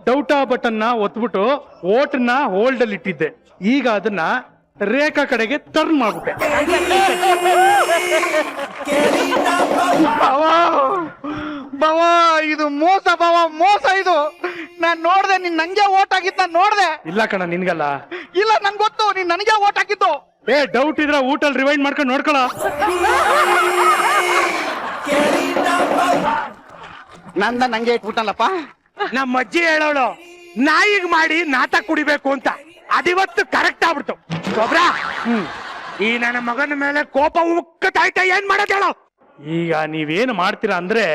ಡೌಟಾ ಬಟನ್ ನ ಒತ್ಬಿಟ್ಟು ಓಟ್ನ ಹೋಲ್ಡ್ ಅಲ್ಲಿ ಇಟ್ಟಿದ್ದೆ. ಈಗ ಅದನ್ನ ರೇಖಾ ಕಡೆಗೆ ಟರ್ನ್ ಮಾಡ್ಬಿಟ್ಟೆ. ಬಾವ, ಇದು ಮೋಸ ಬಾವ, ಮೋಸ ಇದು. ನಾನ್ ನೋಡ್ದೆ, ನೀನ್ ನಂಗೆ ಓಟ್ ಆಗಿದ್ ನಾನ್ ನೋಡ್ದೆ. ಇಲ್ಲ ಕಣ, ನಿನ್ಗಲ್ಲ. ಇಲ್ಲ, ನನ್ ಗೊತ್ತು ನೀನ್ ನನಗೆ ಓಟ್ ಹಾಕಿದ್ದು. ಡೌಟ್ ಇದ್ರೆ ಊಟಲ್ಲಿ ರಿವೈಂಡ್ ಮಾಡ್ಕೊಂಡು ನೋಡ್ಕೊಳ. ನಂದ ನಂಗೆ ಇಟ್ಬಿಟ್ಟಲ್ಲಪ್ಪ. ನಮ್ಮ ಅಜ್ಜಿ ಹೇಳೋಳು ನಾಯಿಗ್ ಮಾಡಿ ನಾಟ ಕುಡಿಬೇಕು ಅಂತ. ಅದಿವತ್ತು ಕರೆಕ್ಟ್ ಆಗ್ಬಿಡ್ತು. ಗೊಬ್ರ ಈ ನನ್ನ ಮಗನ ಮೇಲೆ ಕೋಪ ಉಕ್ಕತಾಯ್ತಾ, ಏನ್ ಮಾಡೋದು ಹೇಳೋ? ಈಗ ನೀವೇನು ಮಾಡ್ತೀರಾ ಅಂದ್ರೆ,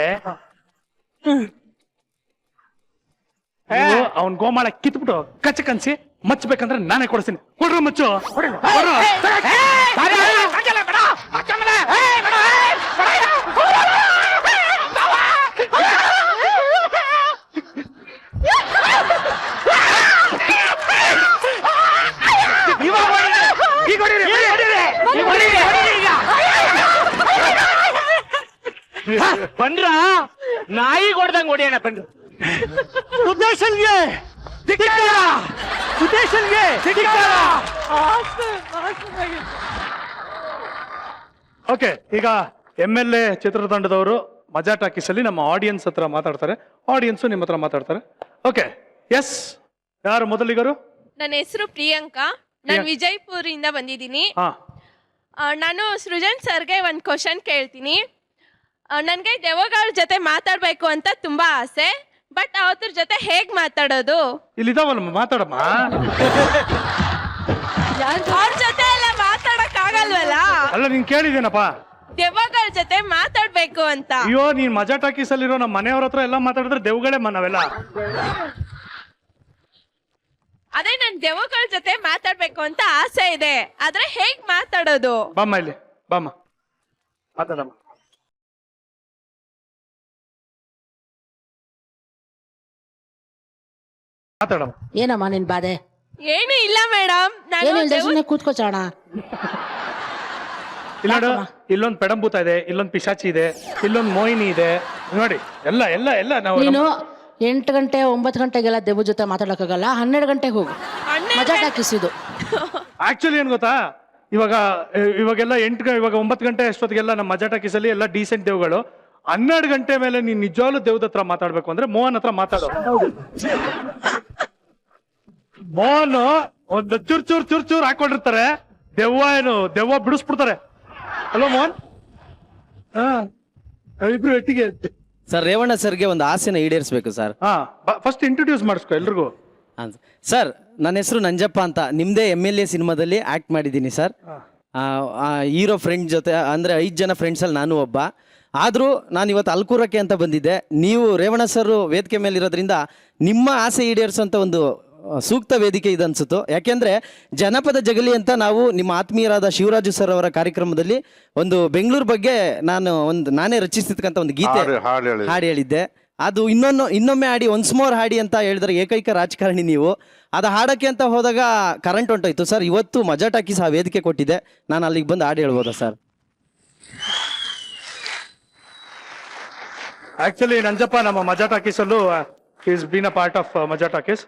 ಅವನ್ ಗೋಮಾಳ ಕಿತ್ಬಿಟ್ಟು ಕಚ್ಚ ಕನ್ಸಿ ಮಚ್ಚಬೇಕಂದ್ರೆ ನಾನೇ ಕೊಡಿಸ್ತೀನಿ. ಕೊಡ್ರ ಮಚ್ಚು. ಬಂದ್ರ ನಾಯಿ ಹೊಡ್ದಂಗ್ ಹೊಡಿಯೋಣ. ಬಂದ್ರು ಓಕೆ, ಈಗ MLA ಚಿತ್ರತಂಡದವರು ಮಜಾ ಟಾಕೀಸ್ ಅಲ್ಲಿ ನಮ್ಮ ಆಡಿಯನ್ಸ್ ಹತ್ರ ಮಾತಾಡ್ತಾರೆ. ಆಡಿಯನ್ಸ್ ನಿಮ್ಮ ಹತ್ರ ಮಾತಾಡ್ತಾರೆ. ಓಕೆ, ಎಸ್, ಯಾರು ಮೊದಲಿಗರು? ನನ್ನ ಹೆಸರು ಪ್ರಿಯಾಂಕಾ. ನಾನು ವಿಜಯಪುರಿಂದ ಬಂದಿದ್ದೀನಿ. ನಾನು ಸೃಜನ್ ಸರ್ಗೆ ಒಂದು ಕ್ವಶನ್ ಕೇಳ್ತೀನಿ. ನನಗೆ ದೆವ್ವಗಳ ಜೊತೆ ಮಾತಾಡ್ಬೇಕು ಅಂತ ತುಂಬಾ ಆಸೆ. ಬಟ್ ಅವ್ರ ಜೊತೆ ಹೇಗ್ ಮಾತಾಡೋದು? ಇಲ್ಲಿದಾವಲ್ಲ, ಮಾತಾಡಮ್ಮ. ಅವ್ರ ಜೊತೆ ಎಲ್ಲ ಮಾತಾಡಕ್ ಆಗಲ್ವಲ್ಲ? ಅಲ್ಲ, ನೀನ್ ಕೇಳಿದೇನಪ್ಪ ದೆವ್ವಗಳ ಜೊತೆ ಮಾತಾಡ್ಬೇಕು ಅಂತ. ಅಯ್ಯೋ, ನೀನ್ ಮಜಾ ಟಾಕೀಸ್ ಅಲ್ಲಿರೋ ನಮ್ಮ ಮನೆಯವ್ರ ಹತ್ರ ಎಲ್ಲ ಮಾತಾಡಿದ್ರೆ ದೆವ್ಗಳೇ ನಾವೆಲ್ಲ. ಅದೇ ನನ್ ದೆವ್ವಗಳ ಜೊತೆ ಮಾತಾಡ್ಬೇಕು ಅಂತ ಆಸೆ ಇದೆ. ಆದ್ರೆ ಹೇಗ್ ಮಾತಾಡೋದು? ಬಾಮ್ಮ ಇಲ್ಲಿ, ಬಾಮ್ಮ ಮಾತಾಡಮ್ಮ. ಮಾತಾಡಮ್ಮ. ಏನಮ್ಮ ನಿನ್ ಬಾಧೆ? ಏನು ಇಲ್ಲ ಮೇಡಮ್, ನಾನು ಕೂತ್ಕೋಚಾಣ. ಇಲ್ಲ ನೋಡು, ಇಲ್ಲೊಂದು ಪೆಡಂಬೂತ ಇದೆ, ಇಲ್ಲೊಂದು ಪಿಶಾಚಿ ಇದೆ, ಇಲ್ಲೊಂದು ಮೋಹಿನಿ ಇದೆ. ನೋಡಿ, ಎಲ್ಲ ಎಲ್ಲ ಎಲ್ಲ ನಾವು. ನೀನು 8 ಗಂಟೆ 9 ಗಂಟೆಗೆಲ್ಲ ದೆವ್ವ ಜೊತೆ ಮಾತಾಡಕ್ಕಾಗಲ್ಲ. 12 ಗಂಟೆಗೆ ಹೋಗು, ಮಜಾ ಟಾಕಿಸಿದು. ಆಕ್ಚುಲಿ ಏನ್ ಗೊತ್ತಾ, ಇವಾಗೆಲ್ಲ 9 ಗಂಟೆ ಅಷ್ಟೊತ್ತಿಗೆಲ್ಲ ನಮ್ಮ ಮಜಾ ಟಾಕೀಸ್ ಅಲ್ಲಿ ಎಲ್ಲ ಡೀಸೆಂಟ್ ದೇವ್ಗಳು. 12 ಗಂಟೆ ಮೇಲೆ ನೀನ್ ನಿಜವಾಗ್ಲೂ ದೇವ್ದ ಹತ್ರ ಮಾತಾಡ್ಬೇಕು ಅಂದ್ರೆ ಮೋಹನ್ ಹತ್ರ ಮಾತಾಡೋ. ಮೋಹನ್ ಒಂದು ಚೂರ್ ಹಾಕೊಂಡಿರ್ತಾರೆ. ದೆವ್ವ ಬಿಡಿಸ್ಬಿಡ್ತಾರೆ. ಹಲೋ ಮೋಹನ್. ಇಬ್ರು ಒಟ್ಟಿಗೆ. ಸರ್, ರೇವಣ್ಣ ಸರ್ಗೆ ಒಂದು ಆಸೆನ ಈಡೇರಿಸಬೇಕು ಸರ್. ಫಸ್ಟ್ ಇಂಟ್ರೊಡ್ಯೂಸ್ ಮಾಡಿಸ್ಕೊ ಎಲ್ರಿಗೂ. ಸರ್, ನನ್ನ ಹೆಸರು ನಂಜಪ್ಪ ಅಂತ. ನಿಮ್ದೇ MLA ಸಿನಿಮಾದಲ್ಲಿ ಆಕ್ಟ್ ಮಾಡಿದ್ದೀನಿ ಸರ್. ಹೀರೋ ಫ್ರೆಂಡ್ ಜೊತೆ ಅಂದ್ರೆ 5 ಜನ ಫ್ರೆಂಡ್ಸಲ್ಲಿ ನಾನು ಒಬ್ಬ. ಆದರೂ ನಾನು ಇವತ್ತು ಅಲ್ಕೂರಕ್ಕೆ ಅಂತ ಬಂದಿದ್ದೆ. ನೀವು ರೇವಣ್ಣ ಸರ್ ವೇದಿಕೆ ಮೇಲೆ ಇರೋದ್ರಿಂದ ನಿಮ್ಮ ಆಸೆ ಈಡೇರಿಸೋಂಥ ಒಂದು ಸೂಕ್ತ ವೇದಿಕೆ ಇದನ್ಸುತ್ತೋ. ಯಾಕೆಂದ್ರೆ ಜನಪದ ಜಗಲಿ ಅಂತ ನಾವು ನಿಮ್ಮ ಆತ್ಮೀಯರಾದ ಶಿವರಾಜು ಸರ್ ಅವರ ಕಾರ್ಯಕ್ರಮದಲ್ಲಿ ಒಂದು ಬೆಂಗಳೂರು ಬಗ್ಗೆ ನಾನೇ ರಚಿಸಿರ್ತಕ್ಕಂಥ ಒಂದು ಗೀತೆ ಹಾಡು ಹೇಳಿದ್ದೆ. ಅದು ಇನ್ನೊಮ್ಮೆ ಹಾಡಿ ಒನ್ಸ್ ಮೋರ್ ಹಾಡಿ ಅಂತ ಹೇಳಿದ್ರೆ ಏಕೈಕ ರಾಜಕಾರಣಿ ನೀವು. ಅದು ಹಾಡಕ್ಕೆ ಅಂತ ಹೋದಾಗ ಕರೆಂಟ್ ಹೊಂಟೋಯ್ತು ಸರ್. ಇವತ್ತು ಮಜಾ ಟಾಕೀಸ್ ಆ ವೇದಿಕೆ ಕೊಟ್ಟಿದೆ, ನಾನು ಅಲ್ಲಿಗೆ ಬಂದು ಹಾಡು ಹೇಳ್ಬೋದಾ ಸರ್? ಆಕ್ಚುಲಿ ನಂಜಪ್ಪ ನಮ್ಮ ಮಜಾ ಟಾಕೀಸ್ ಅಲ್ಲೂ is been a part of Majaa talkies.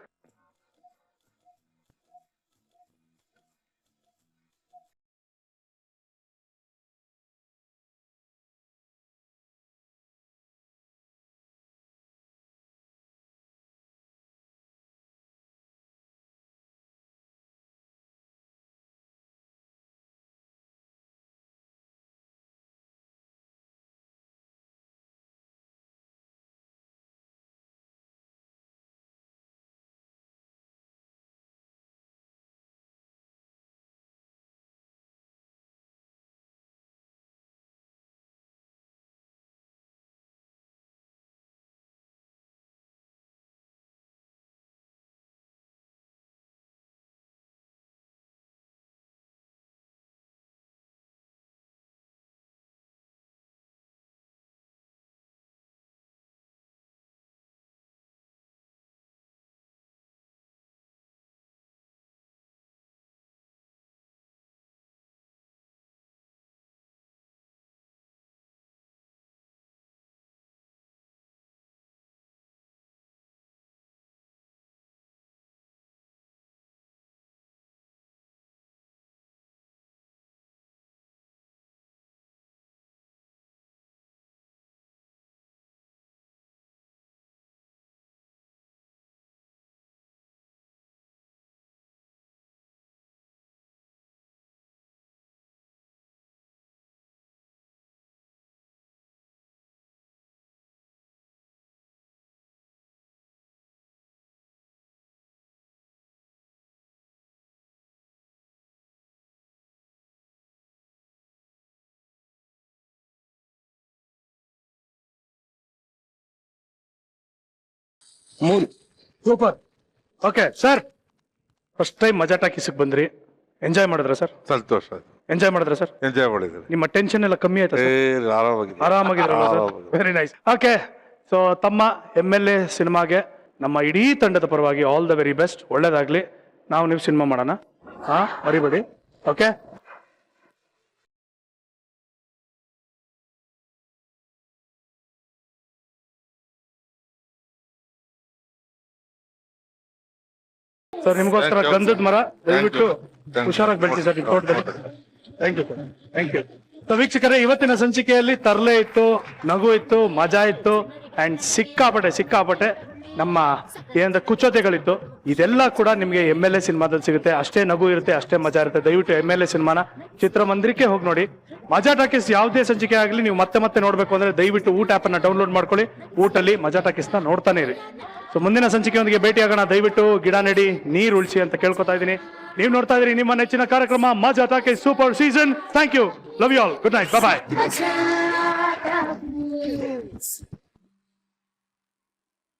Super. Okay sir, first time Majaa Talkies ಬಂದ್ರಿ, ಎಂಜಾಯ್ ಮಾಡಿದ್ರ ಸರ್? ಸಂತೋಷ ಆಯ್ತು. ಎಂಜಾಯ್ ಮಾಡಿದ್ರ ಸರ್? ಎಂಜಾಯ್ ಮಾಡಿದ್ರಿ. ನಿಮ್ಮ ಟೆನ್ಷನ್ ಎಲ್ಲ ಕಮ್ಮಿ ಆಯ್ತಾ? ಆರಾಮಾಗಿದ್ರಲ್ಲ sir? Very nice. Okay, so ತಮ್ಮ MLA ಸಿನಿಮಾಗೆ ನಮ್ಮ ಇಡೀ ತಂಡದ ಪರವಾಗಿ ಆಲ್ ದ ವೆರಿ ಬೆಸ್ಟ್. ಒಳ್ಳೇದಾಗ್ಲಿ. ನೀವು ಸಿನಿಮಾ ಮಾಡೋಣ, ಮರಿಬೇಡಿ. ಓಕೆ, ಸರ್ ನಿಮಗೋಸ್ಕರ ಗಂಧದ ಮರ ದಯವಿಟ್ಟು ಹುಷಾರಾಗಿ ಬೆಳೆಸಿ ಸರ್ ನಿಮ್ಮ ತೋಟದಲ್ಲಿ. Thank you sir, thank you. So ವೀಕ್ಷಕರೇ, ಇವತ್ತಿನ ಸಂಚಿಕೆಯಲ್ಲಿ ತರಲೆ ಇತ್ತು, ನಗು ಇತ್ತು, ಮಜಾ ಇತ್ತು, ಅಂಡ್ ಸಿಕ್ಕಾಪಟ್ಟೆ ನಮ್ಮ ಏನಂದ್ರೆ ಕುಚೋತೆಗಳಿತ್ತು. ಇದೆಲ್ಲ ಕೂಡ ನಿಮಗೆ MLA ಸಿನಿಮಾದಲ್ಲಿ ಸಿಗುತ್ತೆ. ಅಷ್ಟೇ ನಗು ಇರುತ್ತೆ, ಅಷ್ಟೇ ಮಜಾ ಇರುತ್ತೆ. ದಯವಿಟ್ಟು MLA ಸಿನಿಮಾನ ಚಿತ್ರಮಂದಿರಕ್ಕೆ ಹೋಗಿ ನೋಡಿ. ಮಜಾ ಟಾಕೀಸ್ ಯಾವುದೇ ಸಂಚಿಕೆ ಆಗಲಿ ನೀವು ಮತ್ತೆ ನೋಡ್ಬೇಕು ಅಂದ್ರೆ ದಯವಿಟ್ಟು ಊಟ ಆಪ್ ಅನ್ನ ಡೌನ್ಲೋಡ್ ಮಾಡ್ಕೊಳ್ಳಿ. ಊಟಲ್ಲಿ ಮಜಾ ಟಾಕೀಸ್ ನ ನೋಡ್ತಾನೆ ಇರಿ. ಸೊ ಮುಂದಿನ ಸಂಚಿಕೆಯೊಂದಿಗೆ ಭೇಟಿಯಾಗೋಣ. ದಯವಿಟ್ಟು ಗಿಡ ನೆಡಿ, ನೀರು ಉಳಿಸಿ ಅಂತ ಕೇಳ್ಕೊತಾ ಇದ್ದೀನಿ. ನೀವು ನೋಡ್ತಾ ಇದ್ದೀರಿ ನಿಮ್ಮ ನೆಚ್ಚಿನ ಕಾರ್ಯಕ್ರಮ Majaa talkies super season. Thank you, love you all, good night, bye.